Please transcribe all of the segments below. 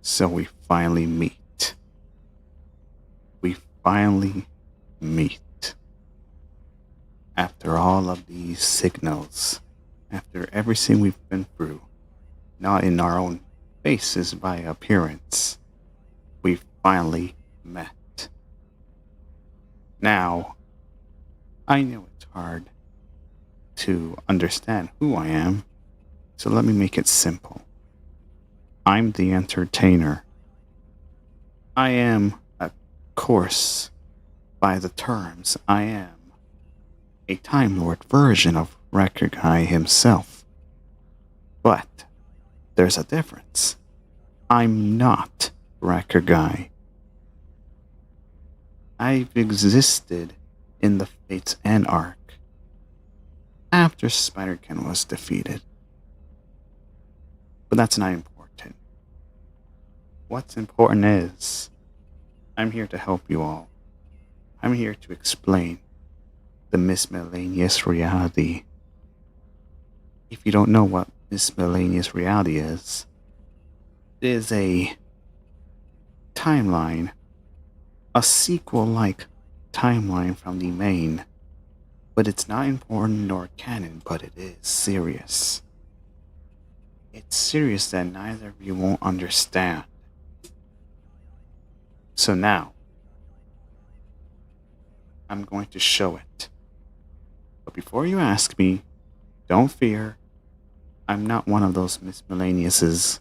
So we finally meet. We finally meet. After all of these signals, after everything we've been through, not in our own faces by appearance, we finally met. Now, I know it's hard to understand who I am, so let me make it simple. I'm the entertainer. I am, of course, by the terms, I am a Time Lord version of Record Guy himself. But there's a difference. I'm not Record Guy. I've existed in the Fates and Arc after Spider-Ken was defeated. But that's not important. What's important is I'm here to help you all. I'm here to explain the miscellaneous reality. If you don't know what miscellaneous reality is, it is a timeline, a sequel like timeline from the main. But it's not important nor canon, but it is serious. It's serious that neither of you won't understand. So now, I'm going to show it. But before you ask me, don't fear. I'm not one of those miscellaneouses.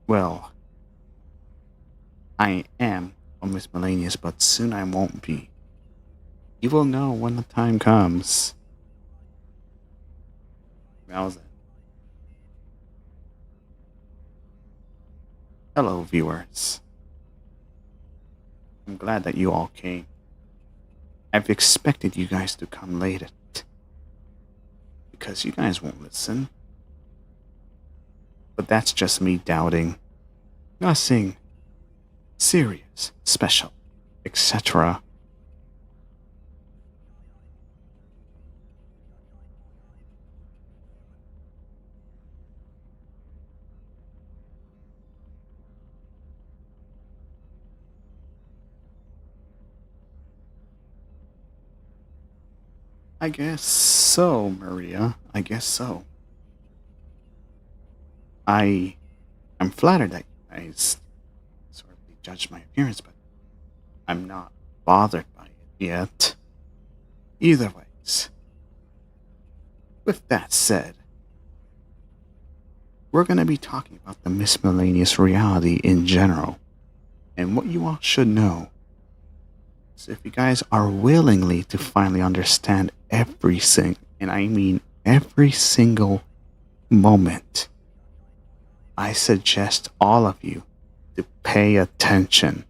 Well, I am a miscellaneous, but soon I won't be. You will know when the time comes. How's it? Hello, viewers. I'm glad that you all came. I've expected you guys to come late because you guys won't listen. But that's just me doubting. Nothing serious, special, etc. I guess so, Maria. I guess so. I am flattered that you guys sort of judge my appearance, but I'm not bothered by it yet. Either ways. With that said, we're going to be talking about the miscellaneous reality in general. And what you all should know is if you guys are willingly to finally understand everything, and I mean every single moment, I suggest all of you to pay attention.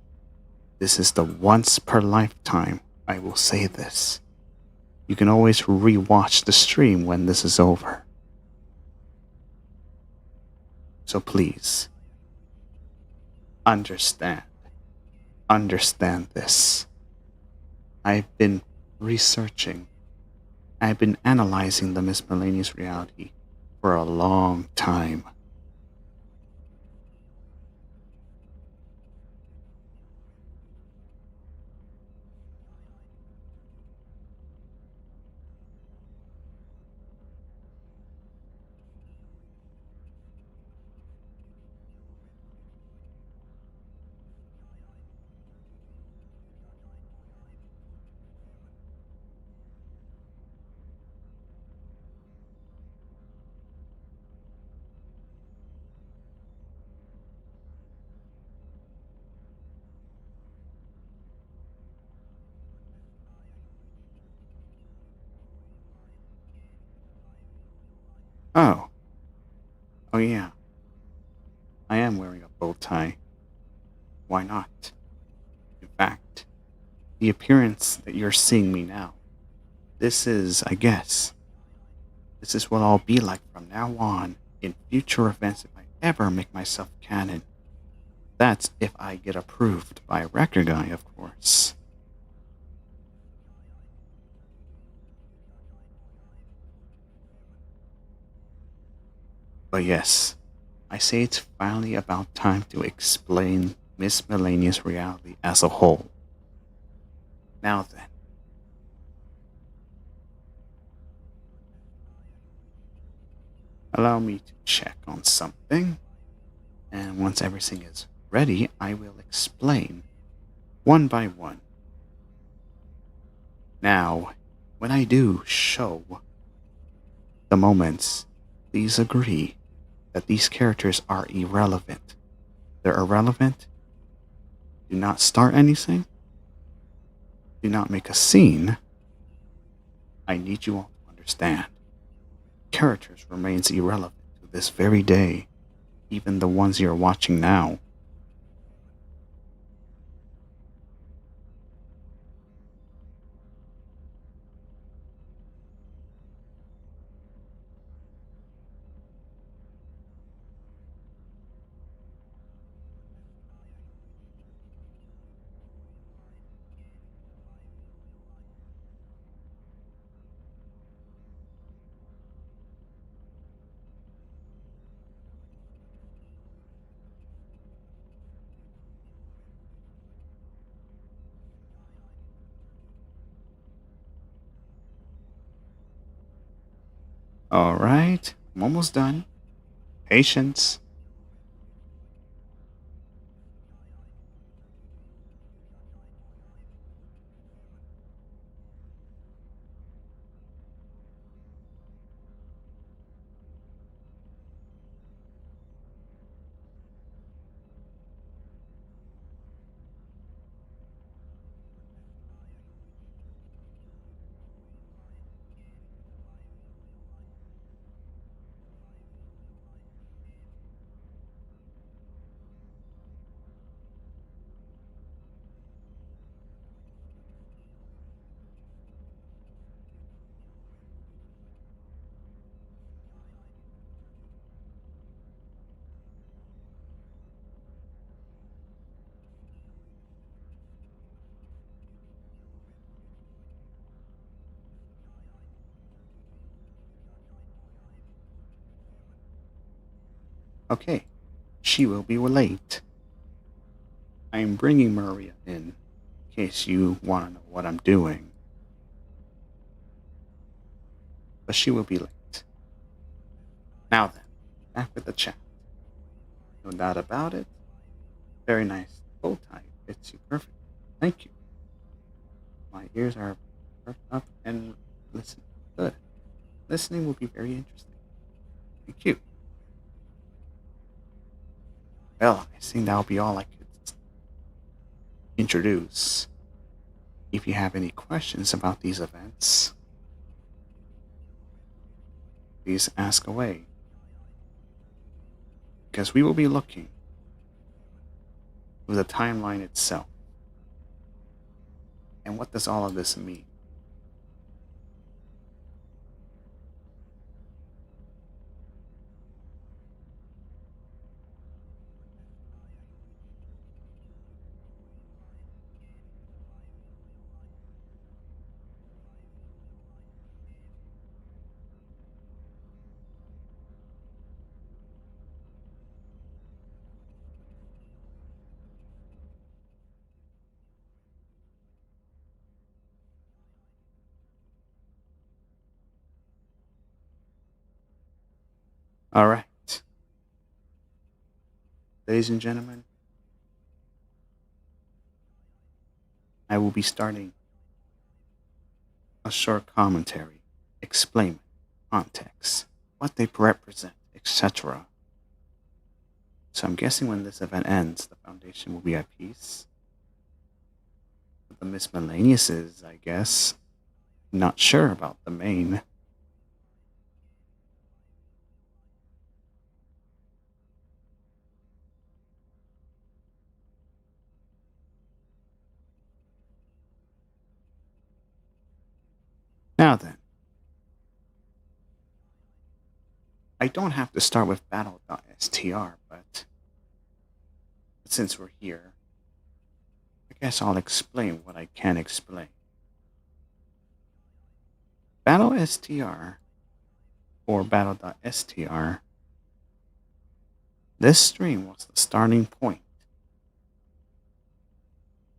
This is the once per lifetime, I will say this. You can always rewatch the stream when this is over. So please, understand. Understand this. I've been researching, I've been analyzing the miscellaneous reality for a long time. Oh, oh yeah, I am wearing a bow tie. Why not? In fact, the appearance that you're seeing me now, this is, I guess, this is what I'll be like from now on in future events if I ever make myself canon. That's if I get approved by a record guy, of course. But yes, I say it's finally about time to explain Miscellaneous reality as a whole. Now then, allow me to check on something, and once everything is ready, I will explain one by one. Now, when I do show the moments, please agree that these characters are irrelevant. They're irrelevant. Do not start anything. Do not make a scene. I need you all to understand. Characters remains irrelevant to this very day, even the ones you're watching now. Alright, I'm almost done. Patience. Okay, she will be late. I am bringing Maria in case you want to know what I'm doing, but she will be late. Now then, back with the chat. No doubt about it. Very nice bow tie. Fits you perfect. Thank you. My ears are perked up and listening. Good. Listening will be very interesting. Thank you. Well, I think that'll be all I could introduce. If you have any questions about these events, please ask away. Because we will be looking through the timeline itself. And what does all of this mean? All right. Ladies and gentlemen, I will be starting a short commentary, explaining context, what they represent, etc. So I'm guessing when this event ends, the Foundation will be at peace. But the Miscellaneous is, I guess, not sure about the main. Now then, I don't have to start with battle.str, but since we're here, I guess I'll explain what I can explain. Battle.str or battle.str This stream was the starting point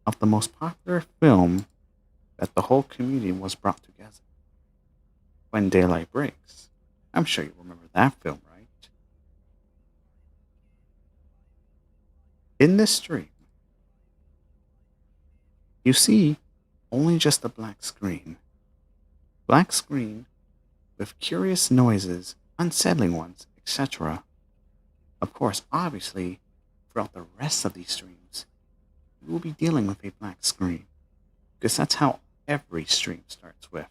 of the most popular film that the whole community was brought together. When Daylight Breaks. I'm sure you remember that film, right? In this stream, you see only just a black screen. Black screen with curious noises, unsettling ones, etc. Of course, obviously, throughout the rest of these streams, you will be dealing with a black screen because that's how every stream starts with.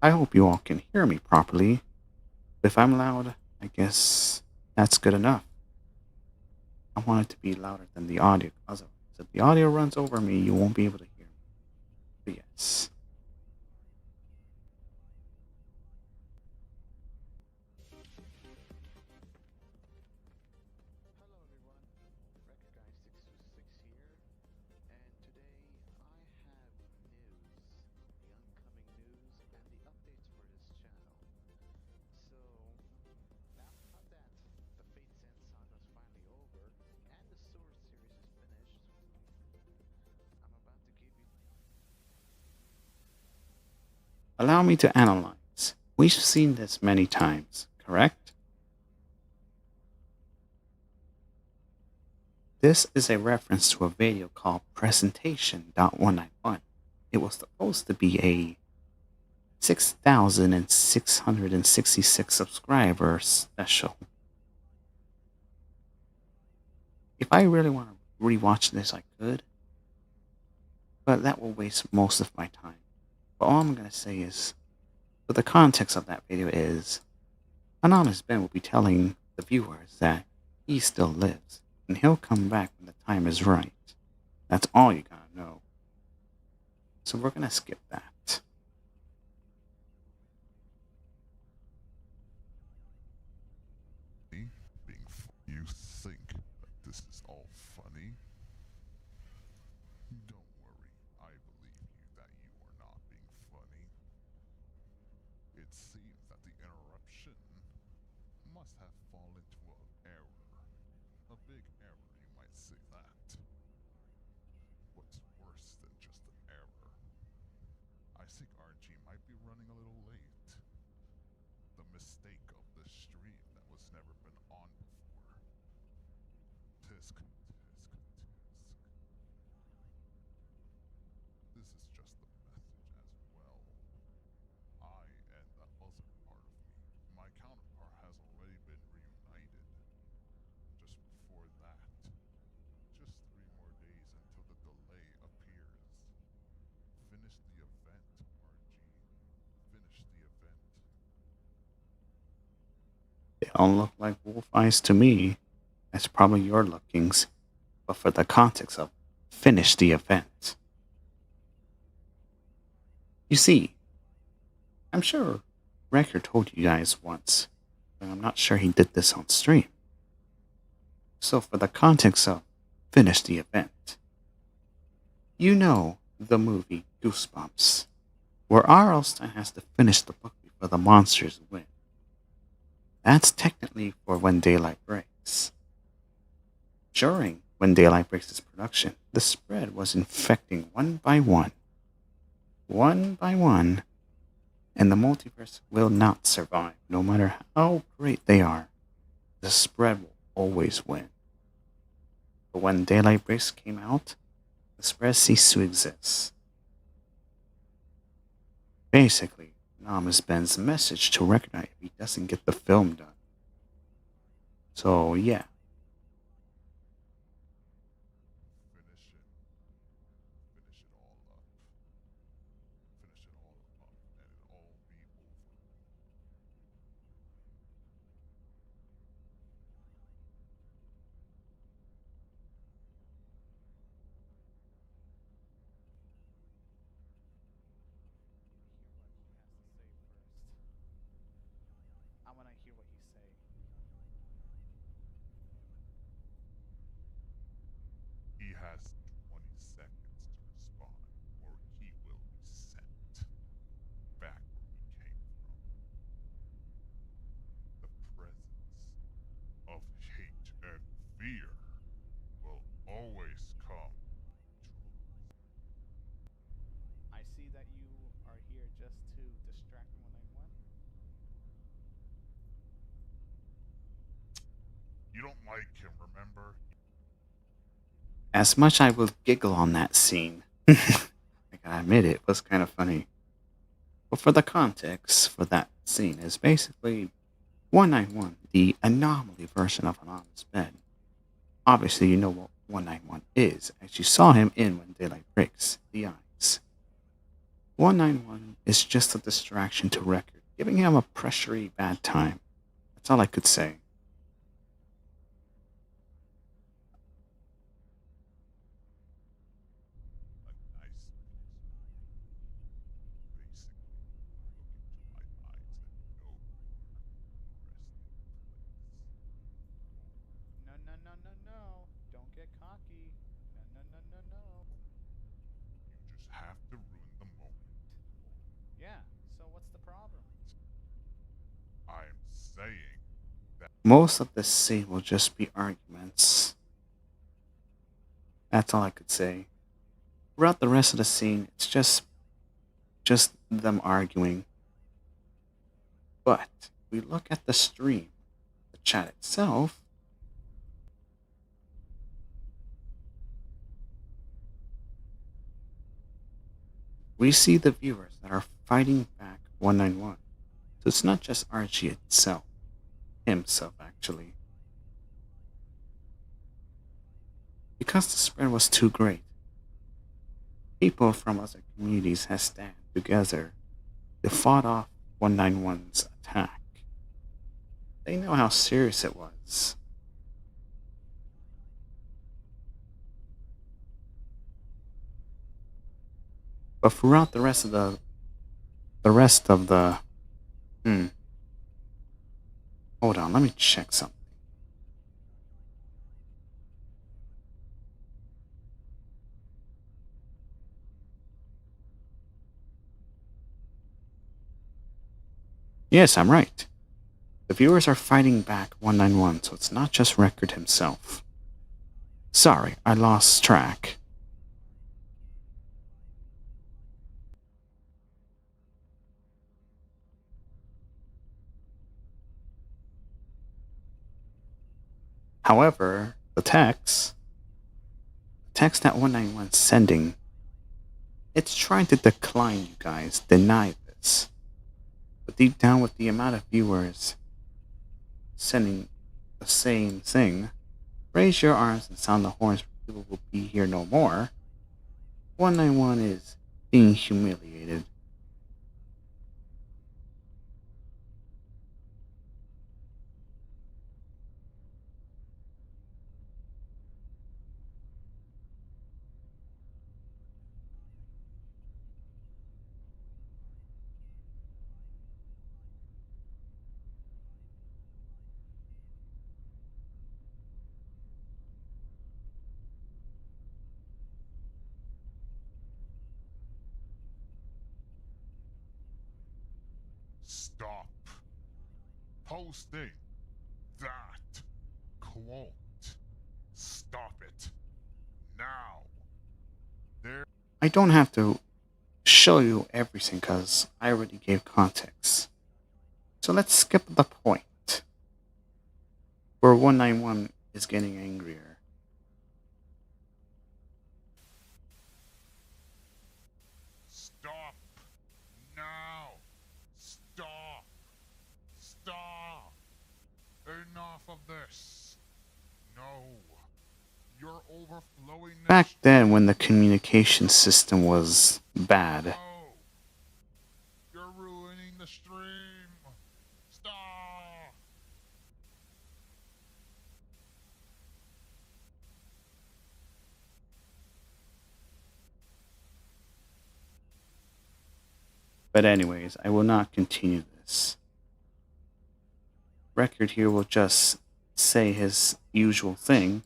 I hope you all can hear me properly. If I'm loud, I guess that's good enough. I want it to be louder than the audio. Otherwise, if the audio runs over me, you won't be able to hear me. But yes. Allow me to analyze. We've seen this many times, correct? This is a reference to a video called Presentation.191. It was supposed to be a 6,666 subscribers special. If I really want to rewatch this, I could, but that will waste most of my time. But all I'm going to say is, but the context of that video is, Anonymous Ben will be telling the viewers that he still lives, and he'll come back when the time is right. That's all you gotta know. So we're gonna skip that. You think that this is all funny? Don't worry, I believe you that you are not being funny. It seems that the interruption must have fallen to an error. A big error, you might say that. What's worse than just an error? I think RG might be running a little late. The mistake of the stream that was never been on before. Tisk, tisk, tisk. This is just a message as well. I and the other part of me, my counterpart has already been reunited. Just before that, just 3 more days until the delay appears. Finish the event, RG. Finish the event. They all look like wolf eyes to me. That's probably your lookings, but for the context of finish the event. You see, I'm sure Wrecker told you guys once, but I'm not sure he did this on stream. So for the context of finish the event, you know the movie Goosebumps, where Arlstein has to finish the book before the monsters win. That's technically for When Daylight Breaks. During When Daylight Breaks' production, the spread was infecting one by one, and the multiverse will not survive, no matter how great they are. The spread will always win. But when Daylight Breaks came out, the spread ceased to exist. Basically, Nam is Ben's message to recognize if he doesn't get the film done. So, yeah. Finish it. Finish it all up. Finish it all up, and it all be over. I want to hear what you say. always come. I see that you are here just to distract 191. You don't like him, remember? As much I will giggle on that scene, I gotta admit it was kind of funny. But for the context for that scene is basically 191, the anomaly version of an honest bed. Obviously, you know what 191 is, as you saw him in When Daylight Breaks, The Eyes. 191 is just a distraction to Record, giving him a pressury bad time. That's all I could say. A nice basically look into my eyes and know No, no, no, no, no. Don't get cocky. No, no, no, no, no. you just have to ruin the moment. Yeah, so what's the problem? I'm saying that Most of this scene will just be arguments. That's all I could say. Throughout the rest of the scene, it's just them arguing. But we look at the stream, the chat itself. We see the viewers that are fighting back 191. So it's not just Archie itself, himself actually. Because the spread was too great, people from other communities have stand together to fought off 191's attack. They know how serious it was. But throughout the rest of the hmm, hold on, let me check something. Yes, I'm right. The viewers are fighting back 191, so it's not just Record himself. Sorry, I lost track. However, the text that 191 is sending, it's trying to decline you guys, deny this. But deep down, with the amount of viewers sending the same thing, raise your arms and sound the horns, people will be here no more. 191 is being humiliated. stop posting that quote. Stop it now. There I don't have to show you everything because I already gave context. So let's skip the point where 191 is getting angrier. stop now. Stop. Stop. Enough of this. No. You're overflowing the Back then, when the communication system was bad, No. You're ruining the stream. Stop. but anyways, I will not continue this. Record here will just say his usual thing,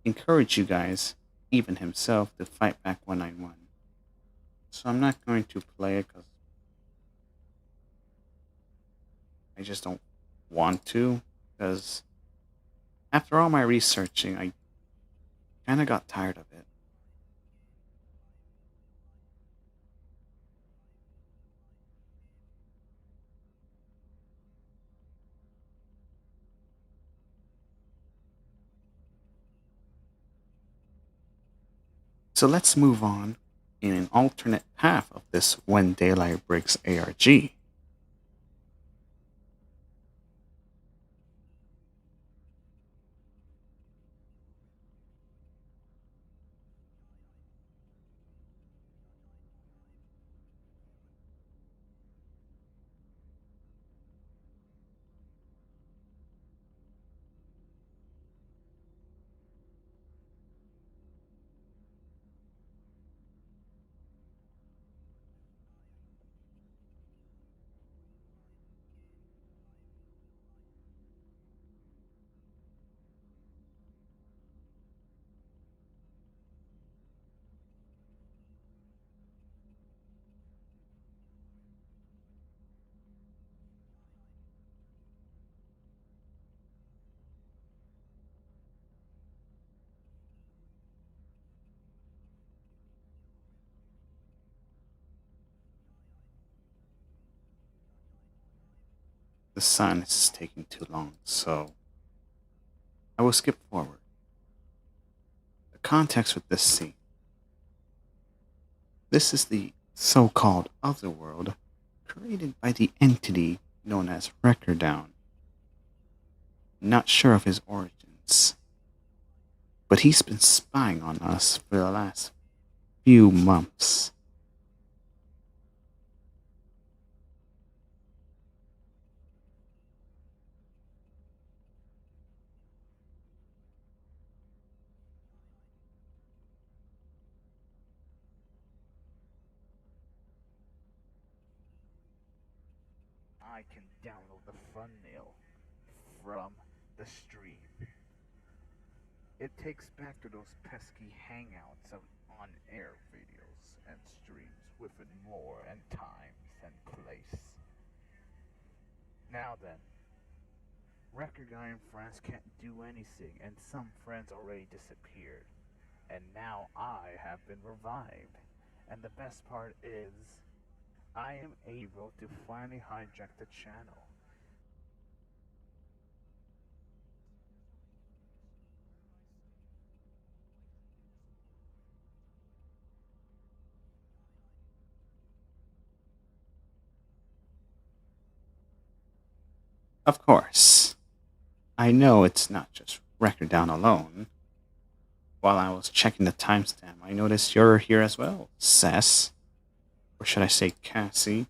encourage you guys, even himself, to fight back 191. So I'm not going to play it because I just don't want to. Because after all my researching, Kinda got tired of it. So let's move on in an alternate path of this When Daylight Breaks ARG. The silence is taking too long, so I will skip forward. The context with this scene. This is the so called otherworld created by the entity known as Recordown. Not sure of his origins, but he's been spying on us for the last few months. I can download the thumbnail from the stream. It takes back to those pesky hangouts of on-air videos and streams with more and times and place. Now then, record guy and friends can't do anything and some friends already disappeared. And now I have been revived. And the best part is, I am able to finally hijack the channel. Of course, I know it's not just Recordown alone. While I was checking the timestamp, I noticed you're here as well, Cess. Or should I say Cassie?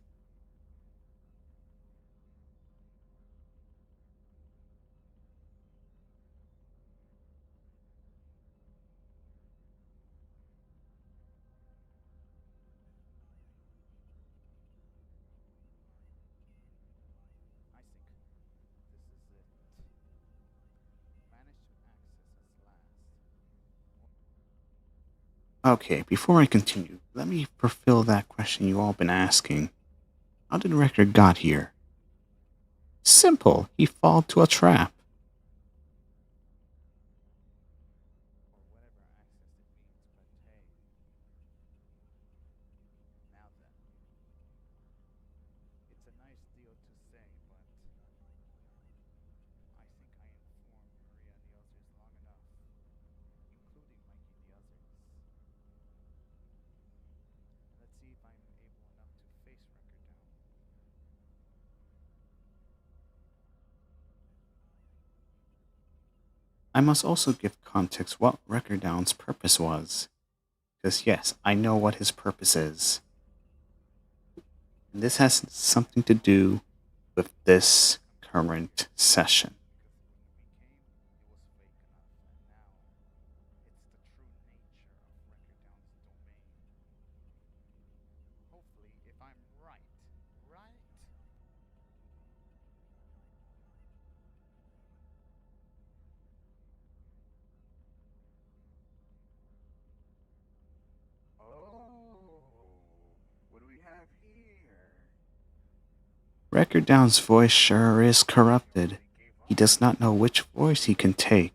I think this is it. Managed to access at last. Okay, before I continue, let me fulfill that question you all been asking. How did Record got here? Simple, he fall to a trap. Or whatever access it means, but hey, now then. It's a nice deal to say, but I think I informed Maria and the others long enough, including Mikey and the others. And let's see if I'm able enough to face record down. I must also give context what Recordown's purpose was. Because, yes, I know what his purpose is. And this has something to do with this current session. Because when he became, it was fake enough, and now it's the true nature of record down's domain. Hopefully, if I'm right, right? Oh, what do we have here? Recordown's voice sure is He corrupted. already gave He up. does not know which voice he can take.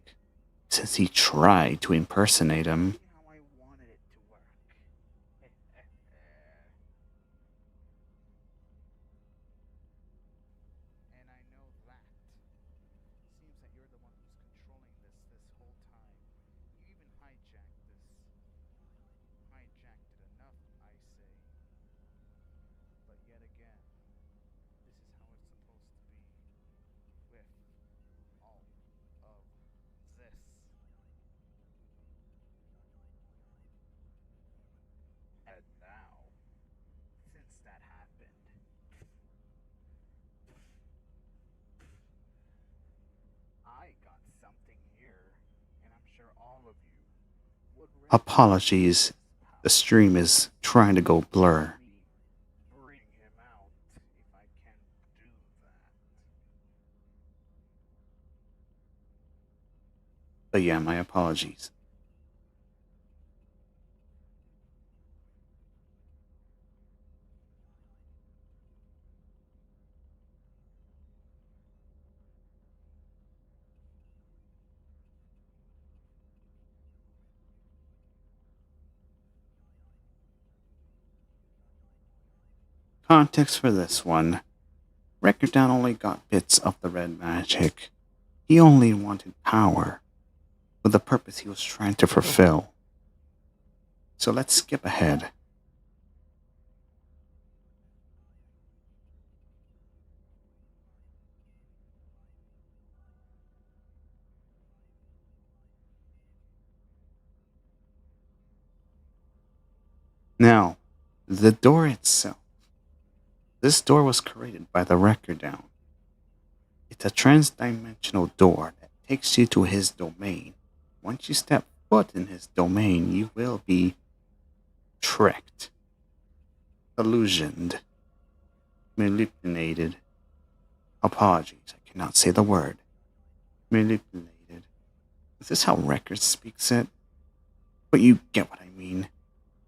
since he tried to impersonate him. See how I wanted it to work. And I know that. Seems that you're the one who's controlling this whole time. You even hijacked it enough, I say. But yet again, this is how it's supposed to be with all of this. And now, since that happened, I got something here, and I'm sure all of you would recognize Apologies, this the power. stream is trying to go blur. Let me bring him out if I can do that. But yeah, my apologies. Context for this one: Record Down only got bits of the red magic. He only wanted power for the purpose he was trying to fulfill. So let's skip ahead. Now, the door itself. This door was created by the Record Down. It's a trans-dimensional door that takes you to his domain. Once you step foot in his domain, you will be tricked, illusioned, manipulated. Apologies, I cannot say the word. Manipulated. Is this how Record speaks it? But you get what I mean.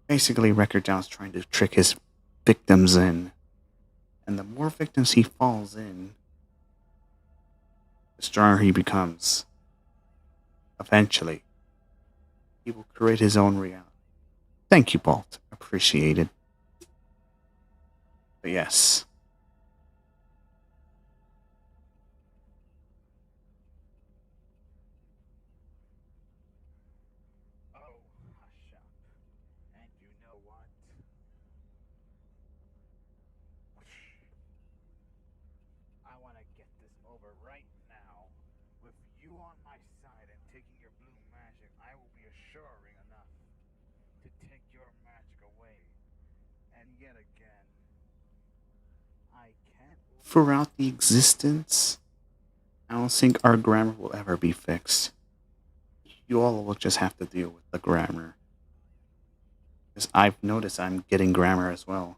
Basically, Record Down's trying to trick his victims in. And the more victims he falls in, the stronger he becomes. Eventually, he will create his own reality. Thank you, Bolt. Appreciate it. But yes, Oh, hush up. And you know what? I want to get this over right now. With you on my side and taking your blue magic, I will be assuring enough to take your magic away. And yet again, I can't let throughout the existence, I don't think our grammar will ever be fixed. You all will just have to deal with the grammar. Because I've noticed I'm getting grammar as well.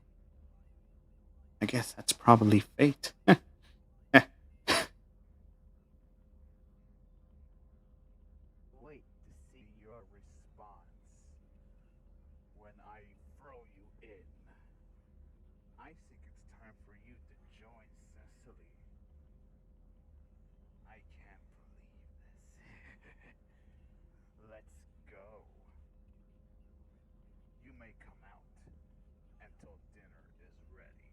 I guess that's probably fate. wait to see your response when I throw you in. I think it's time for you to join Cecily. I can't believe this. Let's go. You may come out until dinner is ready.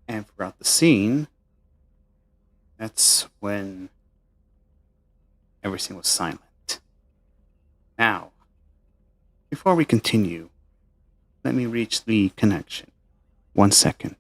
And throughout the scene, that's when everything was silent. Now, before we continue, let me reach the connection. 1 second.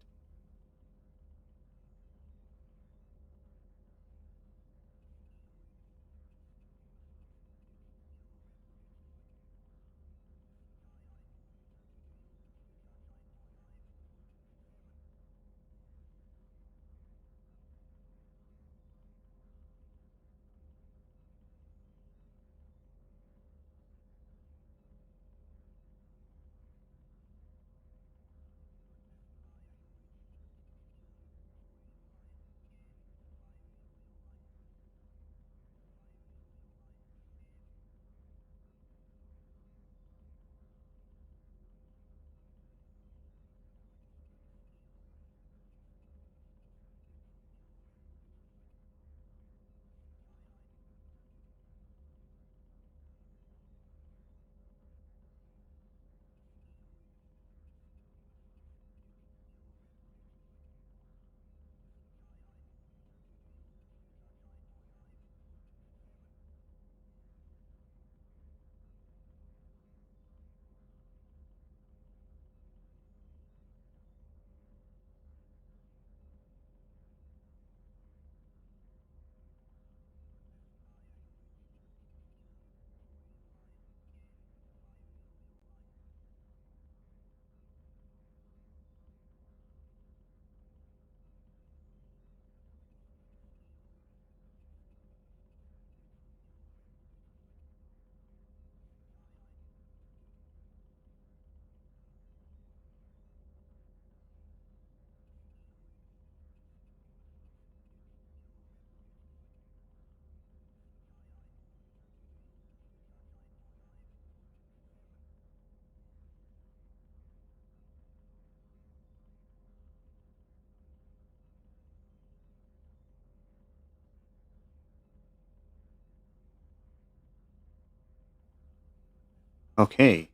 Okay,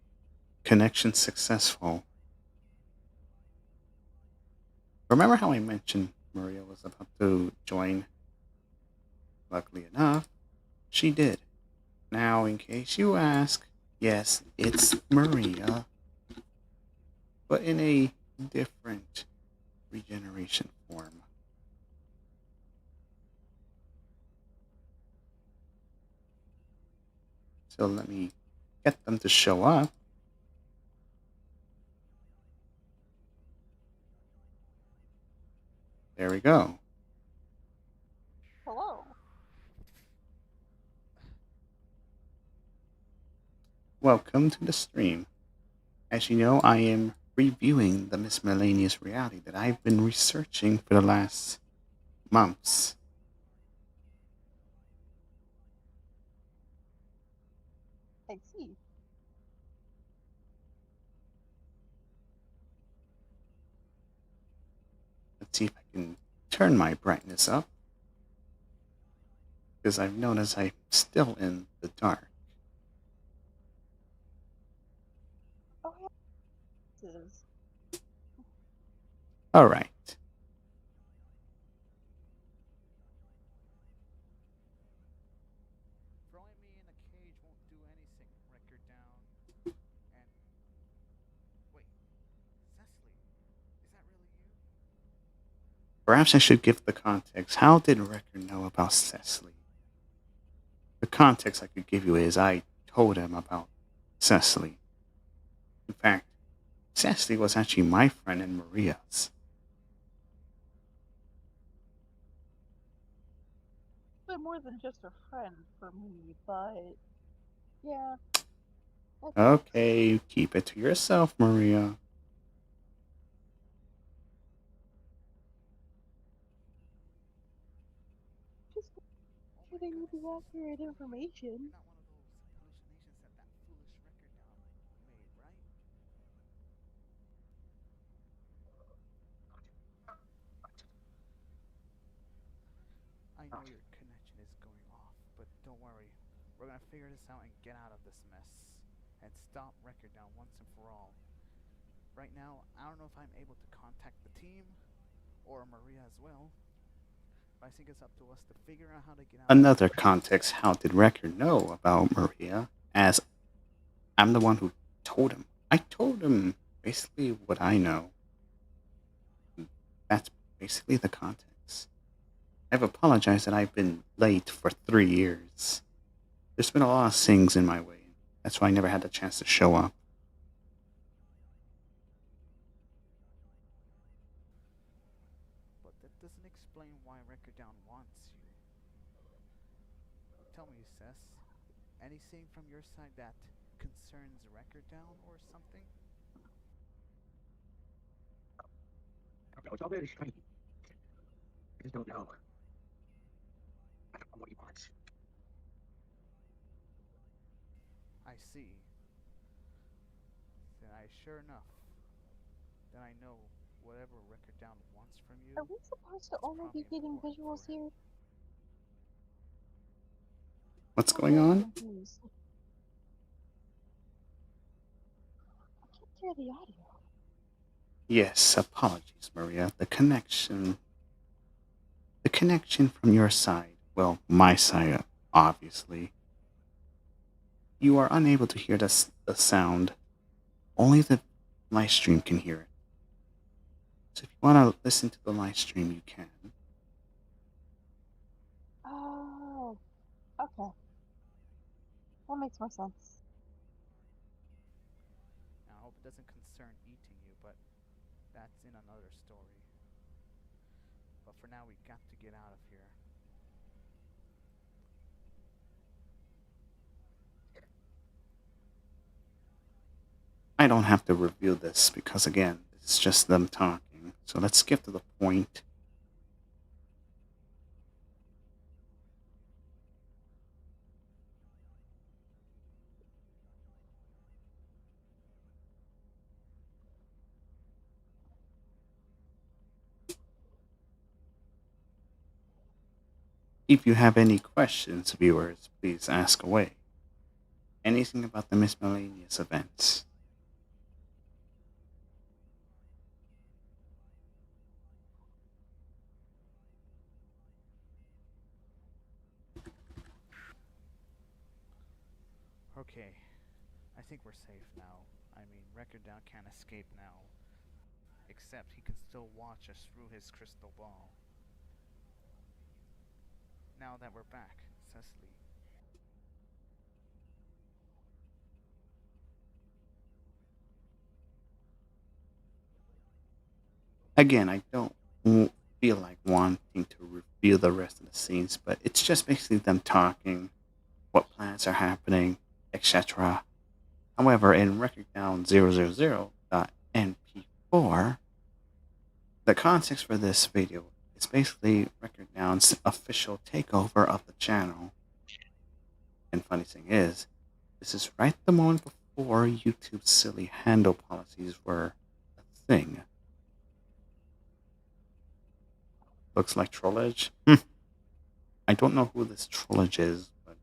connection successful. Remember how I mentioned Maria was about to join? Luckily enough, she did. Now, in case you ask, yes, it's Maria, but in a different regeneration form. So let me get them to show up. There we go. Hello. Welcome to the stream. As you know, I am reviewing the Miscellaneous reality that I've been researching for the last months. I see. Let's see if I can turn my brightness up because I've noticed I'm still in the dark. Oh, yeah. This is. All right. Throwing me in a cage won't do anything. Record down. And. Wait. Cecily, is that really you? Perhaps I should give the context. How did Wrecker know about Cecily? The context I could give you is I told him about Cecily. In fact, Cecily was actually my friend and Maria's. A bit more than just a friend for me, but yeah, that tracks. Okay, keep it to yourself, Maria. Just Oh my giving you goodness, the Cecily. accurate information. You're not one of those hallucinations that foolish record down made, right? I know your connection is going off, but don't worry. We're gonna figure this out and get out of this mess. And stop record down once and for all. Right now, I don't know if I'm able to contact the team or Maria as well. But I think it's up to us to figure out how to get out of this Another mess. context, how did Wrecker know about Maria? As I'm the one who told him. I told him basically what I know. That's basically the context. I've apologized that I've been late for 3 years. There's been a lot of things in my way. That's why I never had the chance to show up. But that doesn't explain why Record Down wants you. Tell me, Cess, anything from your side that concerns Record Down or something? I see. Then I sure enough, then I know whatever Record Down wants from Are you, we supposed to it's only be probably getting important for visuals him. here? What's I'm going very on? confused. I can't hear the audio. Yes, apologies, Maria. The connection from your side, well, my side, obviously, you are unable to hear the sound. Only the live stream can hear it. So if you want to listen to the live stream, you can. Oh, okay. That makes more sense. Now, I hope it doesn't concern eating you, but that's in another story. But for now, we got to get out of here. I don't have to reveal this because, again, it's just them talking. So let's skip to the point. If you have any questions, viewers, please ask away. Anything about the miscellaneous events? Okay, I think we're safe now. I mean, Record Down can't escape now. Except he can still watch us through his crystal ball. Now that we're back, Cecily. Again, I don't feel like wanting to reveal the rest of the scenes, but it's just basically them talking, what plans are happening, etc. However, in Record Down 000.mp4, the context for this video is basically Record Down's official takeover of the channel. And funny thing is, this is right the moment before YouTube's silly handle policies were a thing. Looks like Trollage. I don't know who this Trollage is, but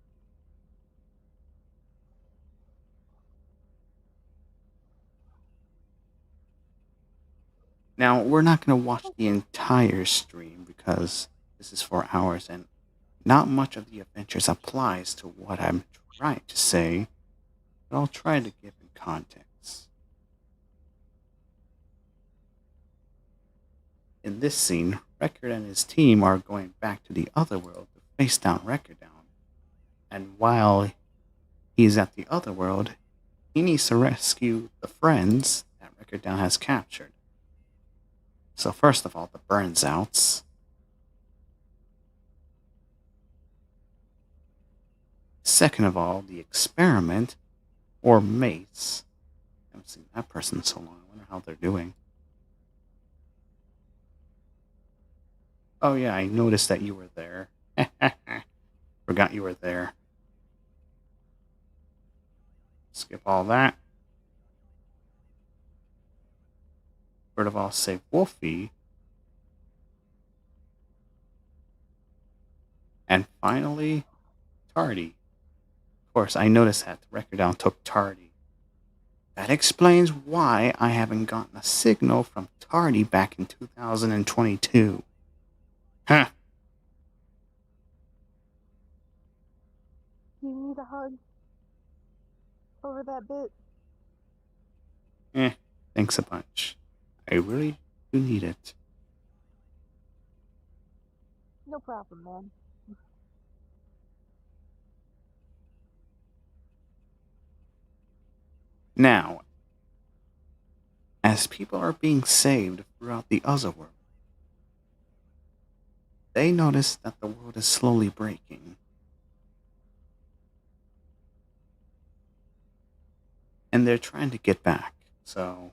now we're not going to watch the entire stream because this is 4 hours and not much of the adventures applies to what I'm trying to say, but I'll try to give it context. In this scene, Record and his team are going back to the other world to face down Record Down. And while he's at the other world, he needs to rescue the friends that Record Down has captured. So first of all, the Burns Outs. Second of all, the Experiment, or Mace. I haven't seen that person in so long. I wonder how they're doing. Oh yeah, I noticed that you were there. Forgot you were there. Skip all that. First of all, save Wolfie. And finally, Tardy. Of course, I noticed that the Record Down took Tardy. That explains why I haven't gotten a signal from Tardy back in 2022. Huh. Do you need a hug over that bit? Thanks a bunch. I really do need it. No problem, man. Now, as people are being saved throughout the other world, they notice that the world is slowly breaking. And they're trying to get back. So,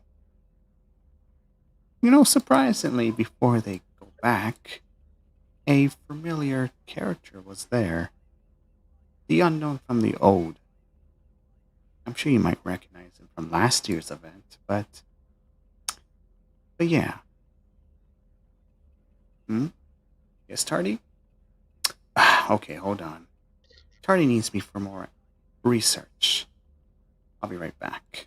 surprisingly, before they go back, a familiar character was there. The unknown from the old. I'm sure you might recognize him from last year's event, but yeah. Yes, Tardy? Okay, hold on. Tardy needs me for more research. I'll be right back.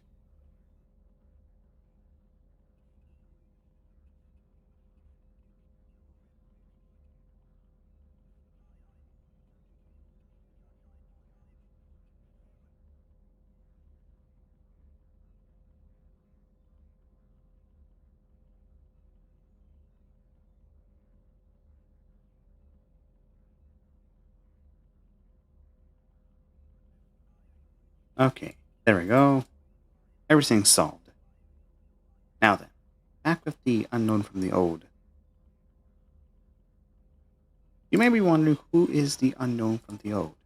Okay, there we go. Everything's solved. Now then, back with the unknown from the old. You may be wondering who is the unknown from the old.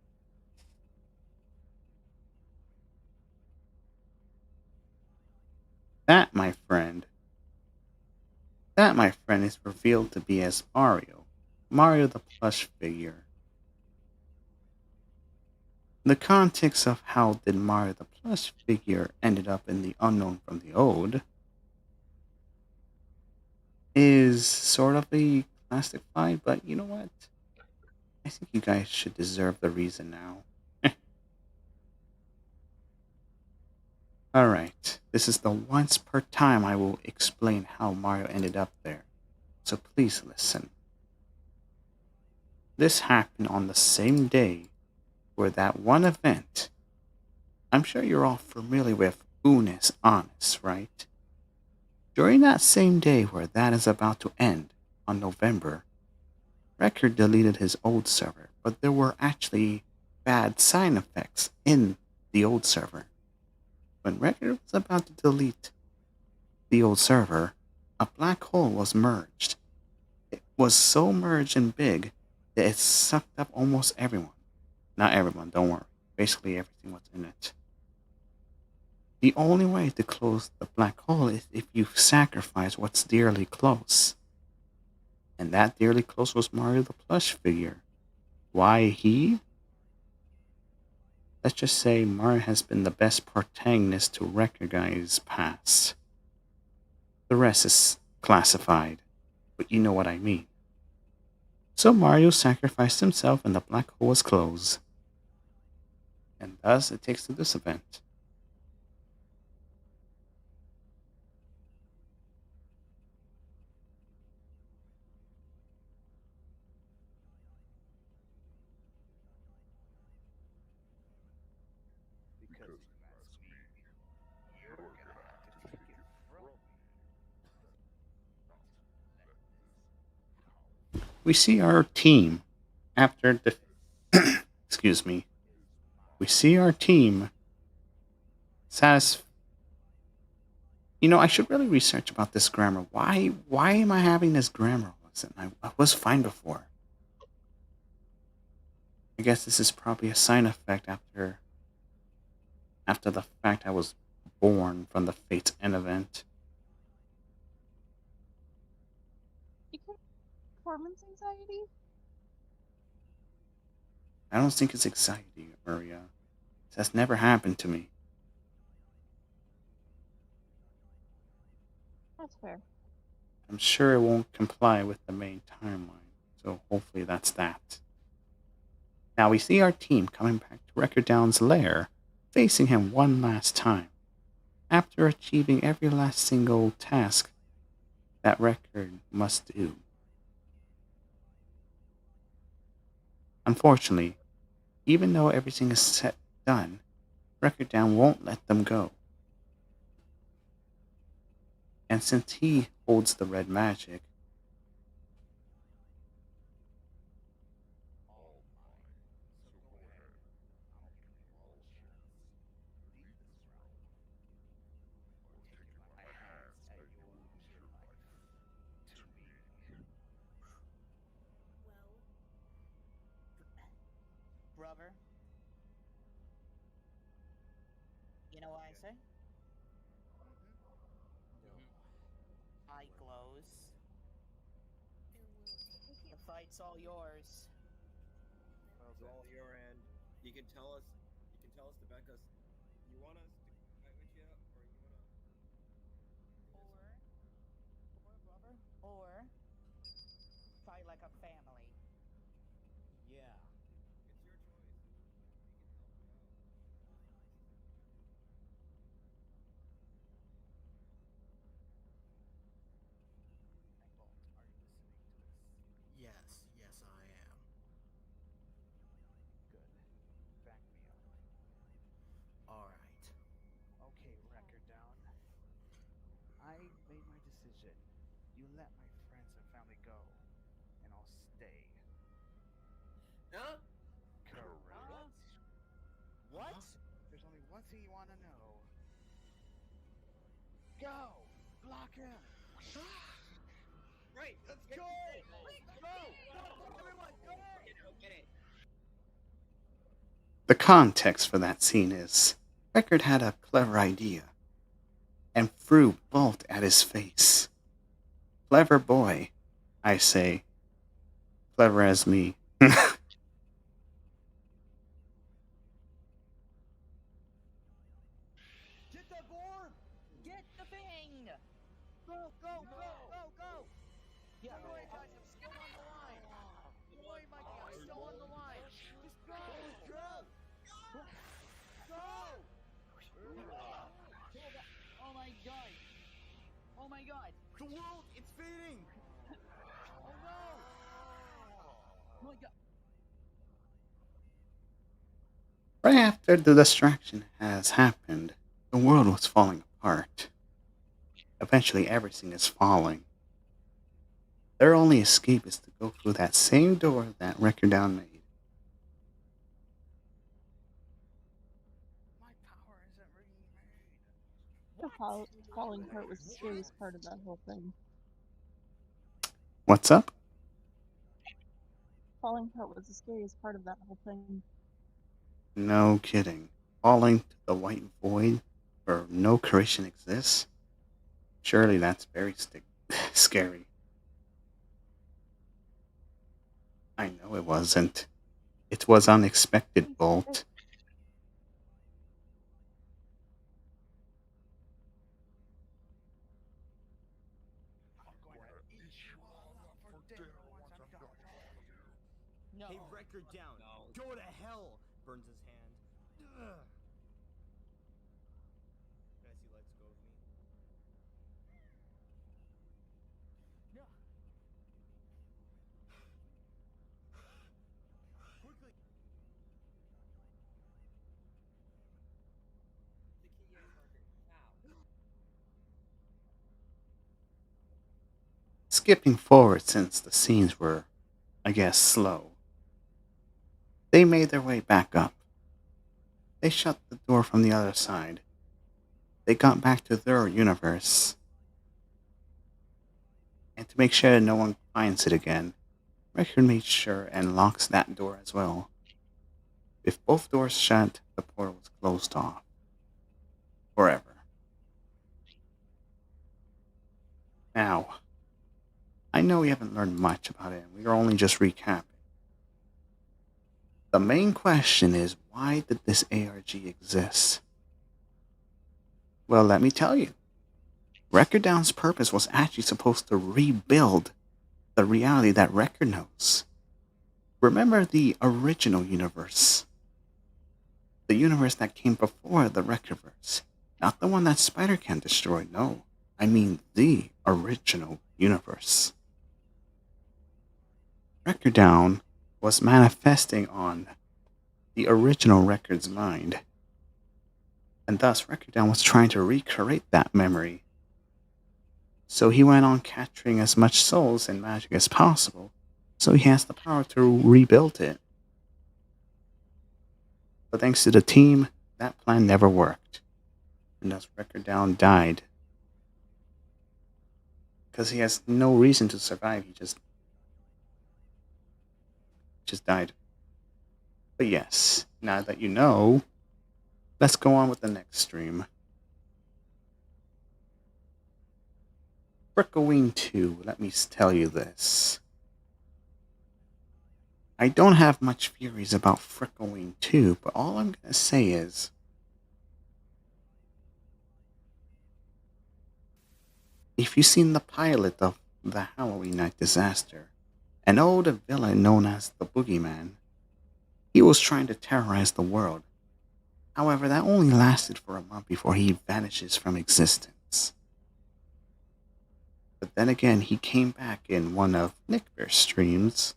That, my friend, is revealed to be as Mario the plush figure. The context of how did Mario the plush figure ended up in the unknown from the old is sort of a classified, but you know what? I think you guys should deserve the reason now. Alright, this is the once per time I will explain how Mario ended up there. So please listen. This happened on the same day where that one event. I'm sure you're all familiar with Unis Honest, right? During that same day where that is about to end, on November, Record deleted his old server, but there were actually bad sign effects in the old server. When Record was about to delete the old server, a black hole was merged. It was so merged and big that it sucked up almost everyone. Not everyone, don't worry. Basically, everything was in it. The only way to close the black hole is if you sacrifice what's dearly close. And that dearly close was Mario the plush figure. Why he? Let's just say Mario has been the best protagonist to recognize past. The rest is classified, but you know what I mean. So Mario sacrificed himself and the black hole was closed. And thus it takes to this event. Because Because you you ask ask me, me, you're you're gonna gonna have have to to take take it it from from me. me. Not let this We see our team after the excuse me. Is We mine. see our team satisfied. I should really research about this grammar. Why am I having this grammar lesson? I was fine before. I guess this is probably a side effect after the fact I was born from the Fate's End event. You can performance anxiety? I don't think it's anxiety, Maria. That's never happened to me. That's fair. I'm sure it won't comply with the main timeline, so hopefully that's that. Now we see our team coming back to Record Down's lair, facing him one last time, after achieving every last single task that Record must do. Unfortunately, even though everything is set done, Record Down won't let them go. And since he holds the red magic, All all mine. mine. So So go go ahead. ahead. I'll I'll give give you you all all a a chance chance to to leave leave this this realm realm or or taking taking my my hands hands at at yours, yours, your your life, life, to to me. me. Well, brother, you know what I say? Mm-hmm. No. Eye Well, glows. And we'll take The it. fight's all yours. well It's then. all your end. You can tell us. You can tell us to back us. You want us to fight with you, or you wanna bring us Or, brother, or fight like a family. Yeah. It's your choice. We can help you out. Bolt, are you listening to this? Yes, I am. Good. Back me up. All right. Okay, record down. I made my decision. You let my friends and family go, and I'll stay. Huh? Correct. Huh? Huh? What? There's only one thing you want to know. Go! Block him! Right. Let's Get go! this thing. Let's go! Go, everyone, go! Get it. the context for that scene is Record had a clever idea and threw Bolt at his face. Clever boy, I say, clever as me. Get that board! Get the thing! Go, go, No! go, go, go! Yeah, Don't worry, guys, I'm still on the line. Don't worry, Mikey, I'm still on the line. Just go! Go! Go! god! Oh my god! The world, it's fading. Oh no! Oh my god! Right after the distraction has happened, the world was falling apart. Eventually, everything is falling. Their only escape is to go through that same door that Record Down made. My power isn't really made. The falling part was the scariest part of that whole thing. What's up? Falling part was the scariest part of that whole thing. No kidding. Falling to the white void where no creation exists? Surely that's very scary. I know it wasn't. It was unexpected, Bolt. I'm going to eat you all up for dinner once I'm done with you. No. Hey, record down. No. Go to hell. Burns his hand. Ugh. Guys, he lets go of me. No. Quickly. The key yes marker. Now. Skipping forward since the scenes were, I guess, slow. They made their way back up. They shut the door from the other side. They got back to their universe. And to make sure no one finds it again, Record made sure and locks that door as well. If both doors shut, the portal was closed off. Forever. Now, I know we haven't learned much about it, and we are only just recapping. The main question is, why did this ARG exist? Well, let me tell you. Record Down's purpose was actually supposed to rebuild the reality that Record knows. Remember the original universe. The universe that came before the Recordverse. Not the one that Spider-Can destroyed, no. I mean the original universe. Record Down was manifesting on the original Record's mind. And thus, Record Down was trying to recreate that memory. So he went on capturing as much souls and magic as possible, so he has the power to rebuild it. But thanks to the team, that plan never worked. And thus Record Down died. Because he has no reason to survive, he just died. But yes, now that you know, let's go on with the next stream. Brickoween 2, let me tell you this. I don't have much theories about Frickoween 2, but all I'm going to say is if you've seen the pilot of the Halloween Night Disaster, an old villain known as the Boogeyman, he was trying to terrorize the world. However, that only lasted for a month before he vanishes from existence. But then again, he came back in one of Nick Bear's streams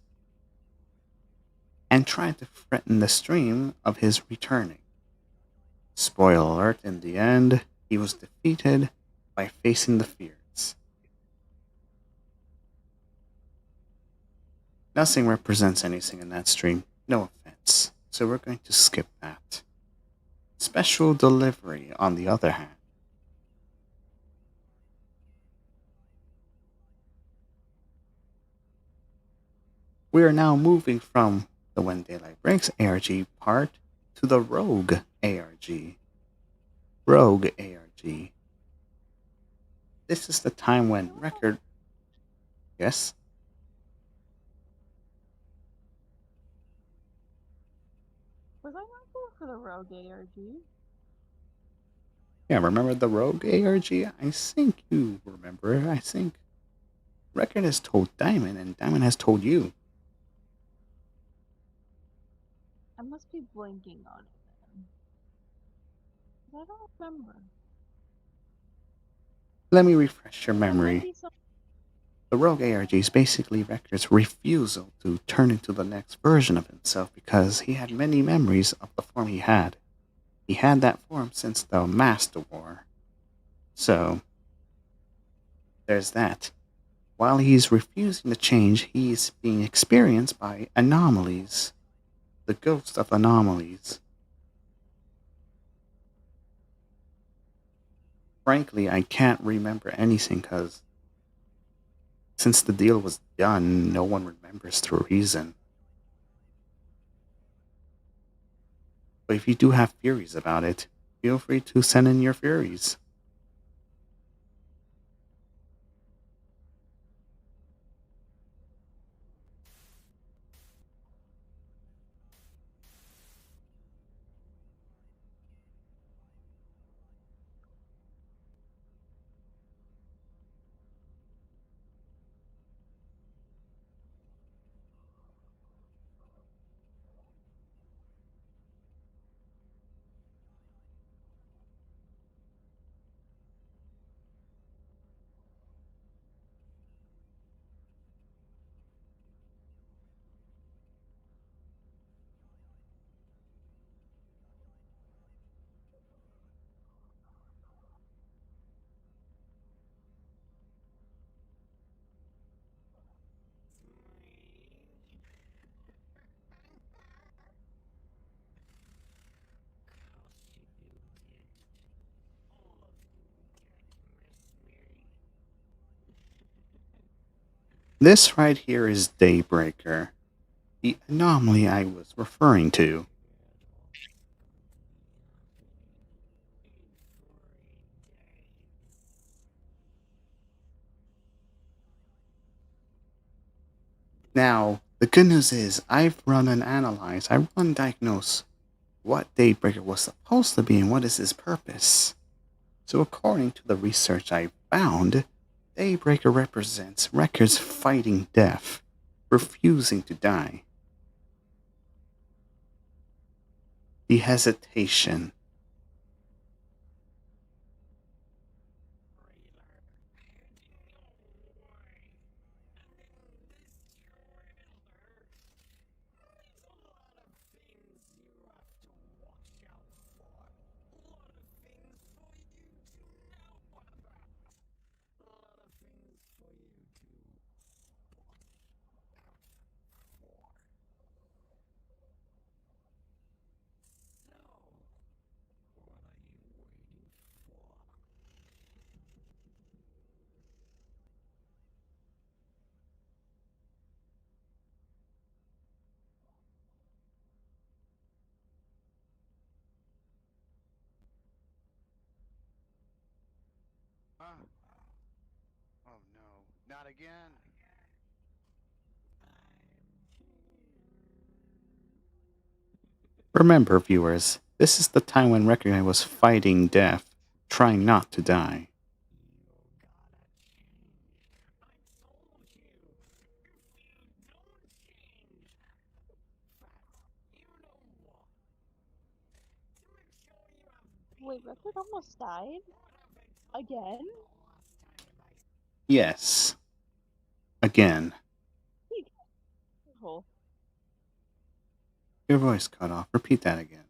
and tried to threaten the stream of his returning. Spoiler alert, in the end, he was defeated by facing the fears. Nothing represents anything in that stream, no offense, so we're going to skip that. Special Delivery, on the other hand. We are now moving from the When Daylight Breaks ARG part to the Rogue ARG. Rogue ARG. This is the time when Record. Yes? Was I not there for the Rogue ARG? Yeah, remember the Rogue ARG? I think you remember it. I think Record has told Diamond, and Diamond has told you. I must be blanking on it then. 'Cause I don't remember. Let me refresh your There might memory. be some. The rogue ARG is basically Vector's refusal to turn into the next version of himself because he had many memories of the form he had. He had that form since the Master War. So, there's that. While he's refusing to change, he's being experienced by anomalies, the ghost of anomalies. Frankly, I can't remember anything because since the deal was done, no one remembers the reason. But if you do have theories about it, feel free to send in your theories. This right here is Daybreaker, the anomaly I was referring to. Now, the good news is I've run and analyzed, I run and diagnose what Daybreaker was supposed to be and what is his purpose. So according to the research I found, Daybreaker represents records fighting death, refusing to die. The hesitation. Oh no, not again. Remember, viewers, this is the time when Requiem was fighting death, trying not to die. Wait, Record almost died? Again? Yes, again. Be careful. Your voice cut off. Repeat that again.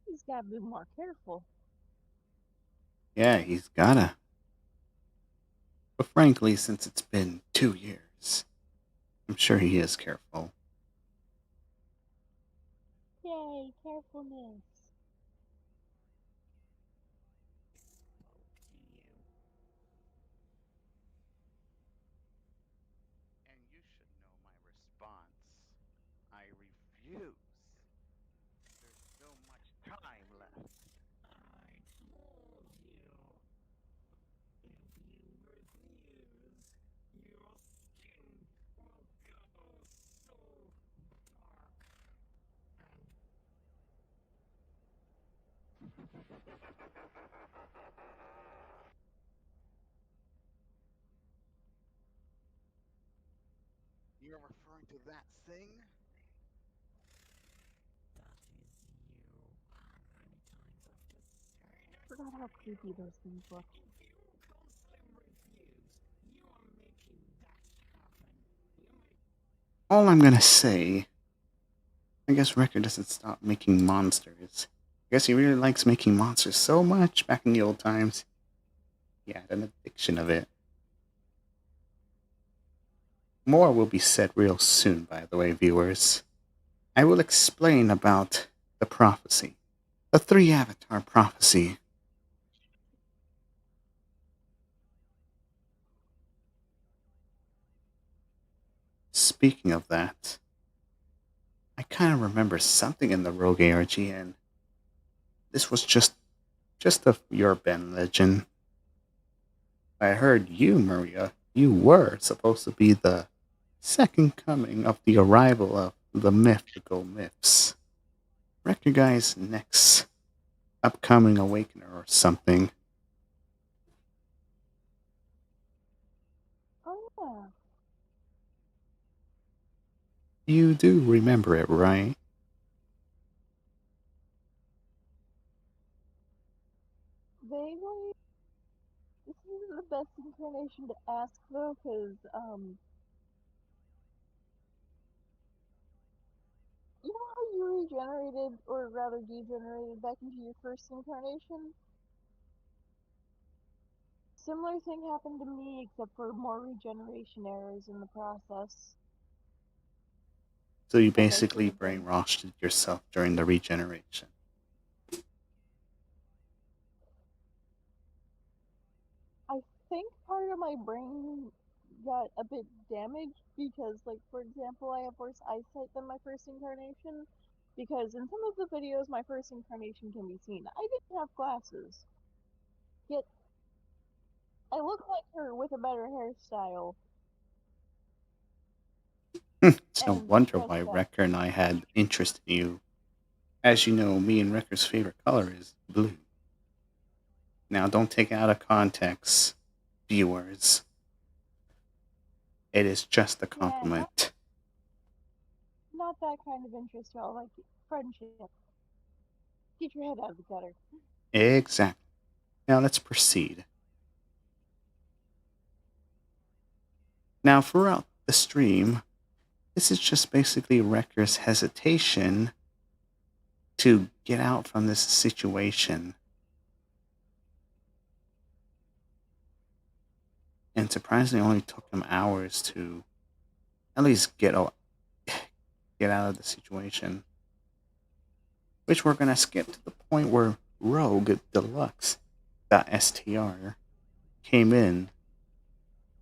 He's gotta be more careful. Yeah, he's gotta. But frankly, since it's been 2 years, I'm sure he is careful. Yay, carefulness. And you should know my response. I refuse. There's so much time left. You're referring to that thing? Forgot how creepy those things look. all I'm gonna say, I guess Wrecker doesn't stop making monsters. I guess he really likes making monsters so much back in the old times. He had an addiction of it. More will be said real soon, by the way, viewers. I will explain about the prophecy, the three avatar prophecy. Speaking of that, I kind of remember something in the Rogue ARG, and this was just a urban legend. I heard you, Maria, you were supposed to be the second coming of the arrival of the mythical myths. Wreck guy's next upcoming awakener or something. Oh yeah, You do remember it, right? vaguely. This isn't the best incarnation to ask though, because you know how you regenerated, or rather degenerated, back into your first incarnation? Similar thing happened to me, except for more regeneration errors in the process. So you Like I should basically have been. brainwashed yourself during the regeneration. I think part of my brain got a bit damaged because, like, for example, I have worse eyesight than my first incarnation. Because in some of the videos, my first incarnation can be seen. I didn't have glasses. Yet, I look like her with a better hairstyle. It's no And wonder trust why that. Wrecker and I had interest in you. As you know, me and Wrecker's favorite color is blue. Now, don't take it out of context, viewers. It is just a Yeah, compliment. not that kind of interest, y'all. Like, friendship. Get your head out of the gutter. Exactly. Now, let's proceed. Now, throughout the stream, this is just basically Wrecker's hesitation to get out from this situation. And surprisingly, it only took him hours to at least get out of the situation. Which we're going to skip to the point where Rogue Deluxe.str came in.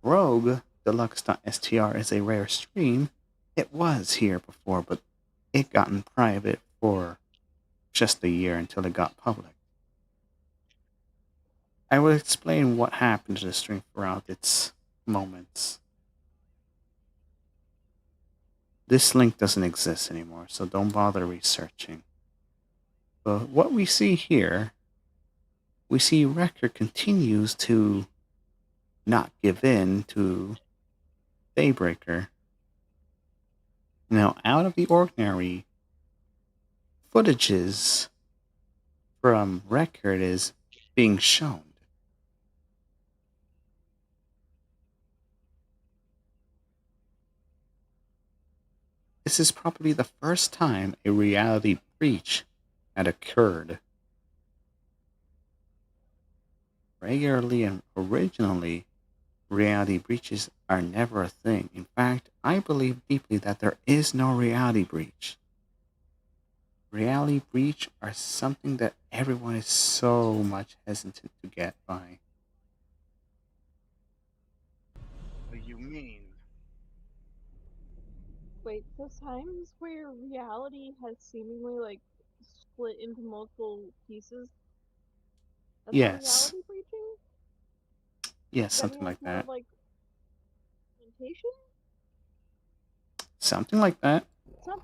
Rogue Deluxe.str is a rare stream. It was here before, but it got in private for just a year until it got public. I will explain what happened to the stream throughout its moments. This link doesn't exist anymore, so don't bother researching. But what we see here, we see Wrecker continues to not give in to Daybreaker. Now, out of the ordinary, footages from Record is being shown. This is probably the first time a reality breach had occurred. Regularly and originally, reality breaches are never a thing. In fact, I believe deeply that there is no reality breach. Reality breach are something that everyone is so much hesitant to get by. What do you mean? Wait, those times where reality has seemingly, like, split into multiple pieces, that's not Yes, reality breaching? yes, That something means like more that. like implementation? Something like that. It's not.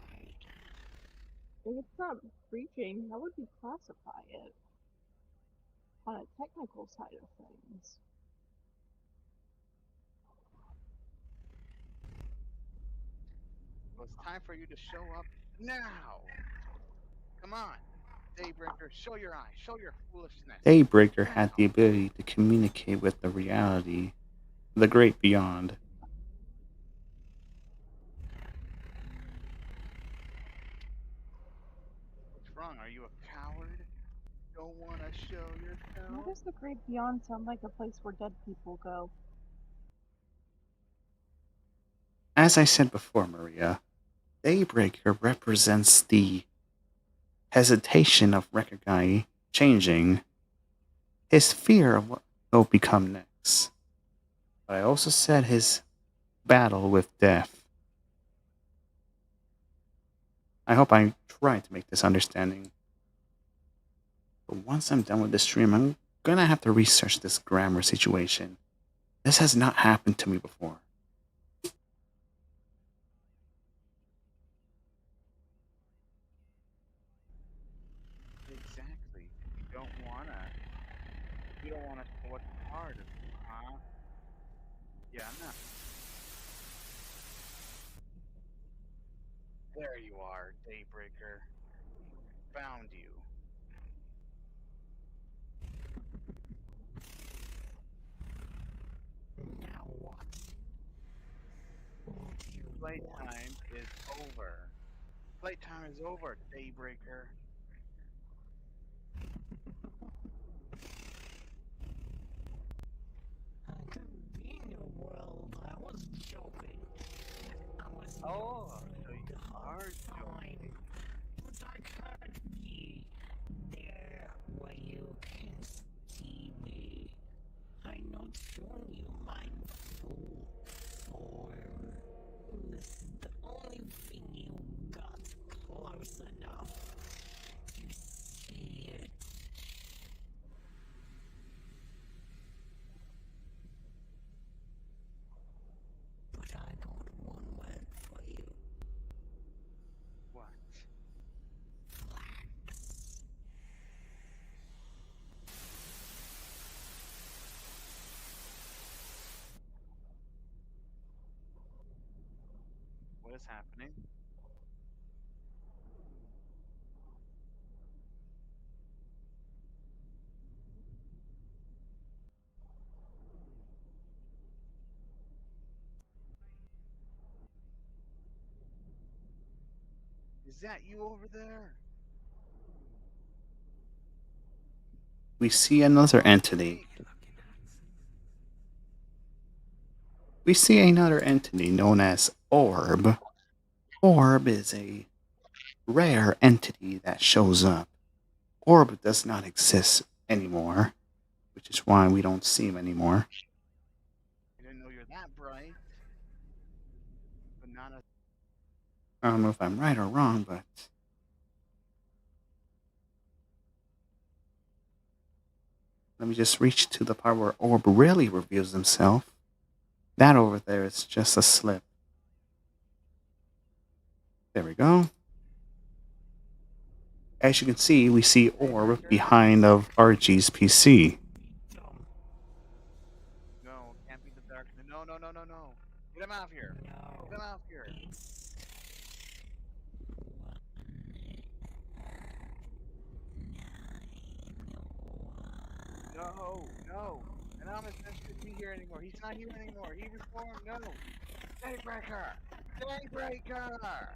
If it's not breaching, how would we classify it on a technical side of things? Well, it's time for you to show up now. Come on, Daybreaker, show your eyes, show your foolishness. Daybreaker Now. had the ability to communicate with the reality, the great beyond. wrong? Are you a coward? Don't want to show Why yourself? does the great beyond sound like a place where dead people go? As I said before, Maria, Daybreaker represents the hesitation of Record Guy changing, his fear of what will become next. But I also said his battle with death. I hope I tried to make this understanding. But once I'm done with this stream, I'm gonna have to research this grammar situation. This has not happened to me before. Exactly. You don't wanna know what's part of it, huh? Yeah, no. There you are, Daybreaker. Found you. Now what? What do you want? Playtime is over. Playtime is over, Daybreaker. I could be in your world. I was joking. I was Oh, so having you a hard are time. joking. But I can't be there where you can see me. I'm not showing you my full form. This is the only thing you got close enough to see it. But I got one word for you. What? Flax. What is happening? Is that you over there? We see another entity. We see another entity known as Orb. Orb is a rare entity that shows up. Orb does not exist anymore, which is why we don't see him anymore. I didn't know you're that bright. But not a. I don't know if I'm right or wrong, but let me just reach to the part where Orb really reveals himself. That over there is just a slip. There we go. As you can see, we see Orb behind of RG's PC. No, can't be the dark. No, no, no, no, no. Get him out of here. No. Get him out of here. No, no. Anonymous shouldn't be here anymore. He's not here anymore. He reformed. No. Daybreaker! Daybreaker!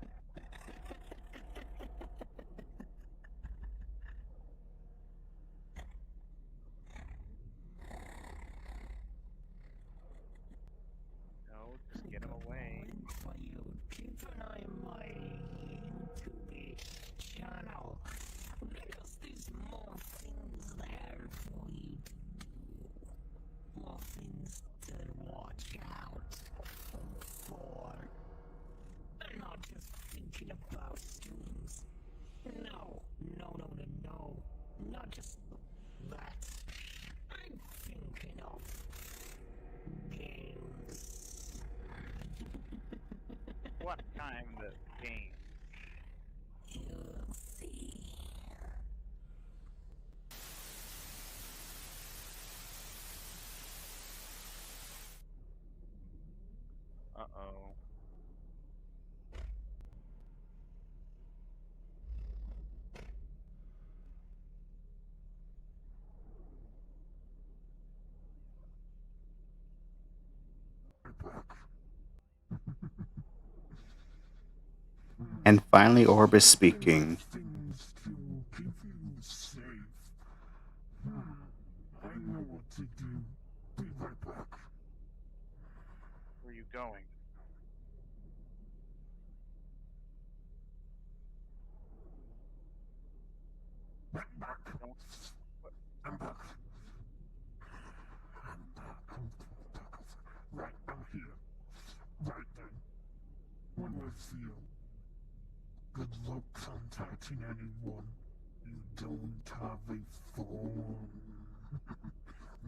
No, just get him away. For you, keep an eye on my YouTube channel because there's more things there for you to do. More things to watch out for. I'm not just thinking about streams. No, no, no, no, no. Not just that. I'm thinking of games. What kind of game? You'll see. Uh-oh. And finally, Orb is speaking. Things to going? I'm back. Don't. What? I'm back. I'm back. Right, I'm here. Right then. What do I feel? Good luck contacting anyone. You don't have a phone.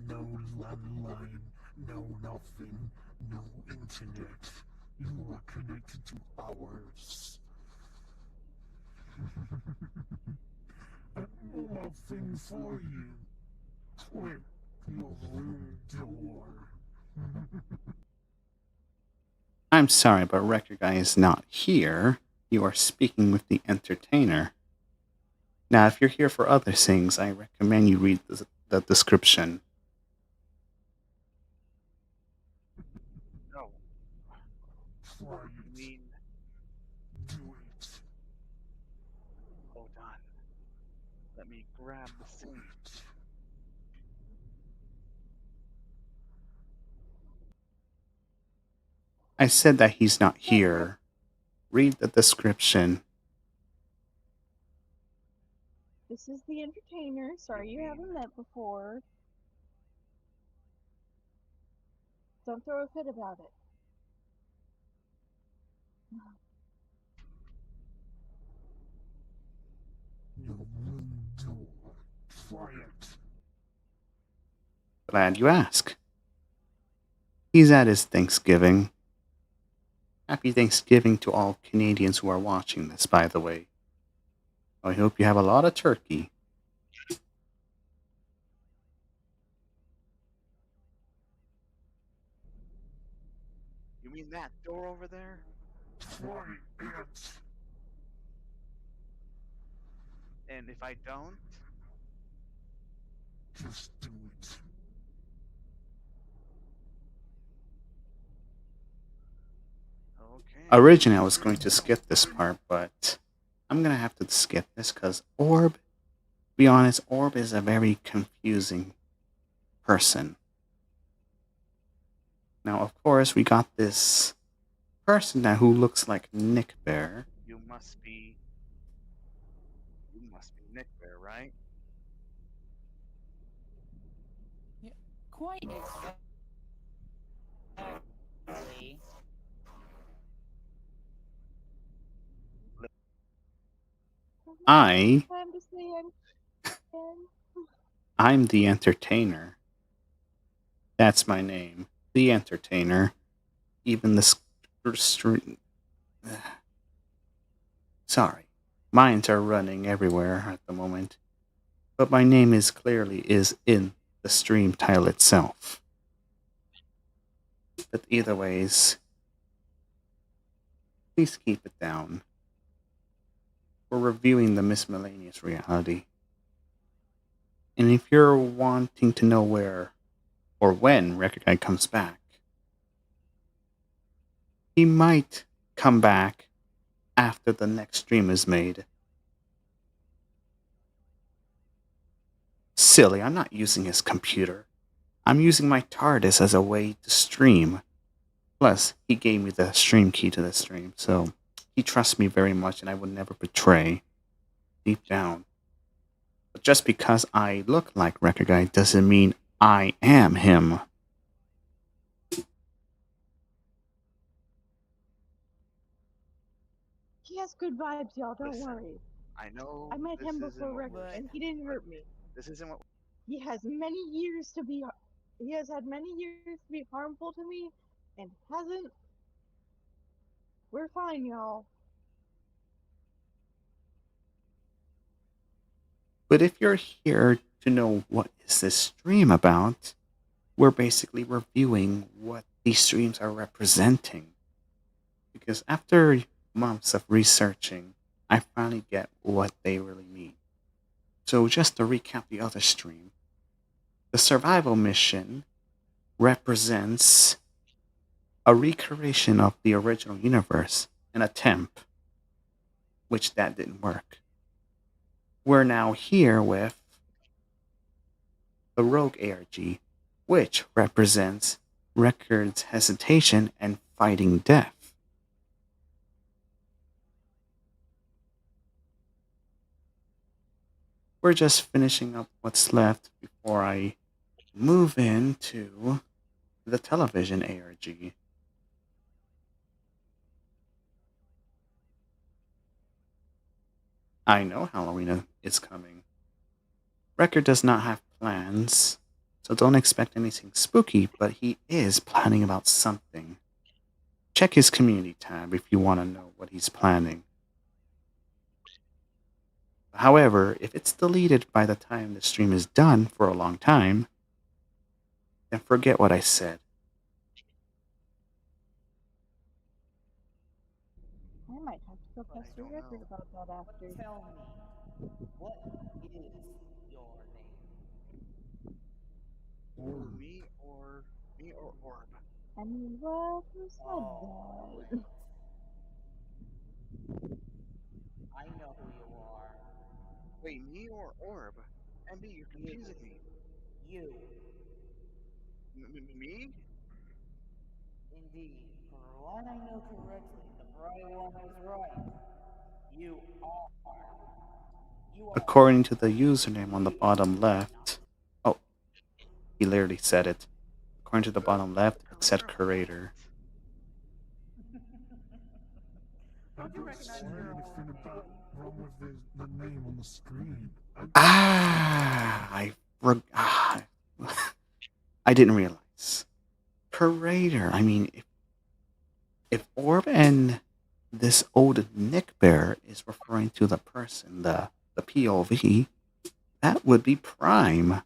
No landline, no nothing, no internet. You are connected to ours. One thing for you. Quick, your room door. I'm sorry, but Record Guy is not here. You are speaking with the entertainer. Now, if you're here for other things, I recommend you read the description. No. Try You it. mean, Do it. hold on. Let me grab the Do thing. it. I said that he's not here. Read the description. This is the entertainer. Sorry you haven't met before. Don't throw a fit about it. Your room door. Try it. Glad you ask. He's at his Thanksgiving. Happy Thanksgiving to all Canadians who are watching this, by the way. I hope you have a lot of turkey. You mean that door over there? Try it. And if I don't? Just do it. Okay. Originally, I was going to skip this part, but I'm going to have to skip this because Orb, to be honest, Orb is a very confusing person. Now, of course, we got this person now who looks like Nick Bear. You must be Nick Bear, right? Quite exactly. I, Time to say again. I'm the entertainer. That's my name, the entertainer. Even the stream. Sorry, minds are running everywhere at the moment. But my name is in the stream title itself. But either ways, please keep it down. We're reviewing the Miscellaneous reality. And if you're wanting to know where or when Record Guy comes back, he might come back after the next stream is made. Silly, I'm not using his computer. I'm using my TARDIS as a way to stream. Plus, he gave me the stream key to the stream, so he trusts me very much and I would never betray deep down. But just because I look like Record Guy doesn't mean I am him. He has good vibes, y'all. Don't Listen, worry. I know I met this him isn't before what record, we're and he didn't hurt me. This isn't what He has many years to be. He has had many years to be harmful to me, and hasn't. We're fine, y'all. But if you're here to know what is this stream about, we're basically reviewing what these streams are representing. Because after months of researching, I finally get what they really mean. So just to recap the other stream, the survival mission represents a recreation of the original universe, an attempt, which that didn't work. We're now here with the Rogue ARG, which represents Record's hesitation and fighting death. We're just finishing up what's left before I move into the television ARG. I know Halloween is coming. Record does not have plans, so don't expect anything spooky, but he is planning about something. Check his community tab if you want to know what he's planning. However, if it's deleted by the time the stream is done for a long time, then forget what I said. I might have to go But I pester don't Record know. about that after. But tell me, what is your name? Me or Orb? And what who said Oh, that? wait. I know who you are. Wait, me or Orb? MB, you're You. confusing me. You. Me? Indeed. For what I know correctly, the bright one was right. You are. You are. According to the username on the bottom left, oh, he literally said it. According to the bottom left, it said curator. Don't you recognize your own name? Wrong with the name on the screen. I I didn't realize. Curator. I mean, if Orb and this old Nick Bear is referring to the person, the POV, that would be Prime.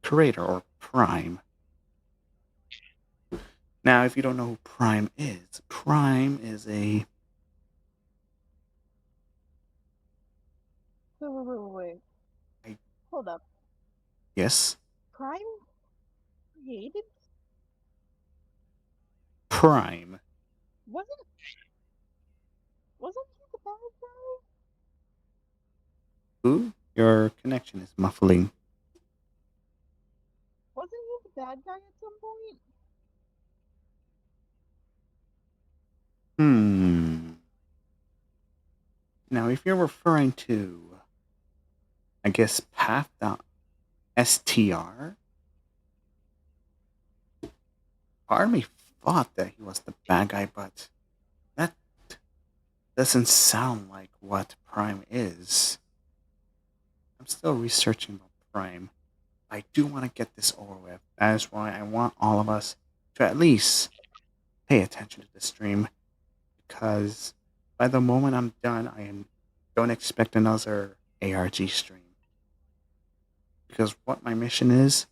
Curator or Prime. Now, if you don't know who Prime is a. Wait. I- Hold up. Yes? Prime created? Prime. Wasn't he the bad guy? Who? Your connection is muffling. Wasn't he the bad guy at some point? Now, if you're referring to, I guess, Path.str, part of me thought that he was the bad guy, but that doesn't sound like what Prime is. I'm still researching about Prime. I do want to get this over with. That is why I want all of us to at least pay attention to the stream, because by the moment I'm done, don't expect another ARG stream. Because what my mission is,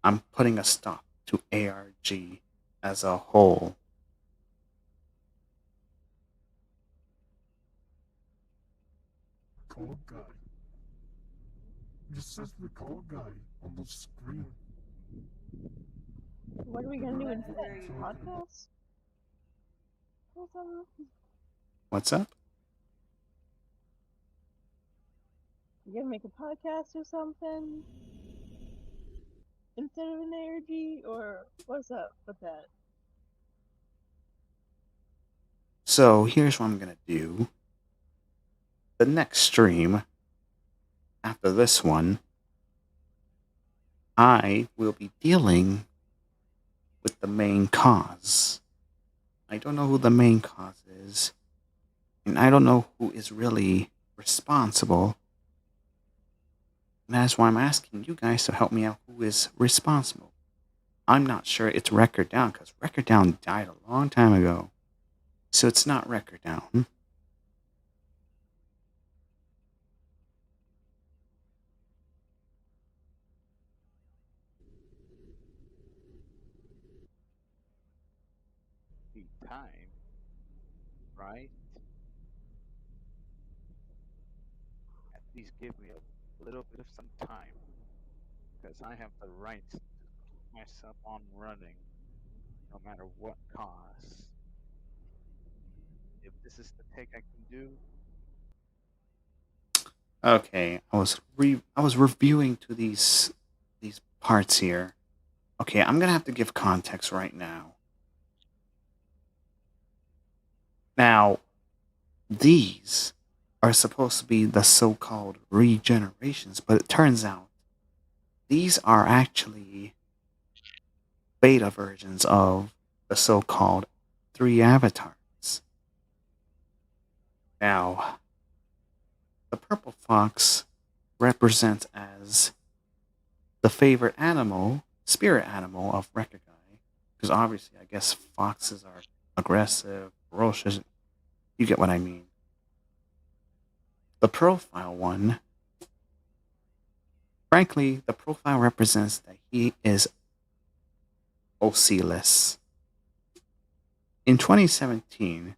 I'm putting a stop to ARG as a whole. Call guy. Just says the call guy on the screen. What are we gonna do instead? Very good. Podcast? Or something? What's up? You gonna make a podcast or something? Instead of an ARG? Or what's up with that? So here's what I'm going to do. The next stream, after this one, I will be dealing with the main cause. I don't know who the main cause is, and I don't know who is really responsible. And that's why I'm asking you guys to help me out who is responsible. I'm not sure it's Record Down, because Record Down died a long time ago. So it's not Record Down. The time, right? At least give me a little bit of some time, because I have the right to keep myself on running, no matter what cost. If this is the take I can do, Okay, I was reviewing to these parts here. Okay, I'm gonna have to give context right now. Now, these are supposed to be the so called regenerations, but it turns out these are actually beta versions of the so called three avatars. Now, the purple fox represents as the favorite animal, spirit animal of Rekagai, because obviously, I guess foxes are aggressive, ferocious. You get what I mean. The profile one, frankly, the profile represents that he is OC-less. In 2017,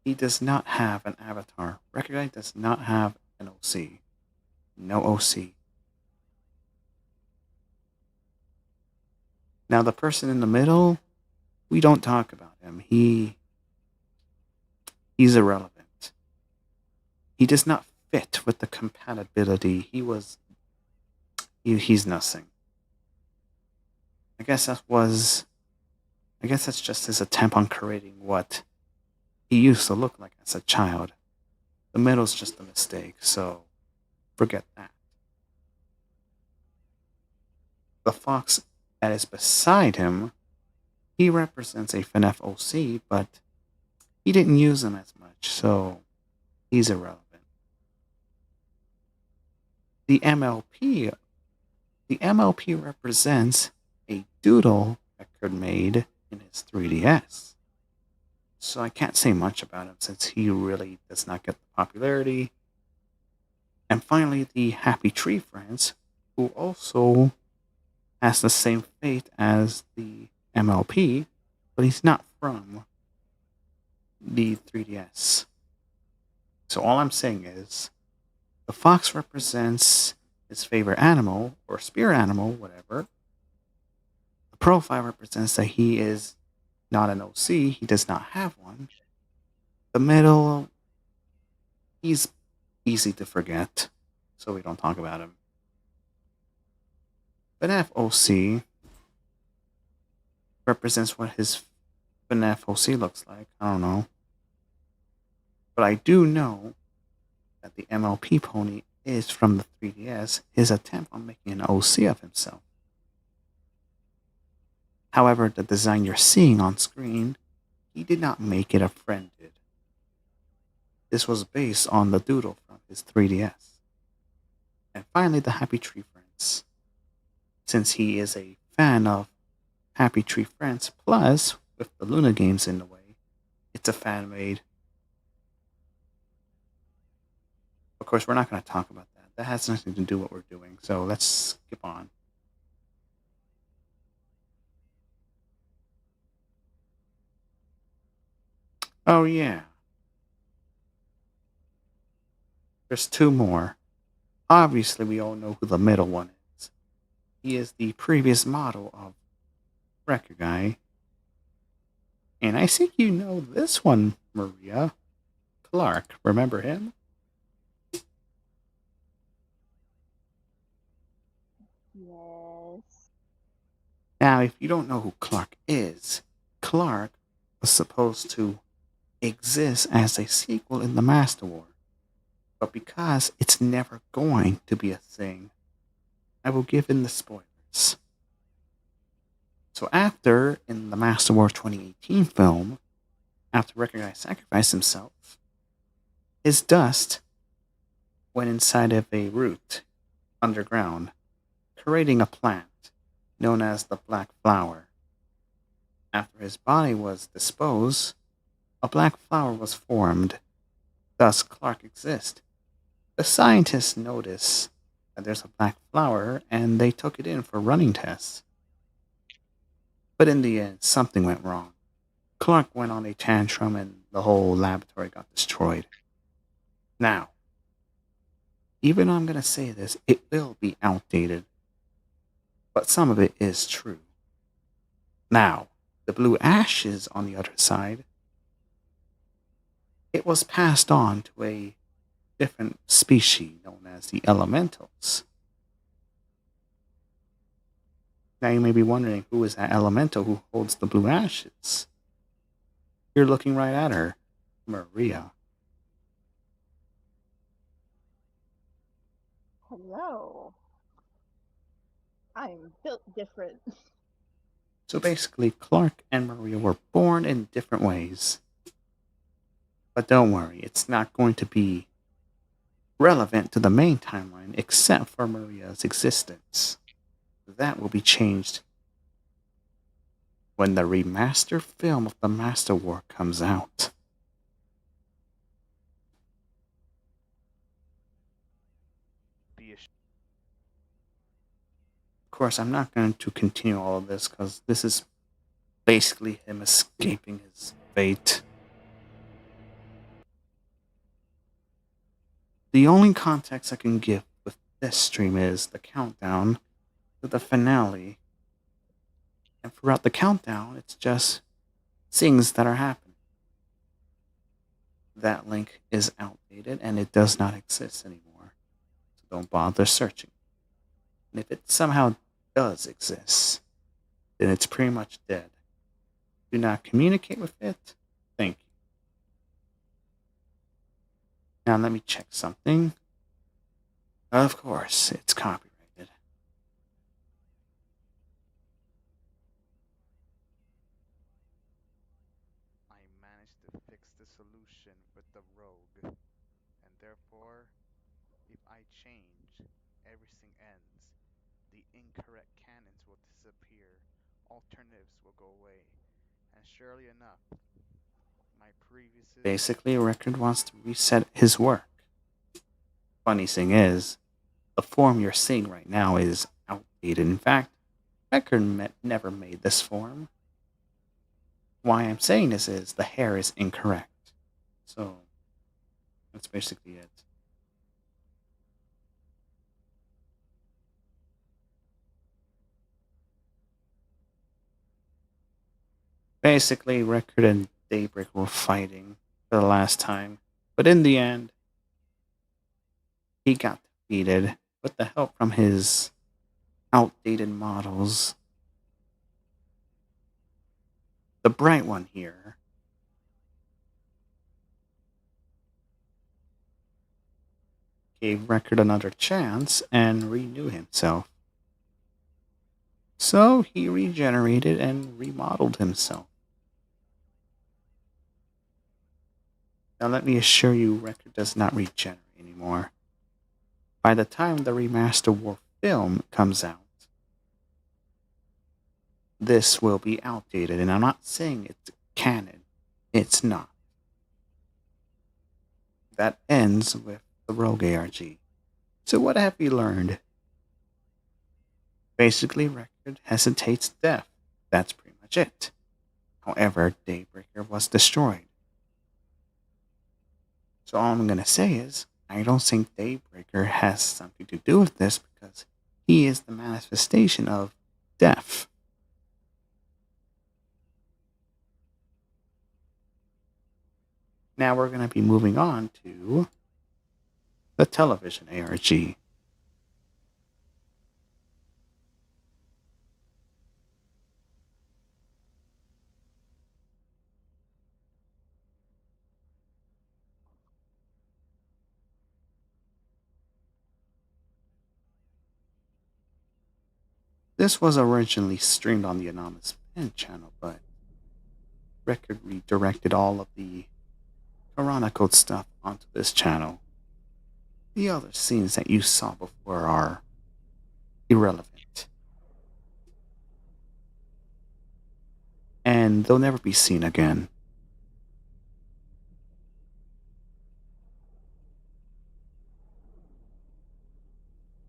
he does not have an avatar. Rekagai does not have an OC. No OC. Now, the person in the middle, we don't talk about him. He's irrelevant. He does not fit with the compatibility. He's nothing. I guess that's just his attempt on creating what he used to look like as a child. The middle's just a mistake, so forget that. The fox that is beside him, he represents a FNF OC, but he didn't use him as much, so he's irrelevant. The MLP The MLP represents a doodle Eckerd made in his 3DS. So I can't say much about him since he really does not get the popularity. And finally, the Happy Tree Friends, who also has the same fate as the MLP, but he's not from the 3DS. So all I'm saying is the fox represents his favorite animal or spirit animal, whatever. The profile represents that he is not an OC, he does not have one. The middle, he's easy to forget, so we don't talk about him. FNAF OC represents what his FNAF OC looks like. I don't know. But I do know that the MLP pony is from the 3DS, his attempt on making an OC of himself. However, the design you're seeing on screen, he did not make it a friend did. This was based on the doodle from his 3DS. And finally, the Happy Tree Friends. Since he is a fan of Happy Tree Friends, plus with the Luna games in the way, it's a fan made. Of course, we're not going to talk about that. That has nothing to do with what we're doing, so let's skip on. Oh, yeah. There's two more. Obviously, we all know who the middle one is. He is the previous model of Rekagai. And I think you know this one, Maria. Clark, remember him? Yes. Now, if you don't know who Clark is, Clark was supposed to exist as a sequel in the Master War. But because it's never going to be a thing, I will give in the spoilers. So after, in the Master War 2018 film, after Rekagai sacrificed himself, his dust went inside of a root underground, creating a plant known as the Black Flower. After his body was disposed, a black flower was formed. Thus, Clark exists. The scientists notice that there's a black flower and they took it in for running tests. But in the end, something went wrong. Clark went on a tantrum and the whole laboratory got destroyed. Now, even though I'm going to say this, it will be outdated, but some of it is true. Now, the blue ashes on the other side, it was passed on to a different species known as the elementals. Now you may be wondering, who is that elemental who holds the blue ashes? You're looking right at her, Maria. Hello. I'm built different. So basically, Clark and Maria were born in different ways. But don't worry, it's not going to be relevant to the main timeline except for Maria's existence. That will be changed when the remaster film of the Master War comes out. Of course, I'm not going to continue all of this because this is basically him escaping his fate. The only context I can give with this stream is the countdown to the finale. And throughout the countdown, it's just things that are happening. That link is outdated and it does not exist anymore. So don't bother searching. And if it somehow does exist, then it's pretty much dead. Do not communicate with it. Thank you. Now let me check something. Of course, it's copyrighted. I managed to fix the solution with the rogue, and therefore, if I change, everything ends. The incorrect canons will disappear, alternatives will go away, and surely enough, my previous Basically, Record wants to reset his work. Funny thing is, the form you're seeing right now is outdated. In fact, Record never made this form. Why I'm saying this is the hair is incorrect. So, that's basically it. Basically, Record and Daybreak were fighting for the last time, but in the end, he got defeated with the help from his outdated models. The bright one here gave Record another chance and renew himself. So he regenerated and remodeled himself. Now let me assure you, Record does not regenerate anymore. By the time the Remaster War film comes out, this will be outdated, and I'm not saying it's canon. It's not. That ends with the Rogue ARG. So what have we learned? Basically, Record hesitates death. That's pretty much it. However, Daybreaker was destroyed. So all I'm going to say is, I don't think Daybreaker has something to do with this because he is the manifestation of death. Now we're going to be moving on to the television ARG. This was originally streamed on the Anonymous Fan channel, but Record redirected all of the Chronicled stuff onto this channel. The other scenes that you saw before are irrelevant. And they'll never be seen again.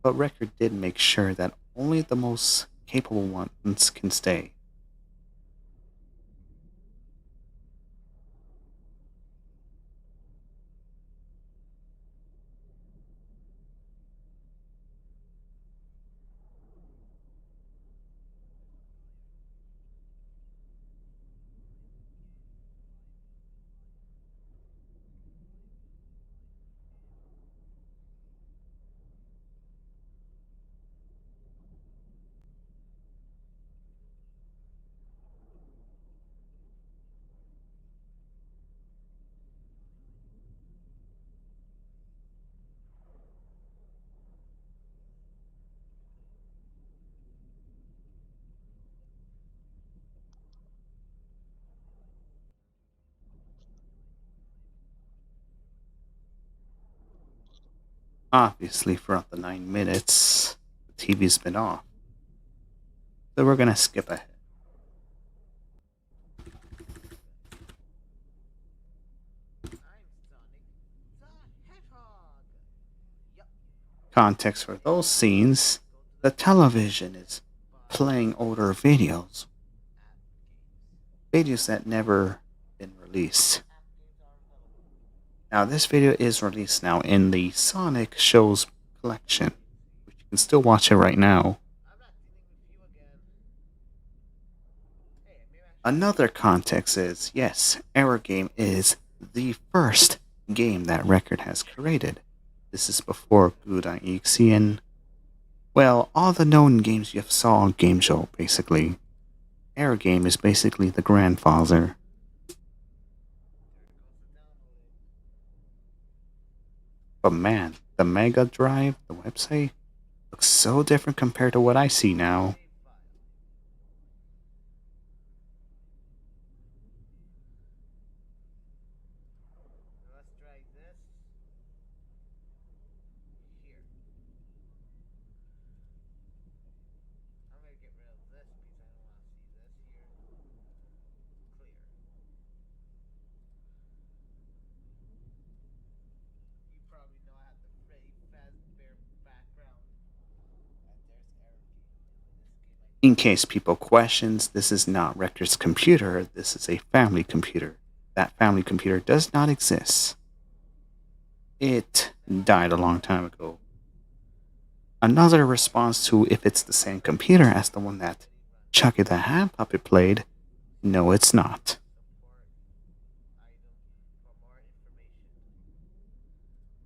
But Record did make sure that only the most capable ones can stay. Obviously, throughout the 9 minutes, the TV's been off. So we're gonna skip ahead. I'm Sonic the Hedgehog. Yup. Context for those scenes, the television is playing older videos, videos that never been released. Now, this video is released now in the Sonic Shows collection, which you can still watch it right now. I'm not dealing with you again. Hey, maybe I should. Another context is yes, Error Game is the first game that Record has created. This is before Good.exe and, well, all the known games you saw on Game Show, basically. Error Game is basically the grandfather. But man, the Mega Drive, the website, looks so different compared to what I see now. Let's try this. Here. I'm gonna get rid of this because I don't want to see this here. Clear. You probably know I have the Freddy Fazbear background. And there's Error Game. This game In case people questions, this is not Record's computer, this is a family computer. That family computer does not exist. It died a long time ago. Another response to if it's the same computer as the one that Chucky the Hand Puppet played, no, it's not.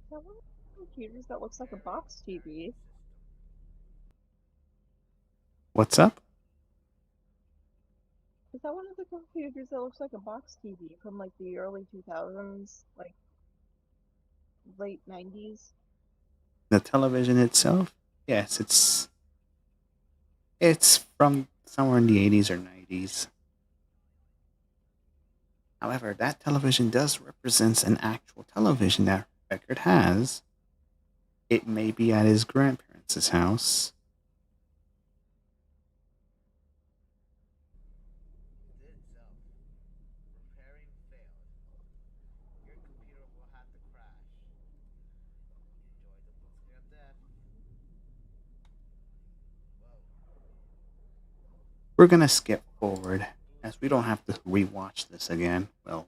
Is that one of the computers that looks like a box TV? What's up? Is that one of the computers that looks like a box TV from like the early 2000s, like late 90s? The television itself? Yes, it's from somewhere in the 80s or 90s. However, that television does represent an actual television that Record has. It may be at his grandparents' house. itself. Repairing failed. Your computer will have to crash. Enjoy the blue screen of death. Whoa. We're gonna skip forward as we don't have to rewatch this again. Well,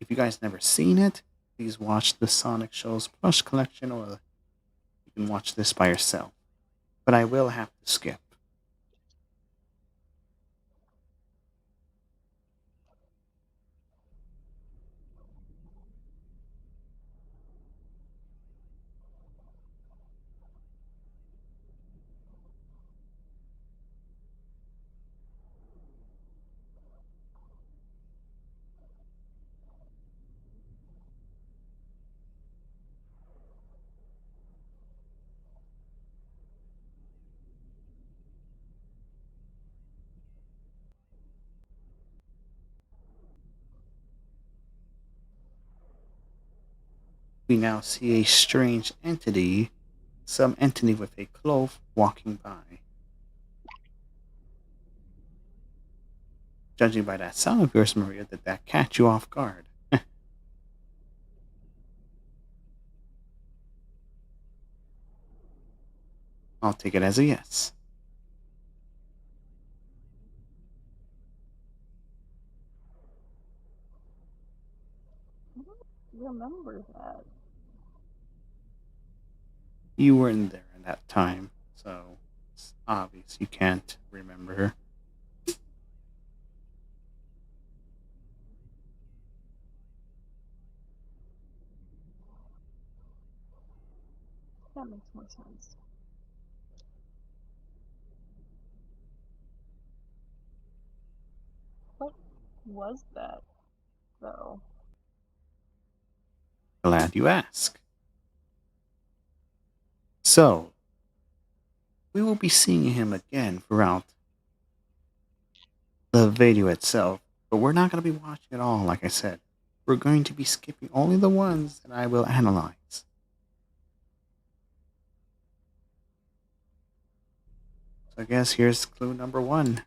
if you guys never seen it, please watch the Sonic Shows Plush collection, or you can watch this by yourself. But I will have to skip. We now see a strange entity, some entity with a cloth walking by. Judging by that sound of yours, Maria, did that catch you off guard? I'll take it as a yes. I don't remember that. You weren't there at that time, so it's obvious you can't remember. That makes more sense. What was that, though? Glad you asked. So, we will be seeing him again throughout the video itself, but we're not going to be watching it all, like I said. We're going to be skipping only the ones that I will analyze. So I guess here's clue number one.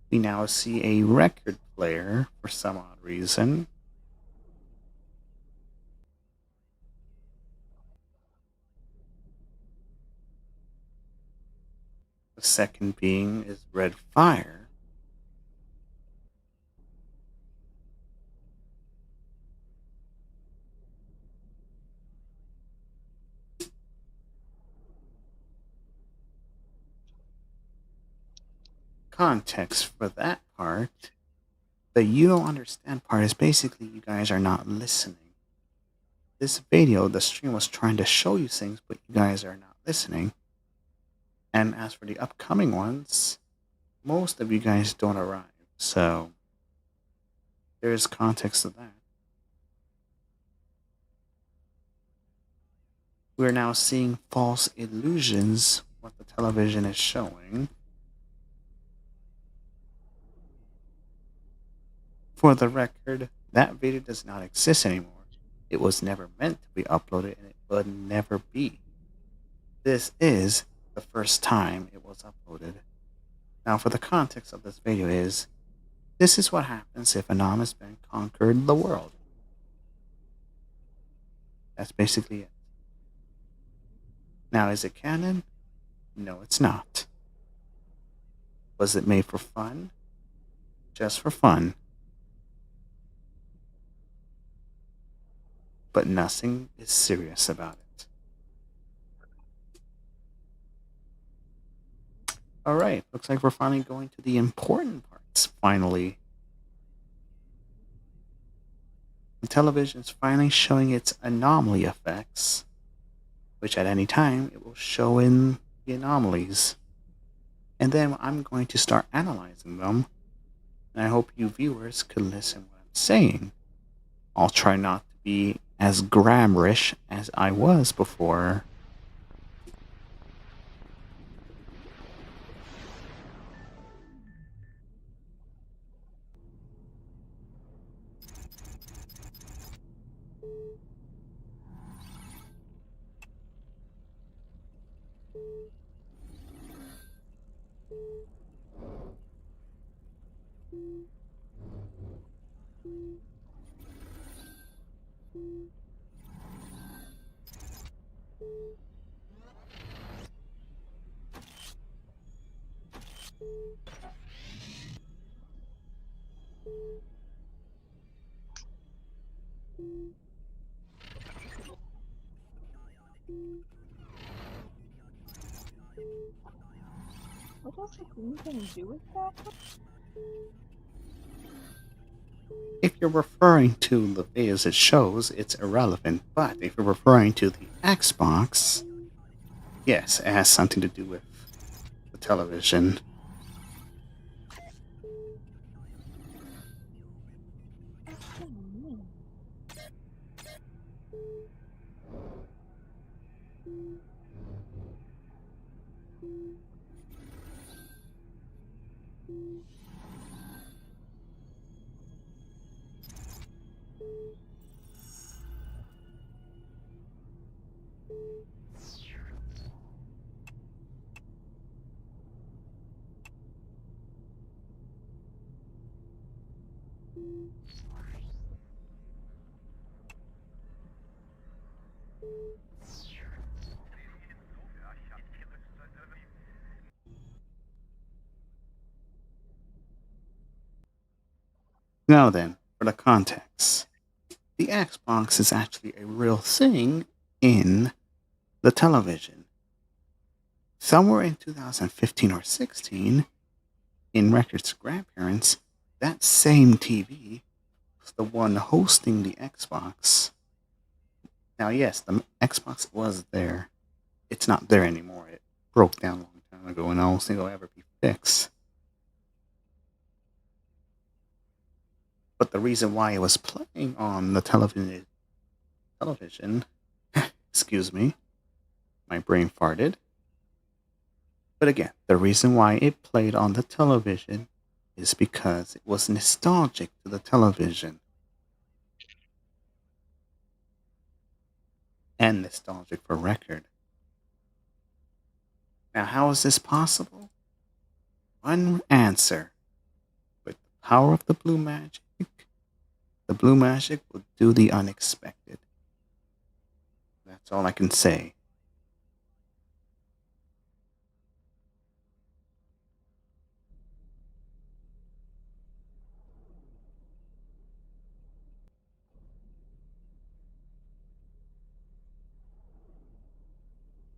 We now see a record player for some odd reason. The second being is red fire. Context for that part, the you don't understand part is basically you guys are not listening. This video, the stream was trying to show you things, but you guys are not listening. And as for the upcoming ones, most of you guys don't arrive. So there's context to that. We're now seeing false illusions, what the television is showing. For the record, that video does not exist anymore. It was never meant to be uploaded and it would never be. This is the first time it was uploaded. Now, for the context of this video is, this is what happens if Anonymous Ben conquered the world. That's basically it. Now, is it canon? No, it's not. Was it made for fun? Just for fun. But nothing is serious about it. Alright, looks like we're finally going to the important parts, finally. The television is finally showing its anomaly effects, which at any time it will show in the anomalies. And then I'm going to start analyzing them, and I hope you viewers could listen what I'm saying. I'll try not to be as grammarish as I was before. What does the green thing do with that? If you're referring to the videos it shows, it's irrelevant. But if you're referring to the Xbox, yes, it has something to do with the television. Now then, for the context. The Xbox is actually a real thing in the television. Somewhere in 2015 or 16, in Record's grandparents, that same TV was the one hosting the Xbox. Now, yes, the Xbox was there. It's not there anymore. It broke down a long time ago, and I don't think it'll ever be fixed. But the reason why it was playing on the television, excuse me, my brain farted. But again, the reason why it played on the television is because it was nostalgic to the television. And nostalgic for Record. Now, how is this possible? One answer. With the power of the blue magic will do the unexpected. That's all I can say.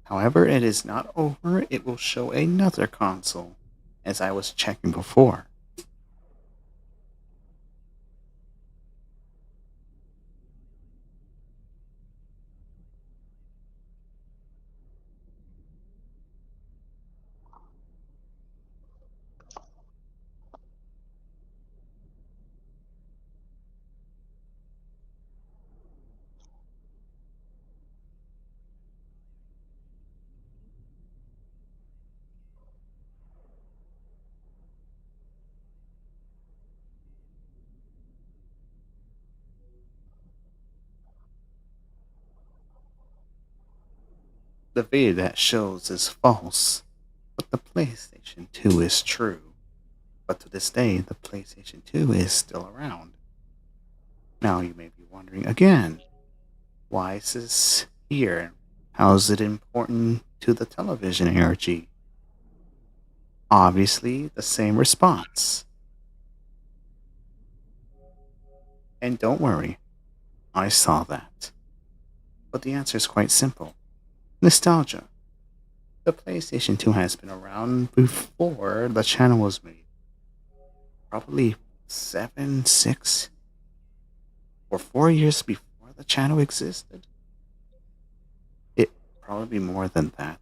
However, it is not over. It will show another console, as I was checking before. The video that shows is false, but the PlayStation 2 is true. But to this day, the PlayStation 2 is still around. Now you may be wondering again, why is this here? How is it important to the television energy? Obviously, the same response. And don't worry, I saw that. But the answer is quite simple nostalgia. The PlayStation 2 has been around before the channel was made. Probably 7, 6, or 4 years before the channel existed. It probably more than that.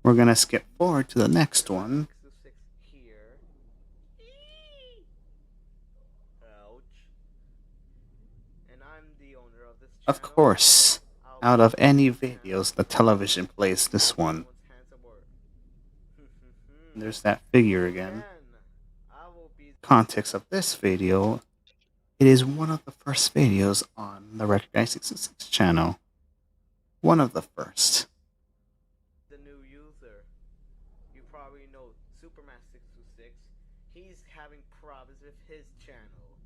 We're gonna skip forward to the next one. 626 here. Ouch. And I'm the owner of this Of channel. course, I'll out be of any this channel. videos, the television plays this one. Everyone's hands at work. There's that figure again. I will be Context of this video, it is one of the first videos on the Record Guy 666 channel. One of the first. the new user. You probably know Superman 626. He's having problems with his channel.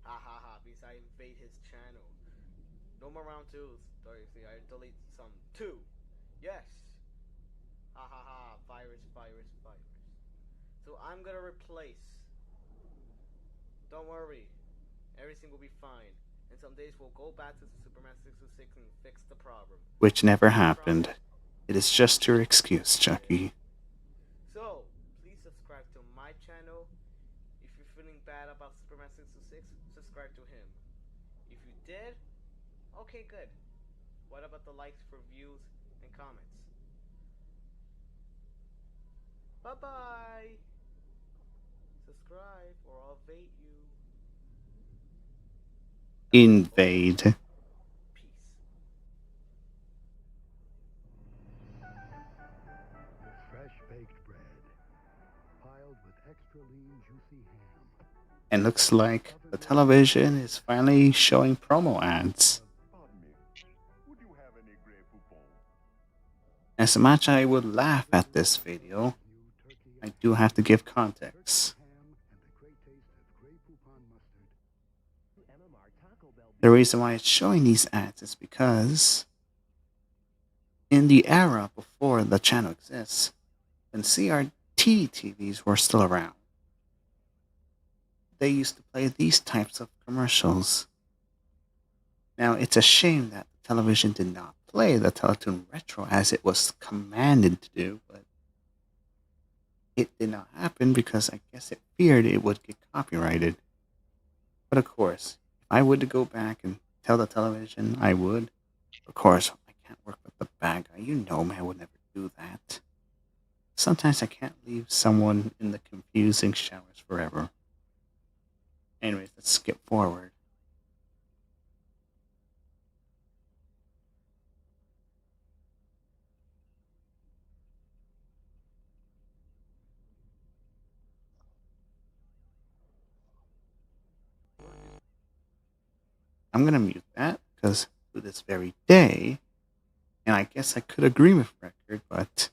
Ha ha ha, because I invade his channel. No more round twos. See, I delete some. Two. Yes. Ha ha ha, virus, virus, virus. So I'm gonna replace. Don't worry. Everything will be fine. And some days we'll go back to Superman 626 and fix the problem. Which never happened. It is just your excuse, Chucky. So, please subscribe to my channel. If you're feeling bad about Superman 626, subscribe to him. If you did, okay, good. What about the likes for views and comments? Bye bye. Subscribe or I'll bait you. Invade. Peace. Fresh baked bread, piled with extra lean, juicy ham. And looks like the television is finally showing promo ads. Pardon me. Would you have any Grey Poupon? As much I would laugh at this video, I do have to give context. The reason why it's showing these ads is because in the era before the channel exists, when CRT TVs were still around, they used to play these types of commercials. Now, it's a shame that the television did not play the Teletoon Retro as it was commanded to do, but it did not happen because I guess it feared it would get copyrighted. But of course, if I would to go back and tell the television, I would. Of course, I can't work with the bad guy. You know me, I would never do that. Sometimes I can't leave someone in the confusing showers forever. Anyways, let's skip forward. I'm going to mute that because to this very day, and I guess I could agree with Record, but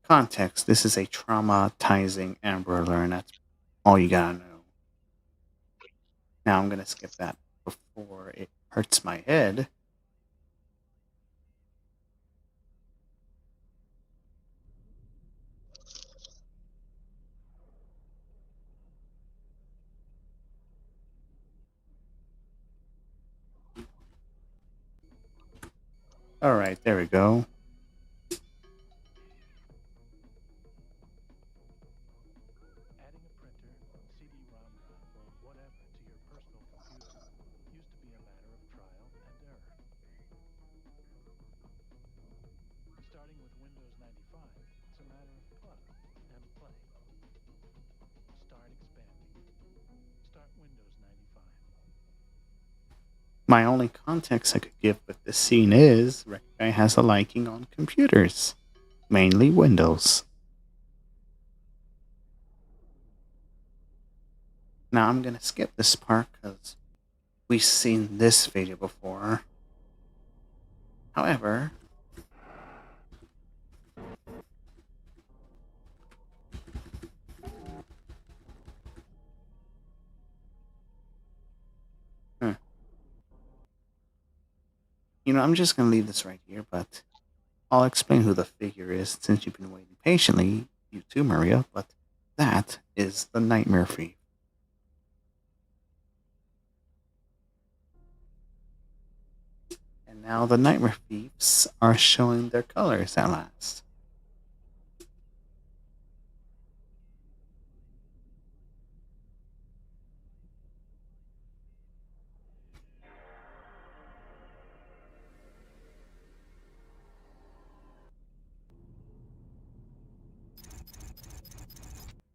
context, this is a traumatizing Amber Alert, and that's all you gotta know. Now I'm gonna skip that before it hurts my head. Alright, there we go. Adding a printer, CD-ROM drive, or whatever to your personal computer used to be a matter of trial and error. Starting with Windows 95, it's a matter of plug and play. Start expanding. Start Windows 95. My only context I could give with this scene is Rekkai has a liking on computers, mainly Windows. Now I'm gonna skip this part because we've seen this video before. However, I'm just gonna leave this right here, but I'll explain who the figure is since you've been waiting patiently, you too, Maria, but that is the Nightmare Thief. And now the Nightmare Thieves are showing their colors at last.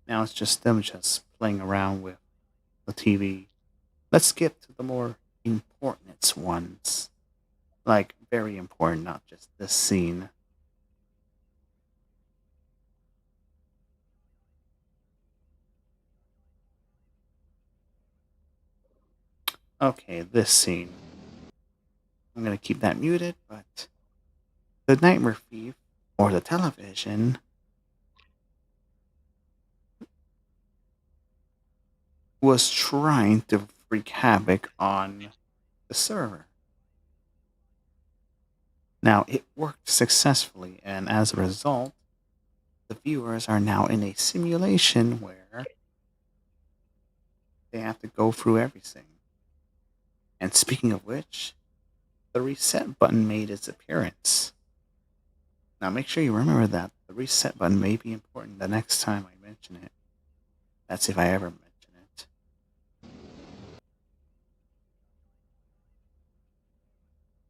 Now it's just them just playing around with the TV. Let's skip to the more important ones. Like, very important, not just this scene. Okay, this scene. I'm gonna keep that muted, but the Nightmare Thief, or the television, was trying to wreak havoc on the server. Now, it worked successfully, and as a result, the viewers are now in a simulation where they have to go through everything. And speaking of which, the reset button made its appearance. Now, make sure you remember that the reset button may be important the next time I mention it. That's if I ever mention it.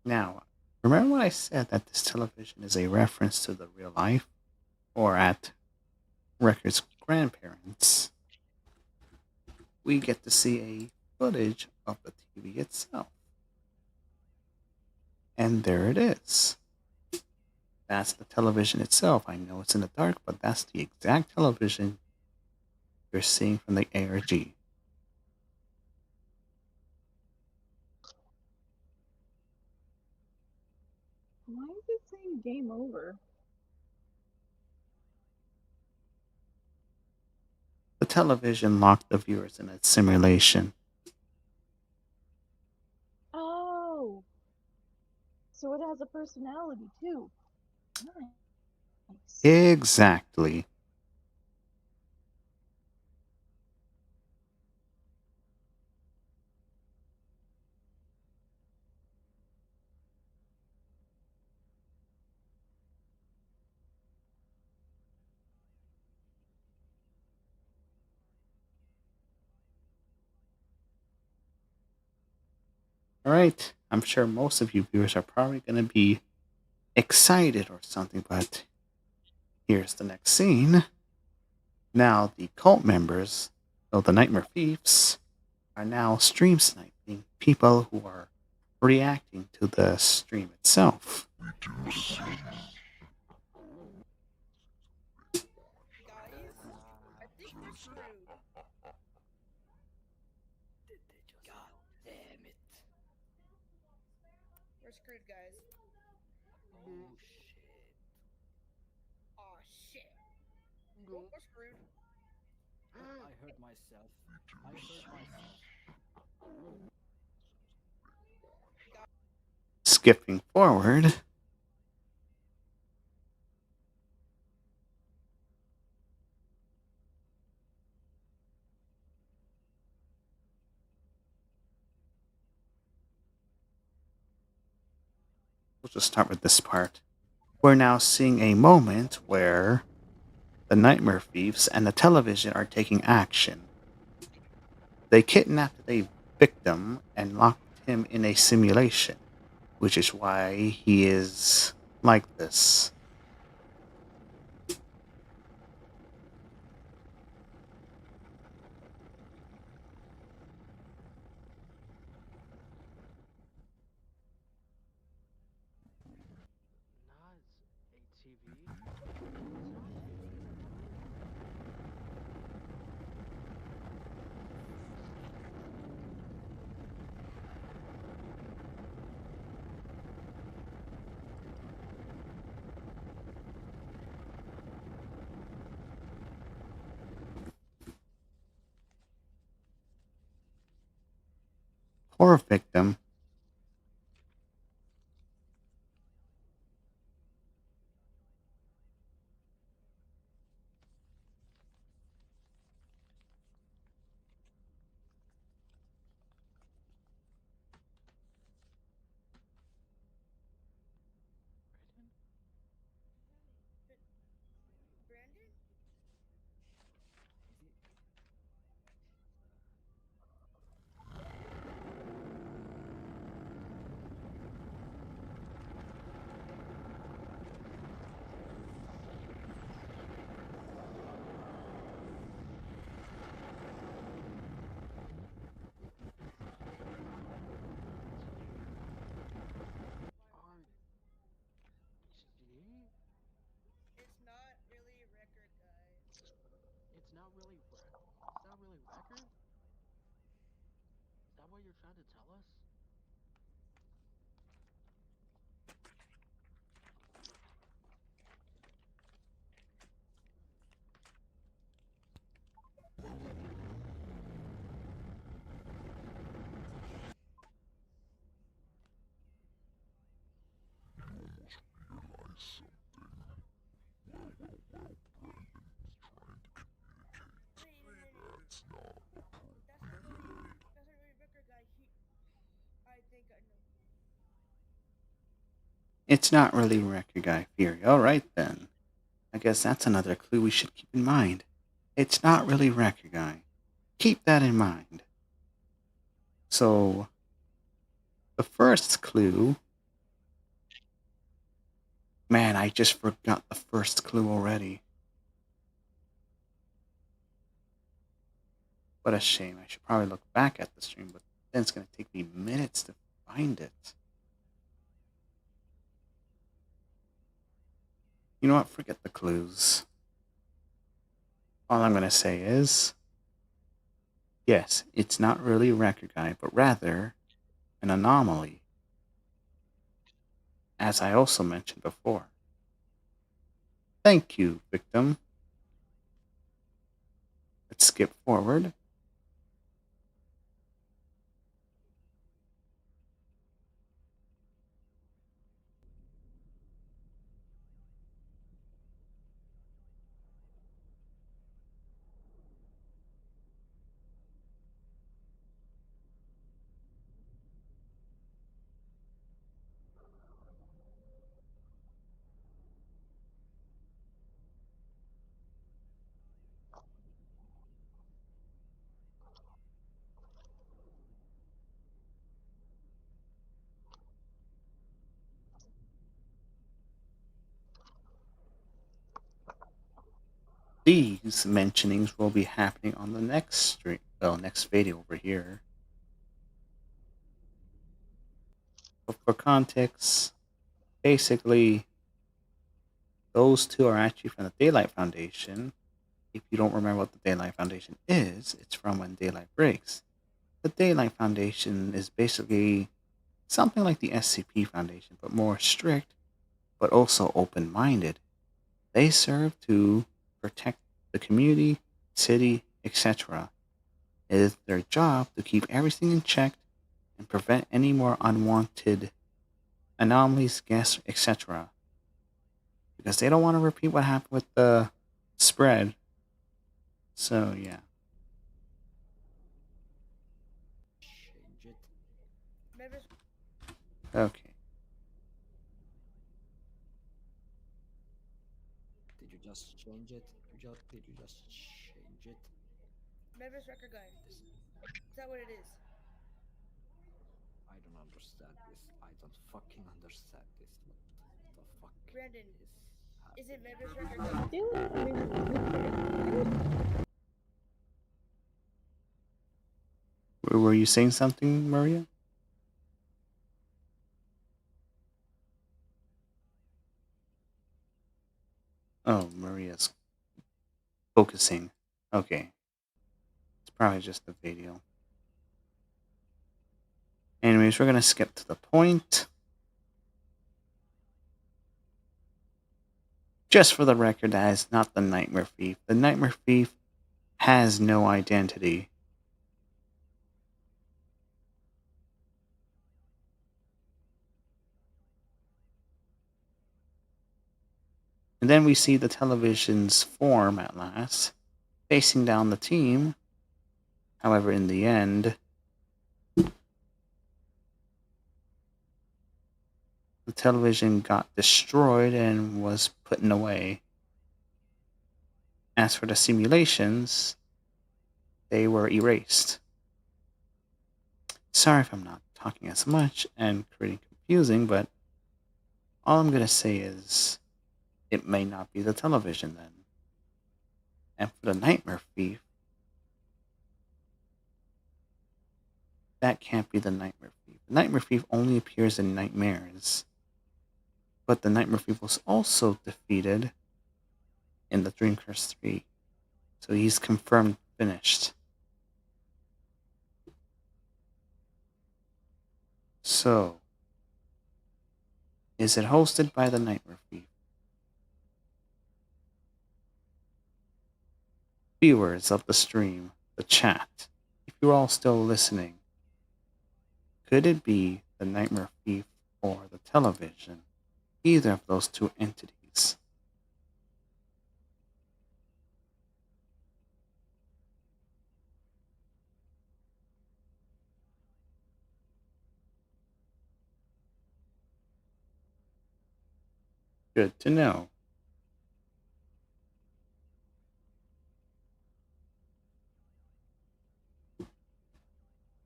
Now, remember when I said that this television is a reference to the real life, or at Record's grandparents? We get to see a footage of the TV itself. And there it is. That's the television itself. I know it's in the dark, but that's the exact television you're seeing from the ARG. Why is it saying game over? The television locked the viewers in a simulation. Oh, so it has a personality too. Nice. Exactly. All right, I'm sure most of you viewers are probably going to be excited or something, but here's the next scene. Now, the cult members, of the Nightmare Thieves, are now stream sniping people who are reacting to the stream itself. Guys, I think we're screwed. God damn it. We're screwed, guys. Oh shit. Aw, shit. We're screwed. I hurt myself. I hurt myself. Skipping forward, we'll just start with this part. We're now seeing a moment where the Nightmare Thieves and the television are taking action. They kidnapped a victim and locked him in a simulation, which is why he is like this. Nah, it's a TV. It's not a video. Poor victim. Britain? Brandon? RG? It's not really a record, guys. It's not really it's not really record? Is that what you're trying to tell us? Wait. That's not really record, guy. I think I know. It's not really Record Guy Fury. Alright then. I guess that's another clue we should keep in mind. It's not really Record Guy. Keep that in mind. So, the first clue. Man, I just forgot the first clue already. What a shame. I should probably look back at the stream, but then it's going to take me minutes to find it. You know what? Forget the clues. All I'm going to say is yes, it's not really a Record Guy, but rather an anomaly, as I also mentioned before. Thank you, victim. Let's skip forward. these mentionings will be happening on the next stream, well, next video over here. But for context, basically, those two are actually from the Daylight Foundation. If you don't remember what the Daylight Foundation is, it's from when daylight breaks. The Daylight Foundation is basically something like the SCP Foundation, but more strict, but also open minded. They serve to protect the community, city, etc. It is their job to keep everything in check and prevent any more unwanted anomalies, guests, etc. Because they don't want to repeat what happened with the spread. So, yeah. Change it. Members, Okay. Did you just change it? Did you just change it? members record guide. This, Is that what it is? I don't understand this. I don't fucking understand this. What the fuck Brandon, is is it happening? members record guide? Daylight Foundation is nuclear. Were you saying something, Maria? Oh, Maria's focusing. Okay. It's probably just the video. Anyways, we're going to skip to the point. Just for the record, that is not the Nightmare Thief. The Nightmare Thief has no identity. And then we see the television's form at last, facing down the team. However, in the end, the television got destroyed and was put away. As for the simulations, they were erased. Sorry if I'm not talking as much and creating confusing, but all I'm going to say is it may not be the television then. And for the Nightmare Thief, that can't be the Nightmare Thief. The Nightmare Thief only appears in nightmares. But the Nightmare Thief was also defeated in the Dream Curse 3. So he's confirmed finished. So, is it hosted by the Nightmare Thief? Viewers of the stream, the chat, if you're all still listening, could it be the Nightmare Thief or the television? Either of those two entities. Good to know.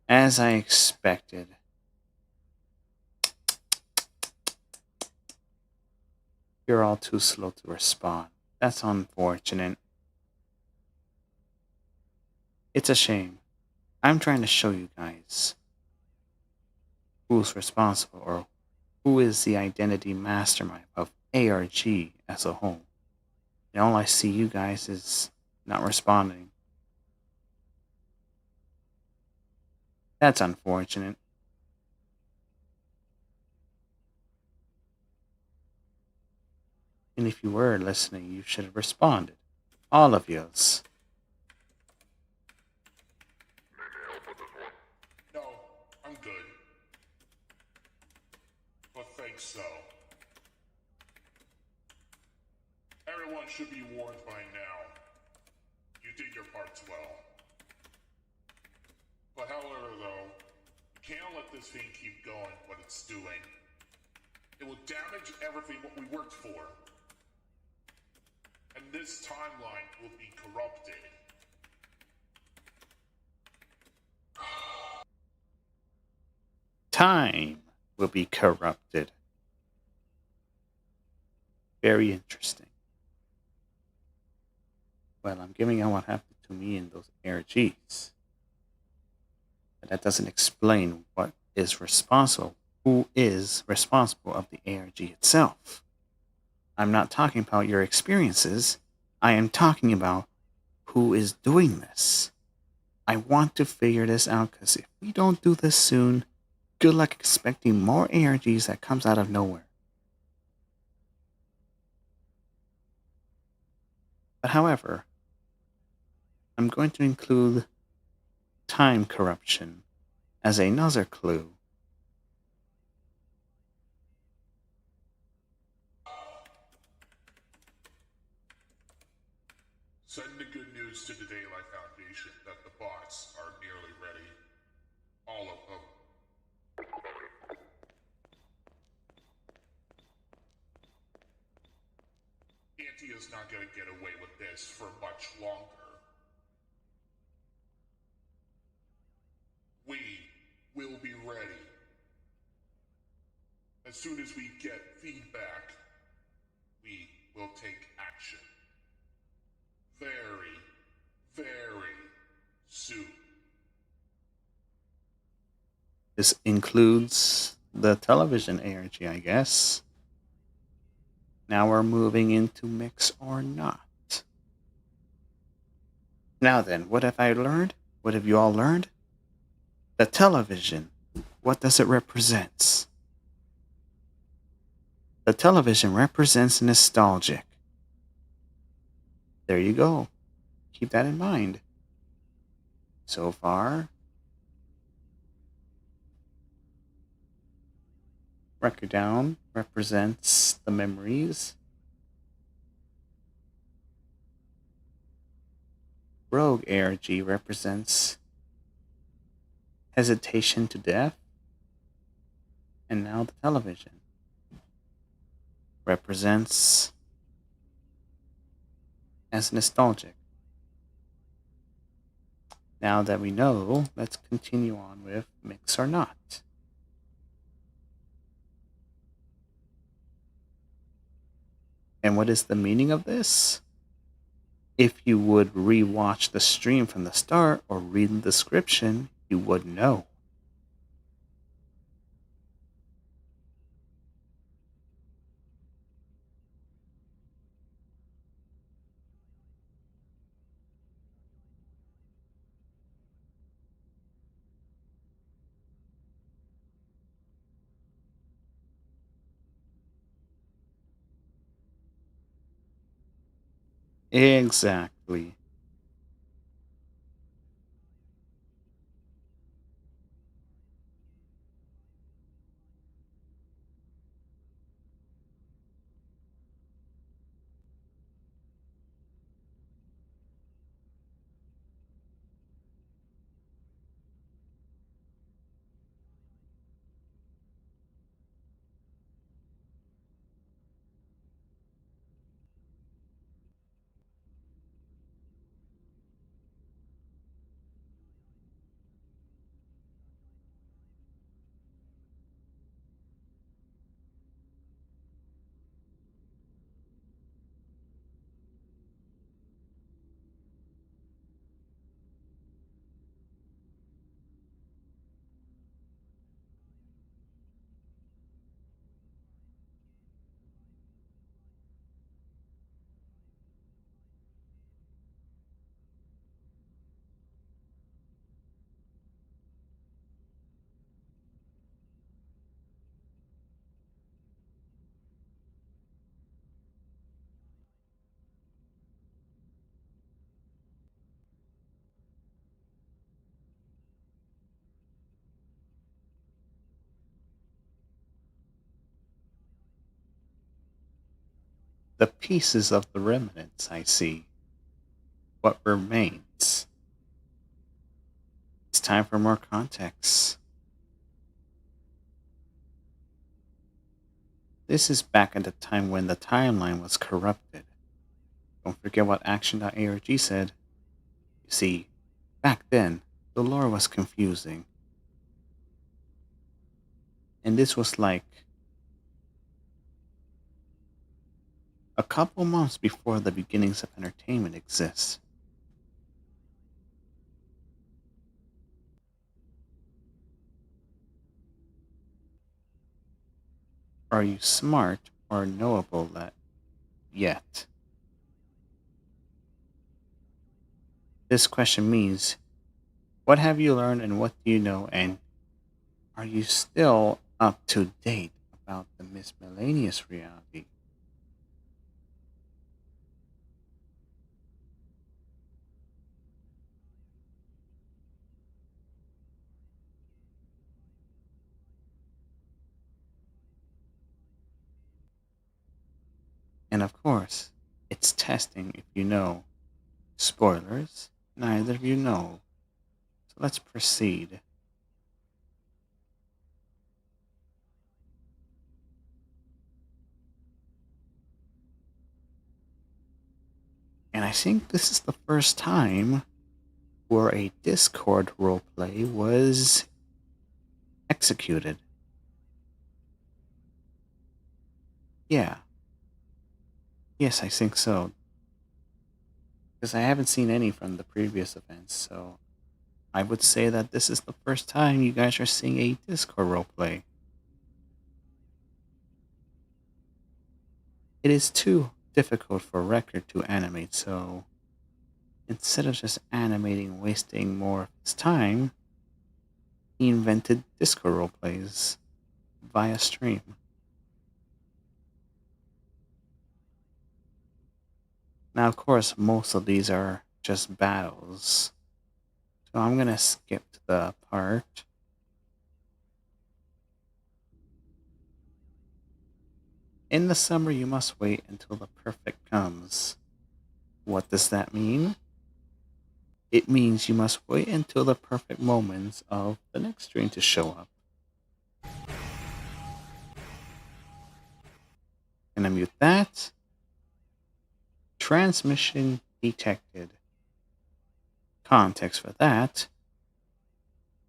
As I expected, you're all too slow to respond. That's unfortunate. It's a shame. I'm trying to show you guys who's responsible or who is the identity mastermind of ARG as a whole. And all I see you guys is not responding. That's unfortunate. And if you were listening, you should have responded. All of yous. No, I'm good. But thanks so. Everyone should be warned by now. You did your parts well. But however though, you can't let this thing keep going what it's doing. It will damage everything what we worked for. And this timeline will be corrupted. Time will be corrupted. Very interesting. Well, I'm giving you what happened to me in those ARGs. But that doesn't explain what is responsible, who is responsible of the ARG itself. I'm not talking about your experiences. I am talking about who is doing this. I want to figure this out because if we don't do this soon, good luck expecting more ARGs that comes out of nowhere. But however, I'm going to include time corruption as another clue. Send the good news to the Daylight Foundation that the bots are nearly ready. All of them. Auntie is not going to get away with this for much longer. We will be ready. As soon as we get feedback, we will take action. Very, very soon. This includes the television ARG, I guess. Now we're moving into mix or not. Now then, what have I learned? What have you all learned? The television, what does it represent? The television represents nostalgic. There you go. Keep that in mind. So far, Record Down represents the memories. Rogue ARG represents hesitation to death. And now the television represents as nostalgic. Now that we know, let's continue on with mix or not. And what is the meaning of this? If you would rewatch the stream from the start or read the description, you would know. Exactly. The pieces of the remnants I see. What remains? It's time for more context. This is back at the time when the timeline was corrupted. Don't forget what Action.arg said. You see, back then, the lore was confusing. And this was like a couple months before the beginnings of entertainment exists. Are you smart or knowable yet? This question means, what have you learned and what do you know, and are you still up to date about the miscellaneous reality? And of course, it's testing if you know. Spoilers, neither of you know. So let's proceed. And I think this is the first time where a Discord roleplay was executed. Yeah, yes, I think so. Because I haven't seen any from the previous events, so I would say that this is the first time you guys are seeing a Discord roleplay. It is too difficult for Record to animate, so instead of just animating and wasting more of his time, he invented Discord roleplays via stream. Now, of course, most of these are just battles, so I'm gonna skip to the part. In the summer, you must wait until the perfect comes. What does that mean? It means you must wait until the perfect moments of the next stream to show up. Can I mute that? Transmission detected. Context for that.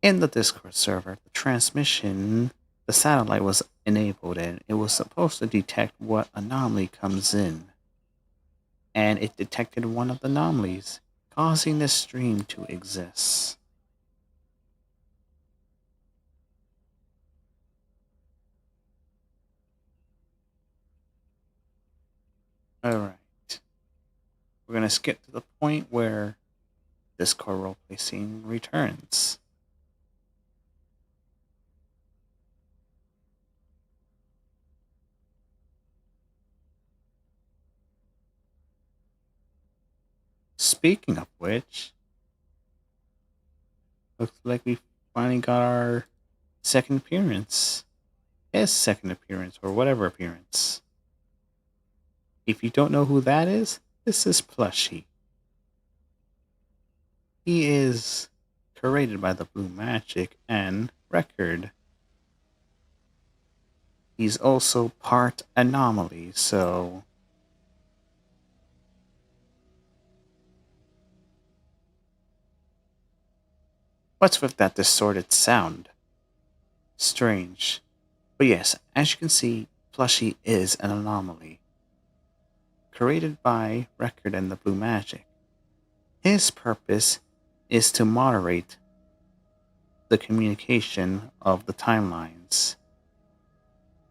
In the Discord server, the satellite was enabled and it was supposed to detect what anomaly comes in. And it detected one of the anomalies, causing the stream to exist. Alright. We're going to skip to the point where Discord roleplay scene returns. Speaking of which, looks like we finally got our second appearance. His second appearance, or whatever appearance. If you don't know who that is, this is Plushie. He is created by the Blue Magic and Record. He's also part anomaly, so what's with that distorted sound? Strange. But yes, as you can see, Plushie is an anomaly. Created by Record and the Blue Magic. His purpose is to moderate the communication of the timelines.